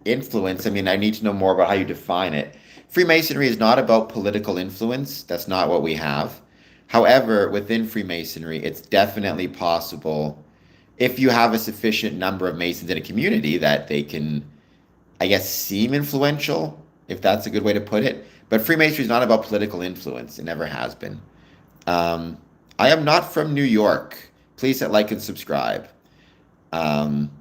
influence. I mean, I need to know more about how you define it. Freemasonry is not about political influence. That's not what we have. However, within Freemasonry, it's definitely possible if you have a sufficient number of Masons in a community that they can, I guess, seem influential, if that's a good way to put it. But Freemasonry is not about political influence. It never has been. Um, I am not from New York. Please hit like and subscribe. Um,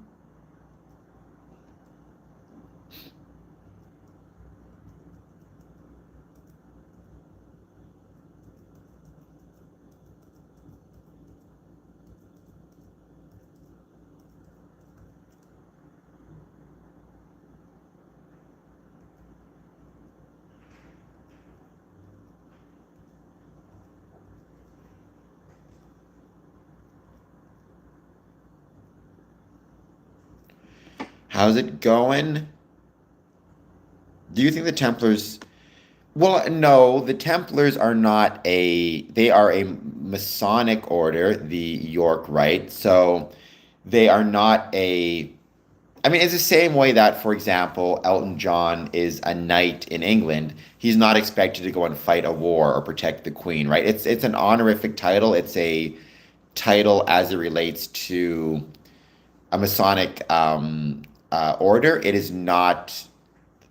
how's it going? Do you think the Templars? Well, no, the Templars are not they are a Masonic order, the York Rite. So they are not I mean, it's the same way that, for example, Elton John is a knight in England. He's not expected to go and fight a war or protect the Queen, right? It's an honorific title. It's a title as it relates to a Masonic order. It is not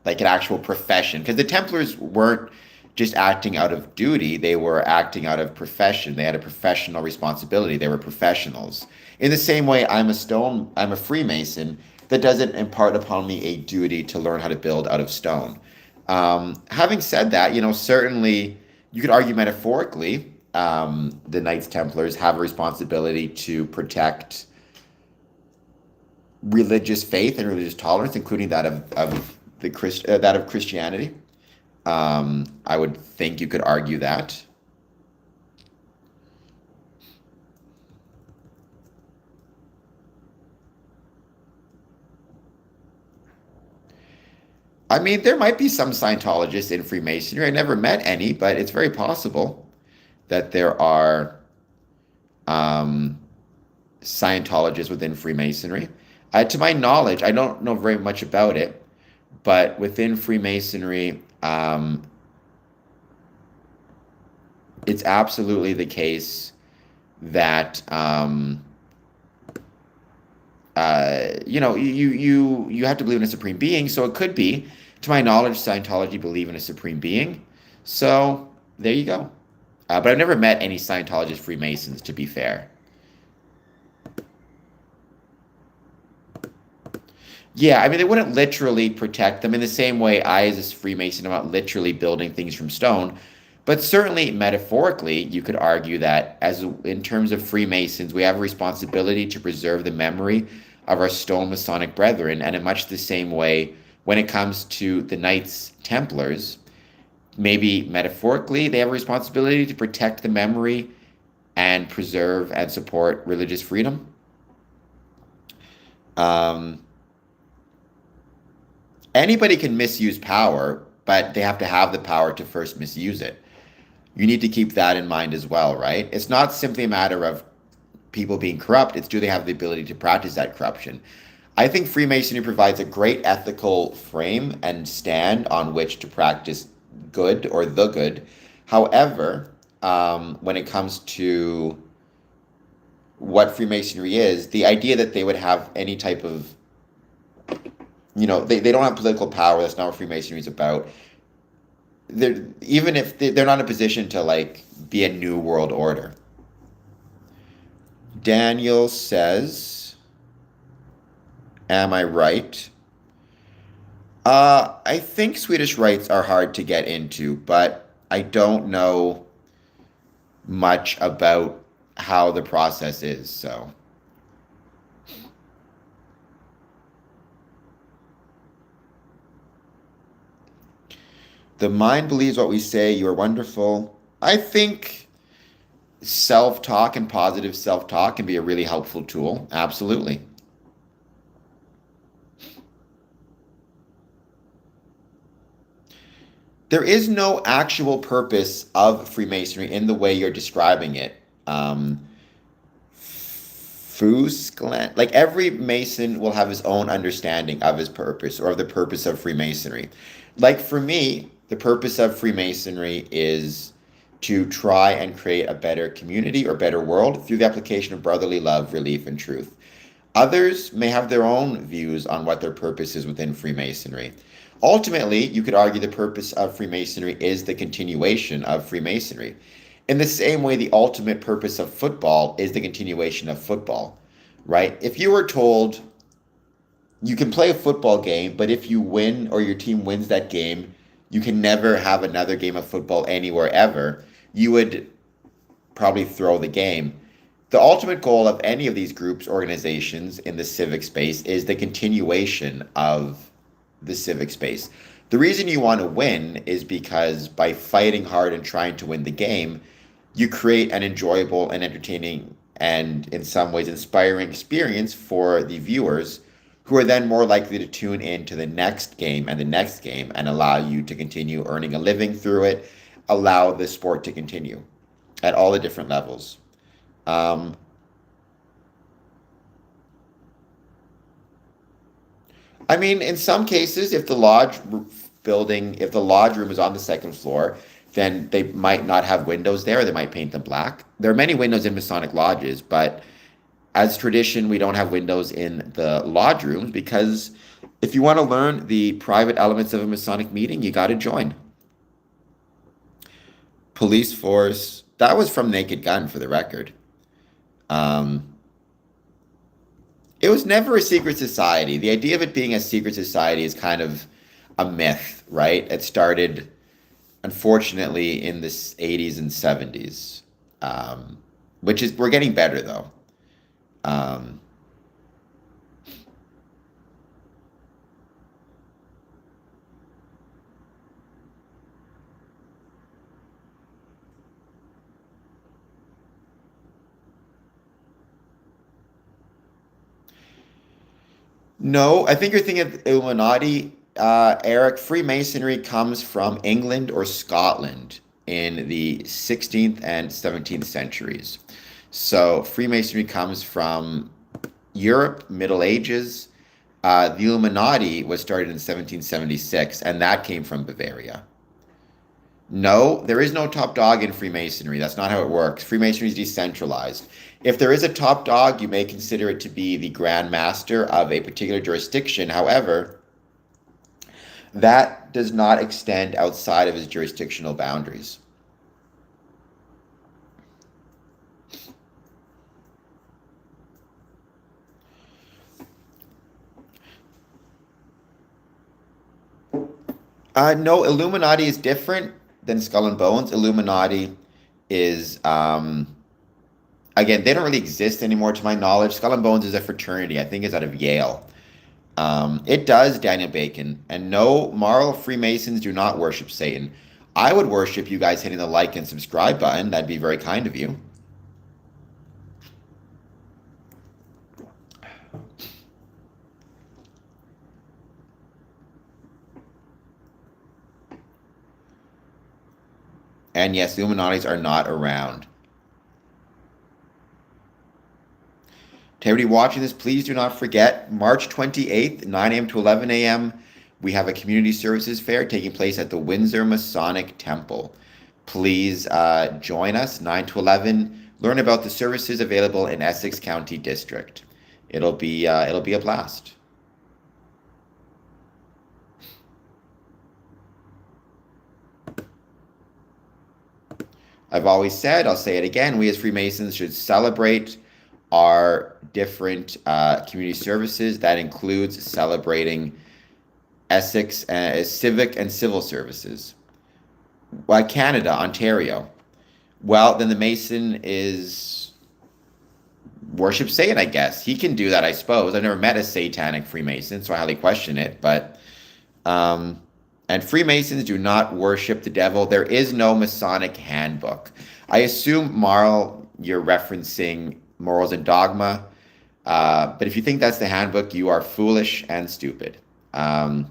like an actual profession because the Templars weren't just acting out of duty, they were acting out of profession. They had a professional responsibility. They were professionals. In the same way, I'm a Freemason. That doesn't impart upon me a duty to learn how to build out of stone. Having said that, certainly you could argue metaphorically, the Knights Templars have a responsibility to protect religious faith and religious tolerance, including that of Christianity. I would think you could argue that. I mean, there might be some Scientologists in Freemasonry. I never met any, but it's very possible that there are um, Scientologists within Freemasonry. To my knowledge, I don't know very much about it, but within Freemasonry, it's absolutely the case that you have to believe in a supreme being. So it could be, to my knowledge, Scientology believe in a supreme being. So there you go. But I've never met any Scientologist Freemasons, to be fair. Yeah, I mean, they wouldn't literally protect them in the same way I, as a Freemason, am not literally building things from stone. But certainly, metaphorically, you could argue that, as in terms of Freemasons, we have a responsibility to preserve the memory of our stone Masonic brethren. And in much the same way, when it comes to the Knights Templars, maybe metaphorically, they have a responsibility to protect the memory and preserve and support religious freedom. Um, Anybody can misuse power, but they have to have the power to first misuse it. You need to keep that in mind as well, right? It's not simply a matter of people being corrupt, it's do they have the ability to practice that corruption. I think Freemasonry provides a great ethical frame and stand on which to practice good or the good. However, when it comes to what Freemasonry is, the idea that they would have any type of, they don't have political power. That's not what Freemasonry is about. Even if they're not in a position to like be a new world order. Daniel says, "Am I right?" I think Swedish rites are hard to get into, but I don't know much about how the process is. So, the mind believes what we say. You are wonderful. I think self-talk and positive self-talk can be a really helpful tool. Absolutely. There is no actual purpose of Freemasonry in the way you're describing it. Like every Mason will have his own understanding of his purpose or of the purpose of Freemasonry. Like for me, the purpose of Freemasonry is to try and create a better community or better world through the application of brotherly love, relief, and truth. Others may have their own views on what their purpose is within Freemasonry. Ultimately, you could argue the purpose of Freemasonry is the continuation of Freemasonry. In the same way, the ultimate purpose of football is the continuation of football, right? If you were told you can play a football game, but if you win or your team wins that game, you can never have another game of football anywhere ever, you would probably throw the game. The ultimate goal of any of these groups, organizations in the civic space is the continuation of the civic space. The reason you want to win is because by fighting hard and trying to win the game, you create an enjoyable and entertaining and in some ways inspiring experience for the viewers who are then more likely to tune in to the next game and the next game and allow you to continue earning a living through it, allow the sport to continue at all the different levels. Um, I mean, in some cases, if the lodge room is on the second floor, then they might not have windows there. They might paint them black. There are many windows in Masonic lodges, but as tradition, we don't have windows in the lodge rooms because if you want to learn the private elements of a Masonic meeting, you got to join. Police force, that was from Naked Gun for the record. Um, it was never a secret society. The idea of it being a secret society is kind of a myth, right? It started, unfortunately, in the 80s and 70s, which is, we're getting better though. Um, no, I think you're thinking of Illuminati. Eric, Freemasonry comes from England or Scotland in the 16th and 17th centuries. So Freemasonry comes from Europe, Middle Ages. The Illuminati was started in 1776, and that came from Bavaria. No, there is no top dog in Freemasonry. That's not how it works. Freemasonry is decentralized. If there is a top dog, you may consider it to be the Grand Master of a particular jurisdiction. However, that does not extend outside of his jurisdictional boundaries. No, Illuminati is different than Skull and Bones. Illuminati is, again, they don't really exist anymore to my knowledge. Skull and Bones is a fraternity. I think it's out of Yale. It does, Daniel Bacon. And no, moral Freemasons do not worship Satan. I would worship you guys hitting the like and subscribe button. That'd be very kind of you. And yes, the Illuminatis are not around. To everybody watching this, please do not forget March 28th, 9 a.m. to 11 a.m. We have a community services fair taking place at the Windsor Masonic Temple. Please join us 9 to 11. Learn about the services available in Essex County District. It'll be a blast. I've always said, I'll say it again, we as Freemasons should celebrate our different community services. That includes celebrating Essex civic and civil services. Canada, Ontario. Well, then the Mason is worship Satan, I guess. He can do that, I suppose. I've never met a satanic Freemason, so I highly question it. But and Freemasons do not worship the devil. There is no Masonic handbook. I assume, Marl, you're referencing Morals and Dogma. But if you think that's the handbook, you are foolish and stupid. So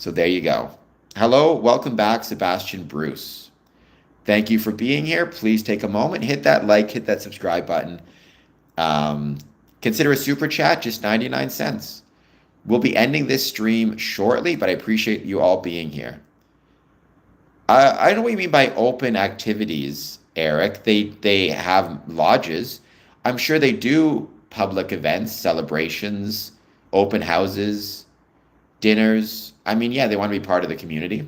there you go. Hello, welcome back, Sebastian Bruce. Thank you for being here. Please take a moment, hit that like, hit that subscribe button. Consider a super chat, just 99 cents. We'll be ending this stream shortly, but I appreciate you all being here. I don't know what you mean by open activities, Eric. They have lodges. I'm sure they do public events, celebrations, open houses, dinners. I mean, yeah, they want to be part of the community.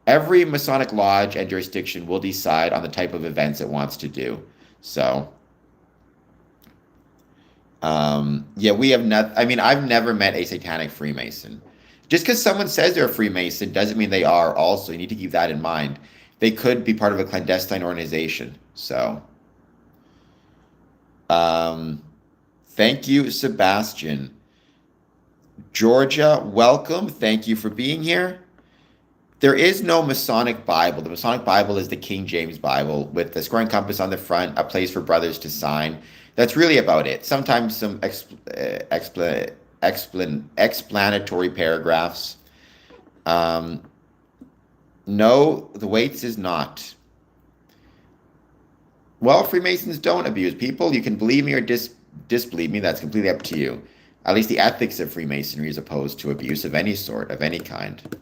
Every Masonic lodge and jurisdiction will decide on the type of events it wants to do. So, yeah, we have not. I mean, I've never met a satanic Freemason. Just because someone says they're a Freemason doesn't mean they are also. You need to keep that in mind. They could be part of a clandestine organization. So, thank you, Sebastian. Georgia, welcome. Thank you for being here. There is no Masonic Bible. The Masonic Bible is the King James Bible with the square and compass on the front, a place for brothers to sign. That's really about it. Sometimes some explanatory paragraphs. No, the Waits is not. Well, Freemasons don't abuse people. You can believe me or disbelieve me. That's completely up to you. At least the ethics of Freemasonry is opposed to abuse of any sort, of any kind.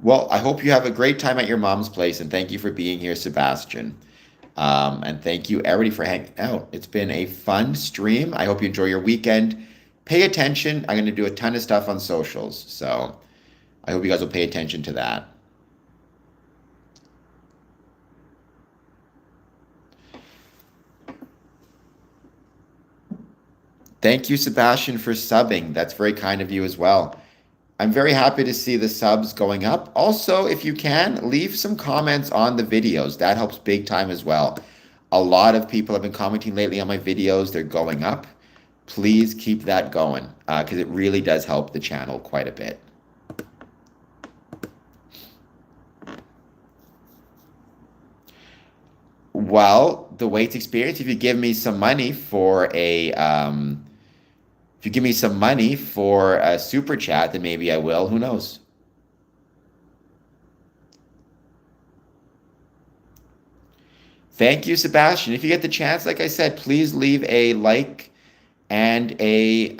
Well, I hope you have a great time at your mom's place, and thank you for being here, Sebastian. And thank you, everybody, for hanging out. It's been a fun stream. I hope you enjoy your weekend. Pay attention. I'm going to do a ton of stuff on socials, so I hope you guys will pay attention to that. Thank you, Sebastian, for subbing. That's very kind of you as well. I'm very happy to see the subs going up. Also, if you can, leave some comments on the videos. That helps big time as well. A lot of people have been commenting lately on my videos. They're going up. Please keep that going because it really does help the channel quite a bit. Well, the Waits experience, if you give me some money for a super chat, then maybe I will. Who knows? Thank you, Sebastian. If you get the chance, like I said, please leave a like and a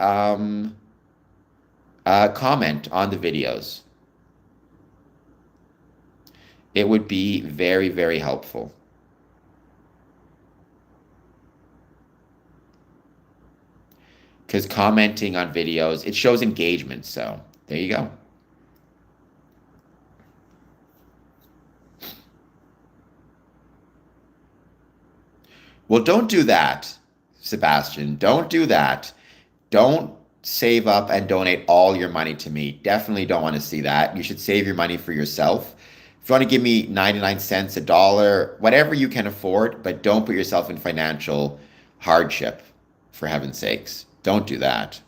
comment on the videos. It would be very, very helpful. Because commenting on videos, it shows engagement. So there you go. Well, don't do that, Sebastian. Don't do that. Don't save up and donate all your money to me. Definitely don't want to see that. You should save your money for yourself. If you want to give me 99 cents, a dollar, whatever you can afford, but don't put yourself in financial hardship, for heaven's sakes. Don't do that.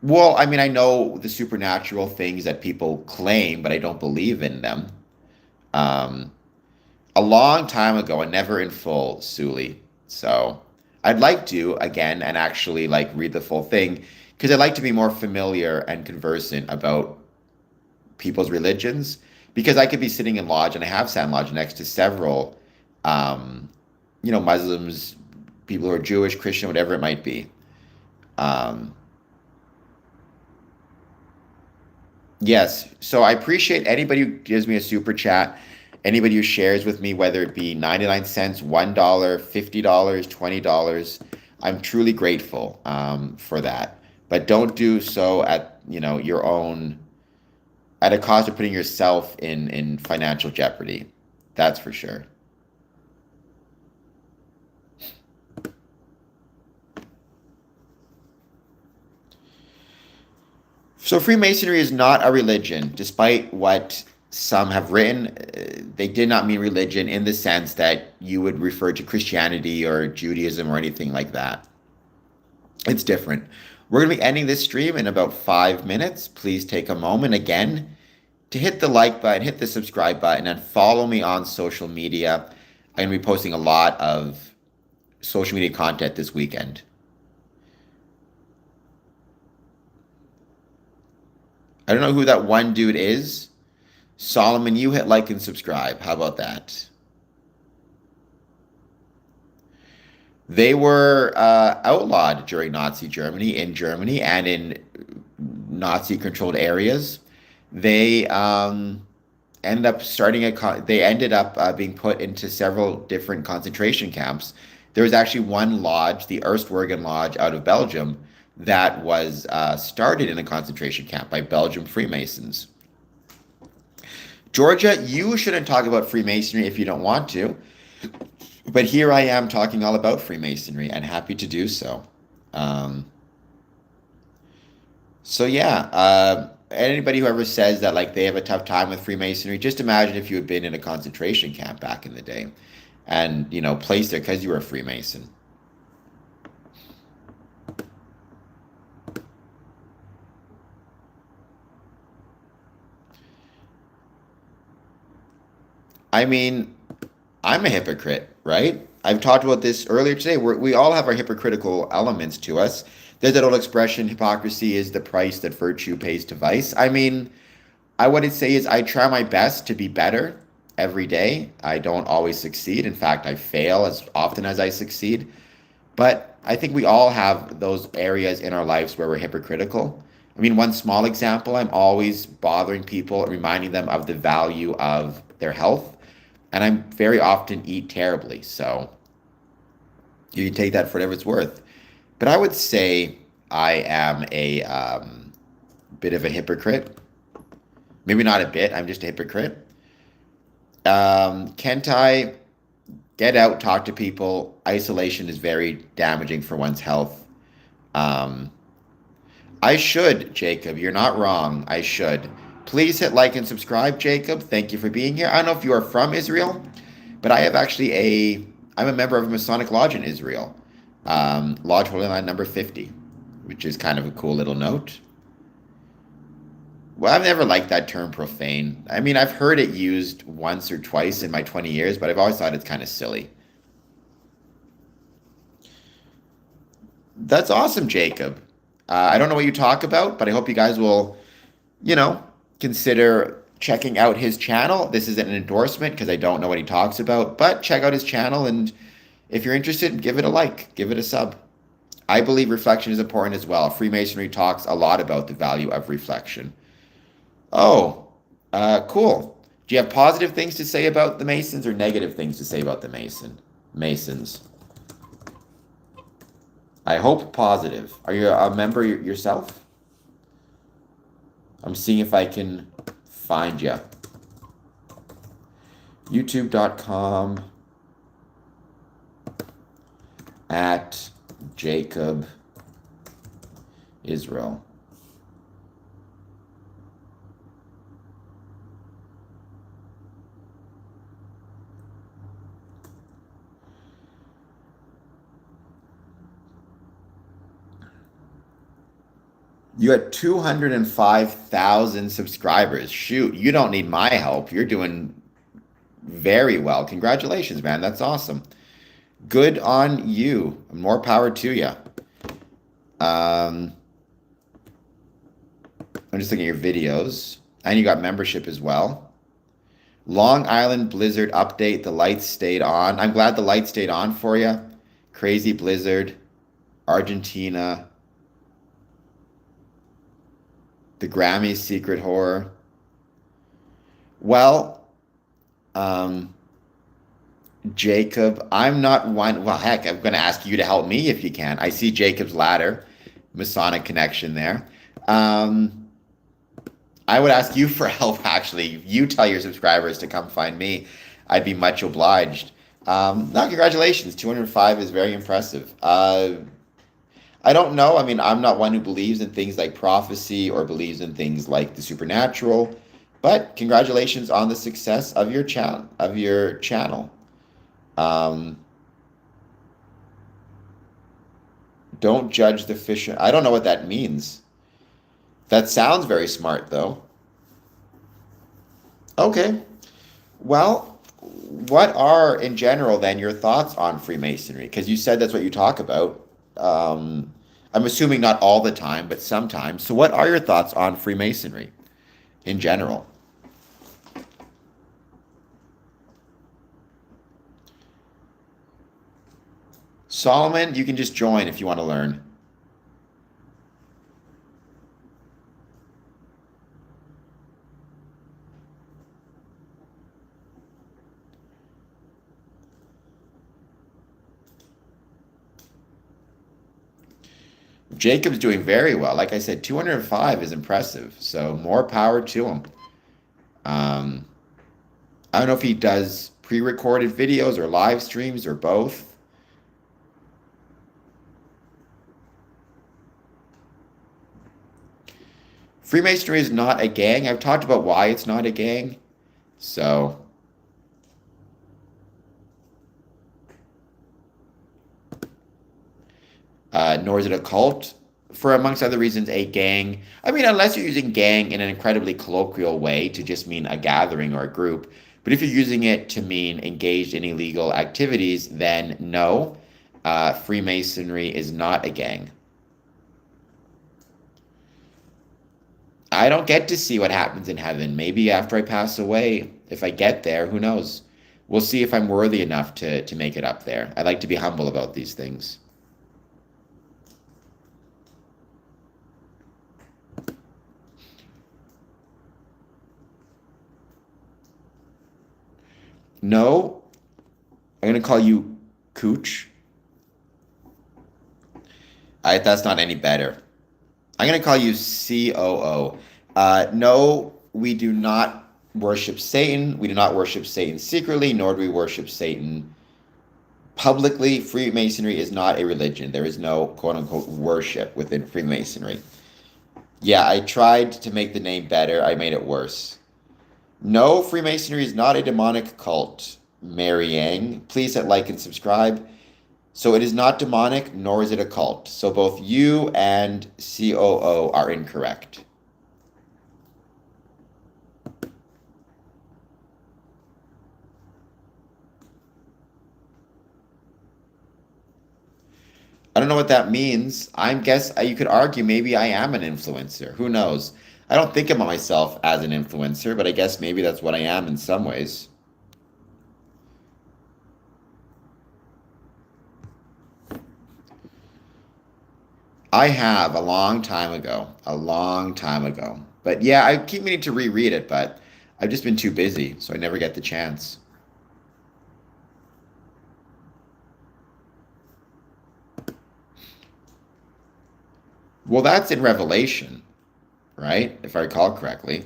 Well, I mean, I know the supernatural things that people claim, but I don't believe in them. Um, a long time ago, and never in full, Suli. So I'd like to again and actually like read the full thing because I'd like to be more familiar and conversant about people's religions because I could be sitting in lodge and I have sat in lodge next to several, um, Muslims, people who are Jewish, Christian, whatever it might be. Um, Yes. So I appreciate anybody who gives me a super chat, anybody who shares with me, whether it be 99 cents, $1, $50, $20. I'm truly grateful for that. But don't do so at, your own, at a cost of putting yourself in financial jeopardy. That's for sure. So Freemasonry is not a religion, despite what some have written. They did not mean religion in the sense that you would refer to Christianity or Judaism or anything like that. It's different. We're going to be ending this stream in about 5 minutes. Please take a moment again to hit the like button, hit the subscribe button, and follow me on social media. I'm going to be posting a lot of social media content this weekend. I don't know who that one dude is. Solomon, you hit like and subscribe. How about that? They were outlawed during Nazi Germany, in Germany, and in Nazi-controlled areas. They ended up they ended up being put into several different concentration camps. There was actually one lodge, the Erstwergen Lodge out of Belgium, that was started in a concentration camp by Belgian Freemasons. Georgia, you shouldn't talk about Freemasonry if you don't want to, but here I am talking all about Freemasonry and happy to do so. Um, so yeah, anybody who ever says that like they have a tough time with Freemasonry, just imagine if you had been in a concentration camp back in the day and, placed there because you were a Freemason. I mean, I'm a hypocrite, right? I've talked about this earlier today. We all have our hypocritical elements to us. There's that old expression, hypocrisy is the price that virtue pays to vice. I mean, what I'd say is I try my best to be better every day. I don't always succeed. In fact, I fail as often as I succeed. But I think we all have those areas in our lives where we're hypocritical. I mean, one small example, I'm always bothering people, reminding them of the value of their health. And I very often eat terribly. So you can take that for whatever it's worth. But I would say I am a bit of a hypocrite. Maybe not a bit, I'm just a hypocrite. Can't I get out, talk to people? Isolation is very damaging for one's health. Um, I should, Jacob. You're not wrong. I should. Please hit like and subscribe, Jacob. Thank you for being here. I don't know if you are from Israel, but I'm a member of a Masonic Lodge in Israel. Lodge Holy Line number 50, which is kind of a cool little note. Well, I've never liked that term profane. I mean, I've heard it used once or twice in my 20 years, but I've always thought it's kind of silly. That's awesome, Jacob. I don't know what you talk about, but I hope you guys will, you know, consider checking out his channel. This isn't an endorsement because I don't know what he talks about, but check out his channel, and if you're interested, give it a like, give it a sub. I believe reflection is important as well. Freemasonry talks a lot about the value of reflection. Oh, cool. Do you have positive things to say about the Masons or negative things to say about the Masons? I hope positive. Are you a member yourself? I'm seeing if I can find you. YouTube.com at Jacob Israel. You had 205,000 subscribers. Shoot, you don't need my help. You're doing very well. Congratulations, man. That's awesome. Good on you. More power to you. I'm just looking at your videos. And you got membership as well. Long Island blizzard update. The lights stayed on. I'm glad the lights stayed on for you. Crazy blizzard. Argentina. The Grammys secret horror. Well, Jacob, I'm not one. Well, heck, I'm going to ask you to help me if you can. I see Jacob's ladder, Masonic connection there. I would ask you for help, actually. If you tell your subscribers to come find me, I'd be much obliged. No, congratulations. 205 is very impressive. I don't know. I mean, I'm not one who believes in things like prophecy or believes in things like the supernatural, but congratulations on the success of your channel. Don't judge the fish. I don't know what that means. That sounds very smart, though. Okay. Well, what are, in general, then, your thoughts on Freemasonry? Because you said that's what you talk about. I'm assuming not all the time, but sometimes. So what are your thoughts on Freemasonry in general? Solomon, you can just join if you want to learn. Jacob's doing very well. Like I said, 205 is impressive. So more power to him. I don't know if he does pre-recorded videos or live streams or both. Freemasonry is not a gang. I've talked about why it's not a gang. So nor is it a cult, for amongst other reasons, a gang. I mean, unless you're using gang in an incredibly colloquial way to just mean a gathering or a group. But if you're using it to mean engaged in illegal activities, then no, Freemasonry is not a gang. I don't get to see what happens in heaven. Maybe after I pass away, if I get there, who knows? We'll see if I'm worthy enough to make it up there. I like to be humble about these things. No, I'm going to call you Cooch. That's not any better. I'm going to call you COO. No, we do not worship Satan. We do not worship Satan secretly, nor do we worship Satan publicly. Freemasonry is not a religion. There is no quote-unquote worship within Freemasonry. Yeah, I tried to make the name better. I made it worse. No, Freemasonry is not a demonic cult, Mary Yang. Please hit like and subscribe. So it is not demonic, nor is it a cult. So both you and COO are incorrect. I don't know what that means. You could argue maybe I am an influencer. Who knows? I don't think of myself as an influencer, but I guess maybe that's what I am in some ways. I have a long time ago, a long time ago. But yeah, I keep meaning to reread it, but I've just been too busy, so I never get the chance. Well, that's in Revelation, right? If I recall correctly.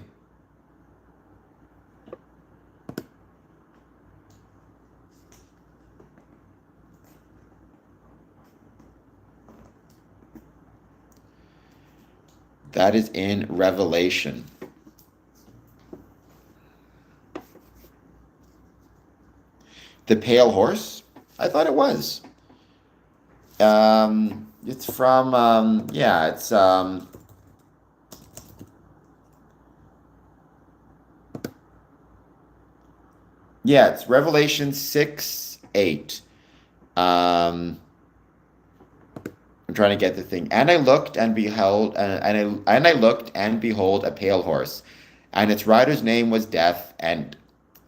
That is in Revelation. The Pale Horse? I thought it was. It's from, yeah, it's Revelation 6, 8. Um, I'm trying to get the thing. And I looked and beheld, and I looked and behold a pale horse, and its rider's name was Death, and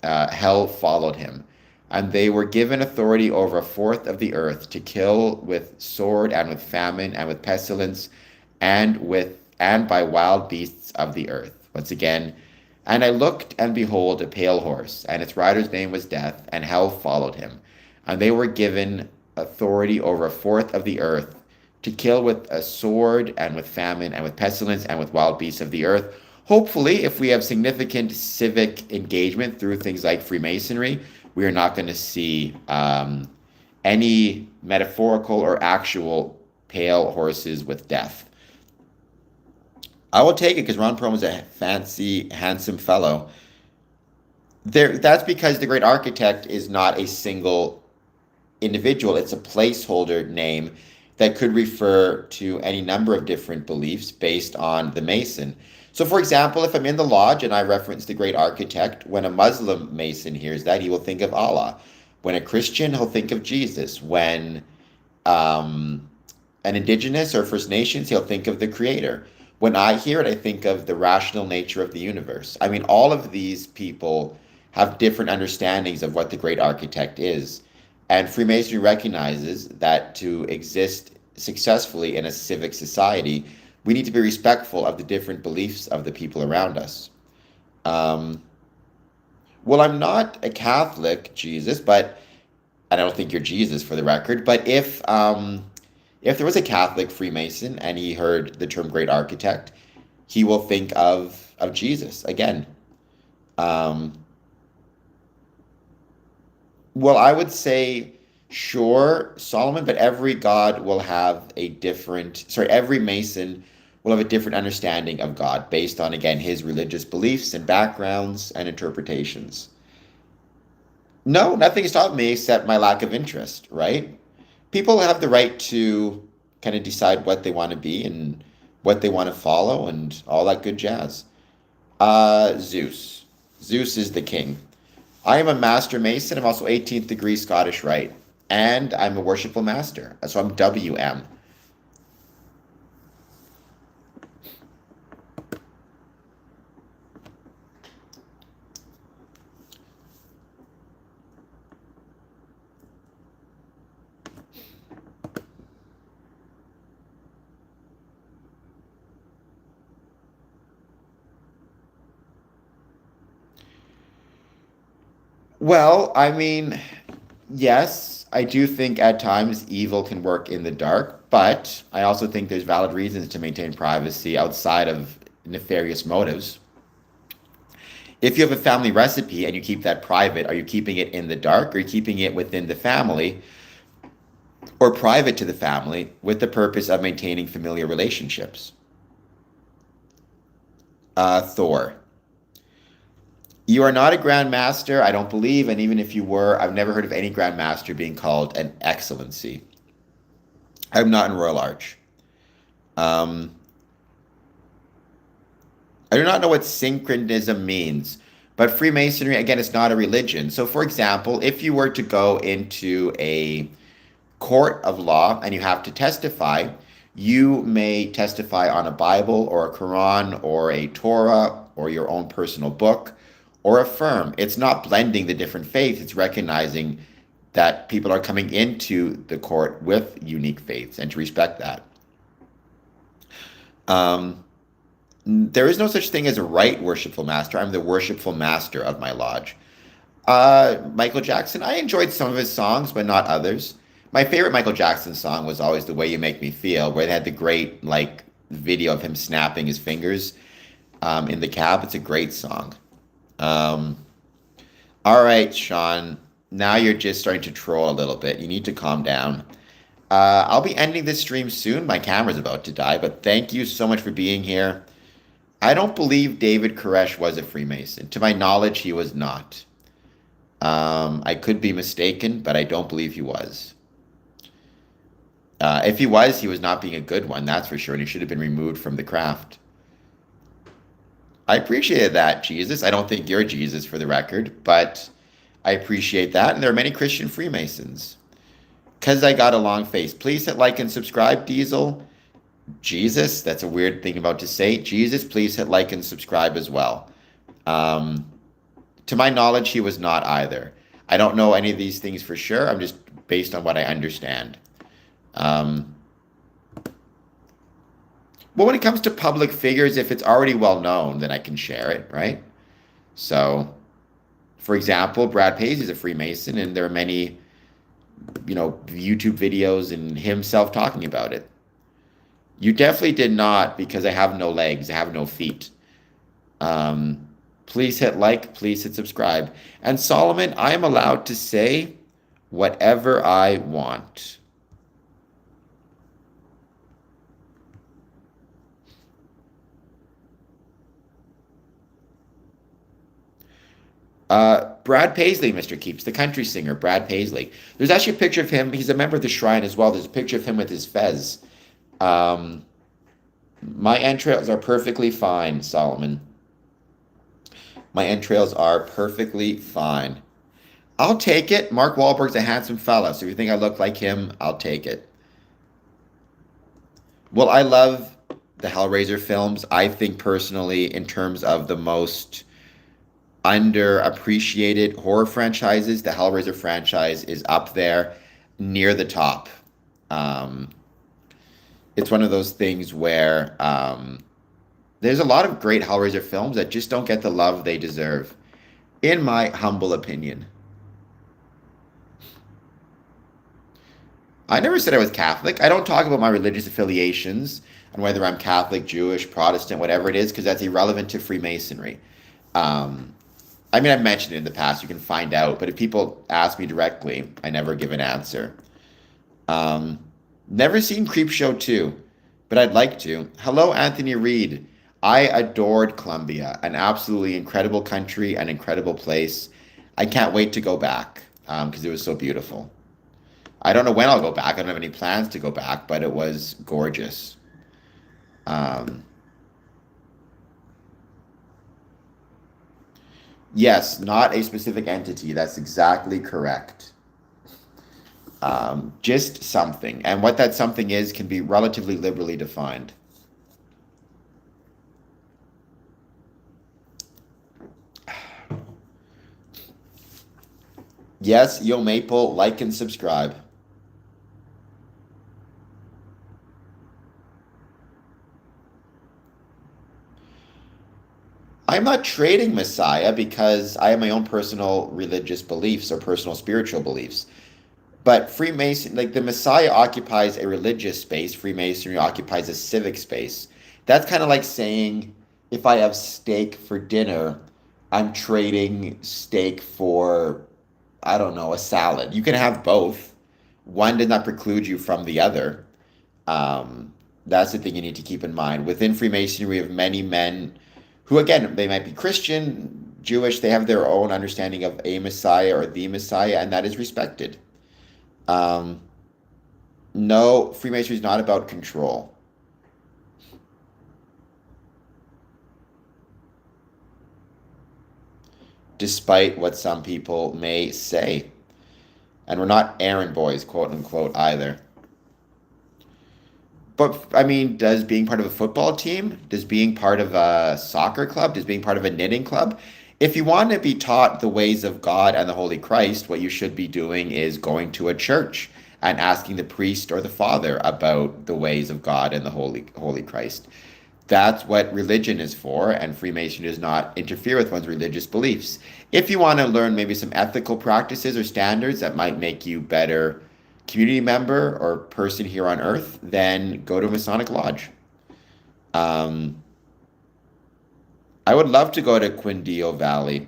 hell followed him. And they were given authority over a fourth of the earth to kill with sword and with famine and with pestilence and by wild beasts of the earth. Once again, and I looked and behold a pale horse, and its rider's name was Death, and hell followed him. And they were given authority over a fourth of the earth to kill with a sword and with famine and with pestilence and with wild beasts of the earth. Hopefully, if we have significant civic engagement through things like Freemasonry, we are not going to see any metaphorical or actual pale horses with death. I will take it because Ron Perlman is a fancy, handsome fellow. That's because the great architect is not a single individual. It's a placeholder name that could refer to any number of different beliefs based on the Mason. So, for example, if I'm in the lodge and I reference the great architect, when a Muslim Mason hears that, he will think of Allah. When a Christian, he'll think of Jesus. When an Indigenous or First Nations, he'll think of the Creator. When I hear it, I think of the rational nature of the universe. I mean, all of these people have different understandings of what the great architect is. And Freemasonry recognizes that to exist successfully in a civic society, we need to be respectful of the different beliefs of the people around us. Um, well, I'm not a Catholic, Jesus, but and I don't think you're Jesus for the record. But if there was a Catholic Freemason and he heard the term great architect, he will think of Jesus again. Um, Well, I would say, sure, Solomon, but every God will have every Mason will have a different understanding of God based on, again, his religious beliefs and backgrounds and interpretations. No, nothing has stopped me except my lack of interest, right? People have the right to kind of decide what they want to be and what they want to follow and all that good jazz. Zeus. Zeus is the king. I am a master mason. I'm also 18th degree Scottish Rite. And I'm a worshipful master. So I'm WM. Well, I mean, yes, I do think at times evil can work in the dark, but I also think there's valid reasons to maintain privacy outside of nefarious motives. If you have a family recipe and you keep that private, are you keeping it in the dark or are you keeping it within the family or private to the family with the purpose of maintaining familiar relationships? Thor. You are not a grandmaster, I don't believe, and even if you were, I've never heard of any grandmaster being called an excellency. I'm not in Royal Arch. Um, I do not know what synchronism means, but Freemasonry, again, is not a religion. So, for example, if you were to go into a court of law and you have to testify, You may testify on a Bible or a Quran or a Torah or your own personal book or affirm. It's not blending the different faiths, it's recognizing that people are coming into the court with unique faiths and to respect that. There is no such thing as a right worshipful master. I'm the worshipful master of my lodge. Michael Jackson, I enjoyed some of his songs, but not others. My favorite Michael Jackson song was always "The Way You Make Me Feel," where they had the great like video of him snapping his fingers in the cab. It's a great song. Um, all right, Sean. Now you're just starting to troll a little bit. You need to calm down. I'll be ending this stream soon. My camera's about to die, but thank you so much for being here. I don't believe David Koresh was a Freemason. To my knowledge, he was not. I could be mistaken, but I don't believe he was. If he was not being a good one, that's for sure, and he should have been removed from the craft. I appreciated that, Jesus. I don't think you're Jesus for the record, but I appreciate that. And there are many Christian Freemasons. Because I got a long face. Please hit like and subscribe, Diesel. Jesus, that's a weird thing about to say. Jesus, please hit like and subscribe as well. To my knowledge, he was not either. I don't know any of these things for sure. I'm just based on what I understand. Well, when it comes to public figures, if it's already well known, then I can share it, right? So, for example, Brad Paisley is a Freemason, and there are many, YouTube videos and himself talking about it. You definitely did not, because I have no legs, I have no feet. Please hit like, please hit subscribe. And Solomon, I am allowed to say whatever I want. Brad Paisley, Mr. Keeps, the country singer, Brad Paisley. There's actually a picture of him. He's a member of the Shrine as well. There's a picture of him with his fez. My entrails are perfectly fine, Solomon. My entrails are perfectly fine. I'll take it. Mark Wahlberg's a handsome fella, so if you think I look like him, I'll take it. Well, I love the Hellraiser films. I think personally, in terms of the most underappreciated horror franchises, the Hellraiser franchise is up there near the top. It's one of those things where there's a lot of great Hellraiser films that just don't get the love they deserve, in my humble opinion. I never said I was Catholic. I don't talk about my religious affiliations and whether I'm Catholic, Jewish, Protestant, whatever it is, because that's irrelevant to Freemasonry. I've mentioned it in the past. You can find out. But if people ask me directly, I never give an answer. Never seen Creepshow 2, but I'd like to. Hello, Anthony Reed. I adored Colombia, an absolutely incredible country, an incredible place. I can't wait to go back because it was so beautiful. I don't know when I'll go back. I don't have any plans to go back, but it was gorgeous. Yes, not a specific entity. That's exactly correct. Just something. And what that something is can be relatively liberally defined. Yes, Yo Maple, like and subscribe. I'm not trading Messiah because I have my own personal religious beliefs or personal spiritual beliefs. But Freemason, like the Messiah occupies a religious space, Freemasonry occupies a civic space. That's kind of like saying if I have steak for dinner, I'm trading steak for, I don't know, a salad. You can have both. One does not preclude you from the other. That's the thing you need to keep in mind. Within Freemasonry, we have many men who, again, they might be Christian, Jewish, they have their own understanding of a Messiah or the Messiah, and that is respected. No, Freemasonry is not about control. Despite what some people may say. And we're not errand boys, quote unquote, either. But I mean, does being part of a football team, does being part of a soccer club, does being part of a knitting club, if you want to be taught the ways of God and the Holy Christ, what you should be doing is going to a church and asking the priest or the father about the ways of God and the Holy Christ. That's what religion is for, and Freemasonry does not interfere with one's religious beliefs. If you want to learn maybe some ethical practices or standards that might make you better community member or person here on earth, then go to a Masonic Lodge. Um, I would love to go to Quindio Valley.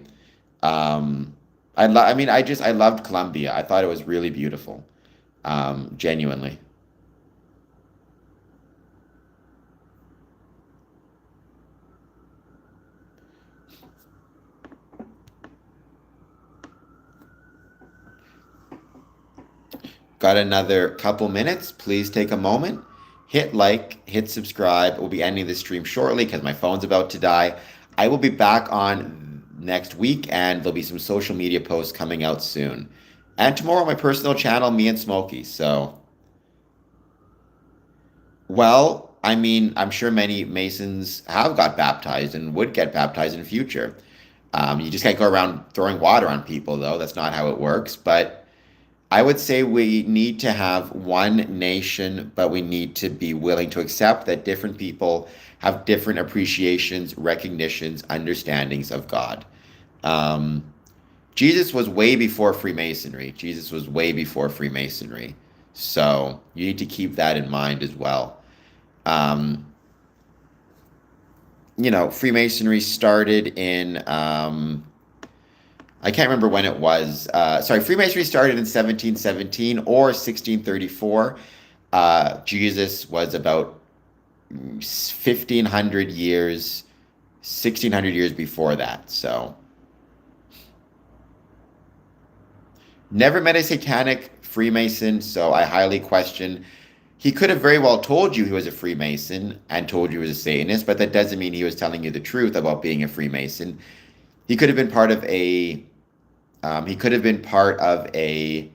I mean, I loved Columbia. I thought it was really beautiful. Genuinely. Got another couple minutes. Please take a moment, hit like, hit subscribe. We'll be ending this stream shortly because my phone's about to die. I will be back on next week, and there'll be some social media posts coming out soon. And tomorrow, my personal channel, me and Smokey. So, well, I mean, I'm sure many Masons have got baptized and would get baptized in the future. You just can't go around throwing water on people, though. That's not how it works. But I would say we need to have one nation, but we need to be willing to accept that different people have different appreciations, recognitions, understandings of God. Um, Jesus was way before Freemasonry. Jesus was way before Freemasonry. So you need to keep that in mind as well. Um, Freemasonry started in I can't remember when it was. Sorry, Freemasonry started in 1717 or 1634. Jesus was about 1500 years, 1600 years before that. So, never met a satanic Freemason, so I highly question. He could have very well told you he was a Freemason and told you he was a Satanist, but that doesn't mean he was telling you the truth about being a Freemason. He could have been part of a he could have been part of a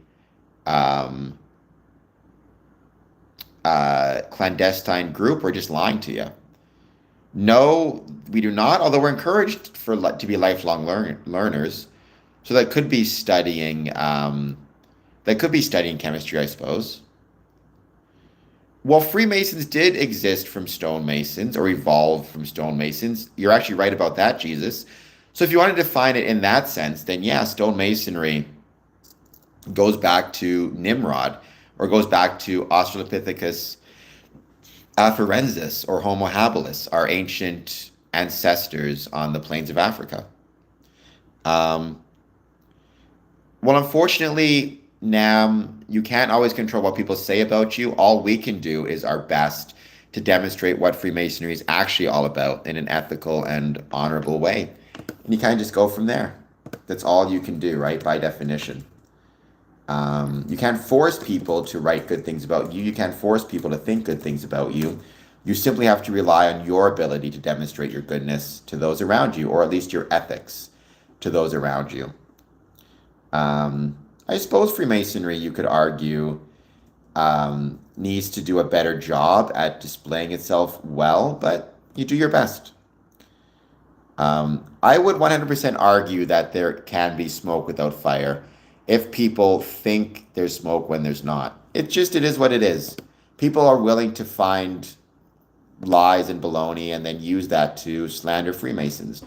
um, clandestine group or just lying to you. No, we do not. Although we're encouraged to be lifelong learners, so that could be studying. That could be studying chemistry, I suppose. Well, Freemasons did exist from stonemasons or evolved from stonemasons. You're actually right about that, Jesus. So if you want to define it in that sense, then yeah, stonemasonry goes back to Nimrod or goes back to Australopithecus afarensis or Homo habilis, our ancient ancestors on the plains of Africa. Um, well, unfortunately, Nam, you can't always control what people say about you. All we can do is our best to demonstrate what Freemasonry is actually all about in an ethical and honorable way. And you kind of just go from there. That's all you can do, right? By definition. You can't force people to write good things about you. You can't force people to think good things about you. You simply have to rely on your ability to demonstrate your goodness to those around you, or at least your ethics to those around you. I suppose Freemasonry, you could argue, needs to do a better job at displaying itself well, but you do your best. I would 100% argue that there can be smoke without fire if people think there's smoke when there's not. It is what it is. People are willing to find lies and baloney and then use that to slander Freemasons.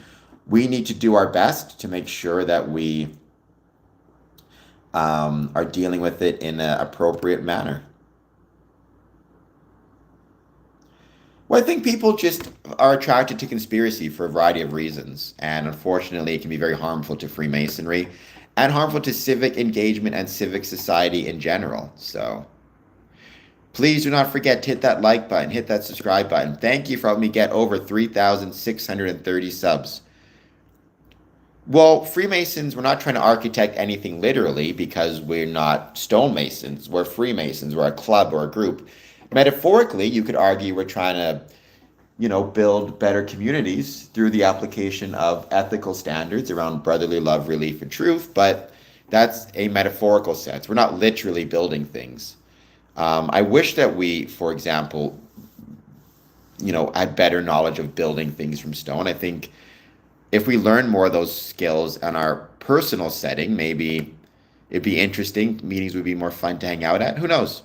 We need to do our best to make sure that we are dealing with it in an appropriate manner. Well, I think people just are attracted to conspiracy for a variety of reasons, and unfortunately, it can be very harmful to Freemasonry and harmful to civic engagement and civic society in general. So, please do not forget to hit that like button, hit that subscribe button. Thank you for helping me get over 3,630 subs. Well, Freemasons, we're not trying to architect anything literally because we're not stonemasons. We're Freemasons. We're a club or a group. Metaphorically, you could argue we're trying to, build better communities through the application of ethical standards around brotherly love, relief, and truth. But that's a metaphorical sense. We're not literally building things. I wish that we, for example, had better knowledge of building things from stone. I think if we learn more of those skills in our personal setting, maybe it'd be interesting. Meetings would be more fun to hang out at. Who knows?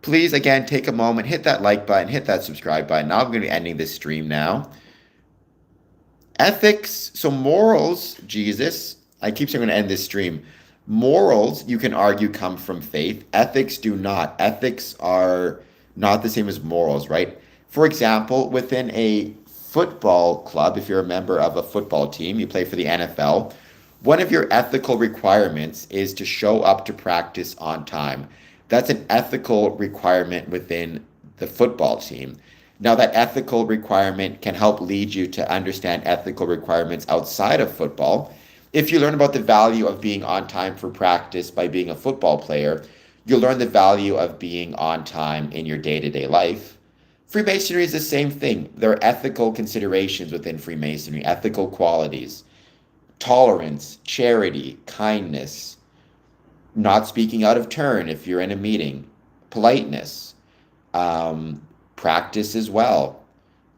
Please, again, take a moment, hit that like button, hit that subscribe button. Now I'm going to be ending this stream now. Ethics, so morals, Jesus, I keep saying I'm going to end this stream. Morals, you can argue, come from faith. Ethics do not. Ethics are not the same as morals, right? For example, within a football club, if you're a member of a football team, you play for the NFL, one of your ethical requirements is to show up to practice on time. That's an ethical requirement within the football team. Now, that ethical requirement can help lead you to understand ethical requirements outside of football. If you learn about the value of being on time for practice by being a football player, you'll learn the value of being on time in your day-to-day life. Freemasonry is the same thing. There are ethical considerations within Freemasonry, ethical qualities, tolerance, charity, kindness, not speaking out of turn if you're in a meeting, politeness, practice as well,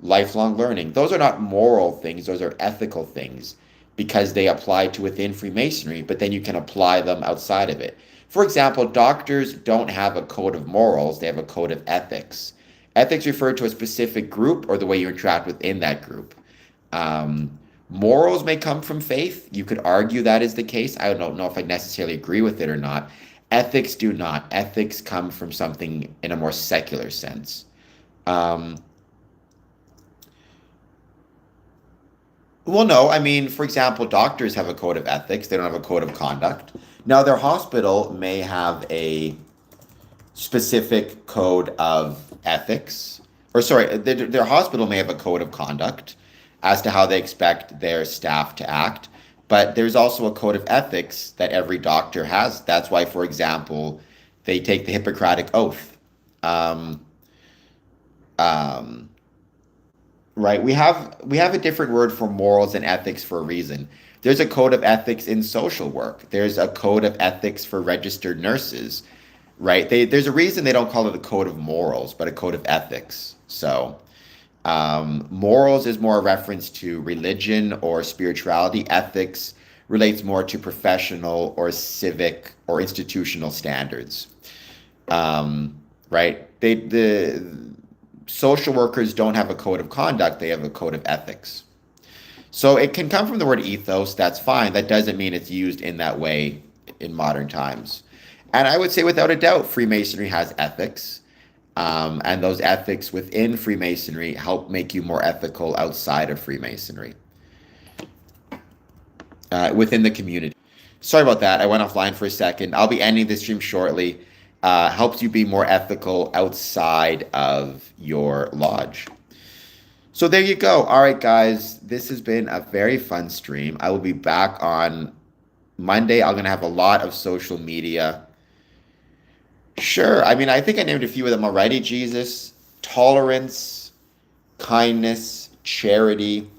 lifelong learning. Those are not moral things, those are ethical things because they apply to within Freemasonry, but then you can apply them outside of it. For example, doctors don't have a code of morals, they have a code of ethics. Ethics refer to a specific group or the way you interact within that group. Morals may come from faith. You could argue that is the case. I don't know if I necessarily agree with it or not. Ethics do not. Ethics come from something in a more secular sense. Well, no, I mean, for example, doctors have a code of ethics. They don't have a code of conduct. Now, their hospital may have a specific code of ethics, or sorry, their hospital may have a code of conduct as to how they expect their staff to act. But there's also a code of ethics that every doctor has. That's why, for example, they take the Hippocratic Oath. Right? We have a different word for morals and ethics for a reason. There's a code of ethics in social work. There's a code of ethics for registered nurses, right? There's a reason they don't call it a code of morals, but a code of ethics. So morals is more a reference to religion or spirituality. Ethics relates more to professional or civic or institutional standards. Right? The social workers don't have a code of conduct, they have a code of ethics. So it can come from the word ethos, that's fine. That doesn't mean it's used in that way in modern times. And I would say without a doubt, Freemasonry has ethics. And those ethics within Freemasonry help make you more ethical outside of Freemasonry, within the community. Sorry about that. I went offline for a second. I'll be ending this stream shortly. Helps you be more ethical outside of your lodge. So there you go. All right, guys. This has been a very fun stream. I will be back on Monday. I'm going to have a lot of social media. Sure. I mean, I think I named a few of them already. Jesus, tolerance, kindness, charity,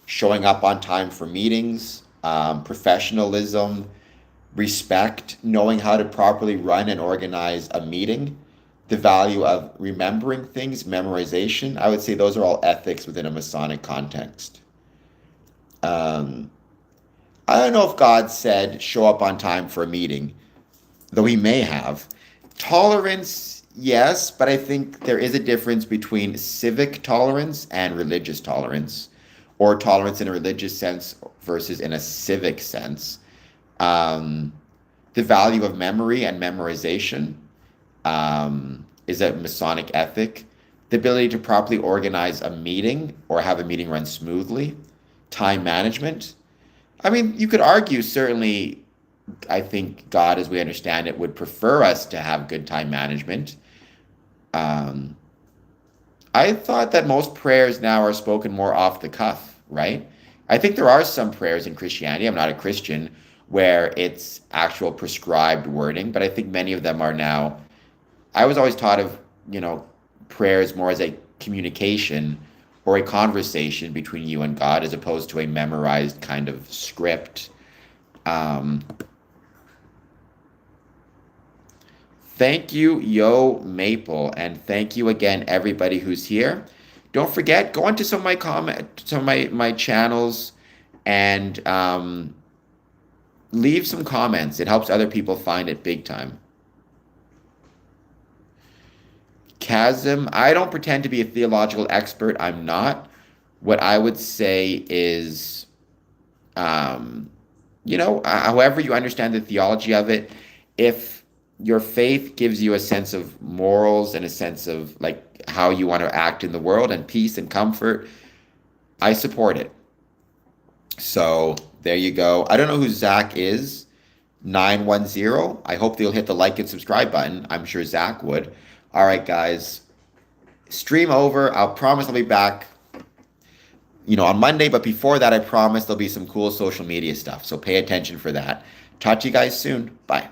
showing up on time for meetings, professionalism, respect, knowing how to properly run and organize a meeting, the value of remembering things, memorization. I would say those are all ethics within a Masonic context. I don't know if God said show up on time for a meeting, though he may have. Tolerance, yes, but I think there is a difference between civic tolerance and religious tolerance, or tolerance in a religious sense versus in a civic sense. The value of memory and memorization is a Masonic ethic. The ability to properly organize a meeting or have a meeting run smoothly. Time management. I mean, you could argue certainly, I think God, as we understand it, would prefer us to have good time management. I thought that most prayers now are spoken more off the cuff, right? I think there are some prayers in Christianity, I'm not a Christian, where it's actual prescribed wording, but I think many of them are now. I was always taught of, prayers more as a communication or a conversation between you and God as opposed to a memorized kind of script. Thank you, Yo Maple, and thank you again, everybody who's here. Don't forget, go onto some of my channels, and leave some comments. It helps other people find it big time. Chasm, I don't pretend to be a theological expert. I'm not. What I would say is, um, however you understand the theology of it, if your faith gives you a sense of morals and a sense of like how you want to act in the world and peace and comfort, I support it. So there you go. I don't know who Zach is. 910. I hope they'll hit the like and subscribe button. I'm sure Zach would. All right, guys. Stream over. I'll promise I'll be back, on Monday. But before that, I promise there'll be some cool social media stuff. So pay attention for that. Talk to you guys soon. Bye.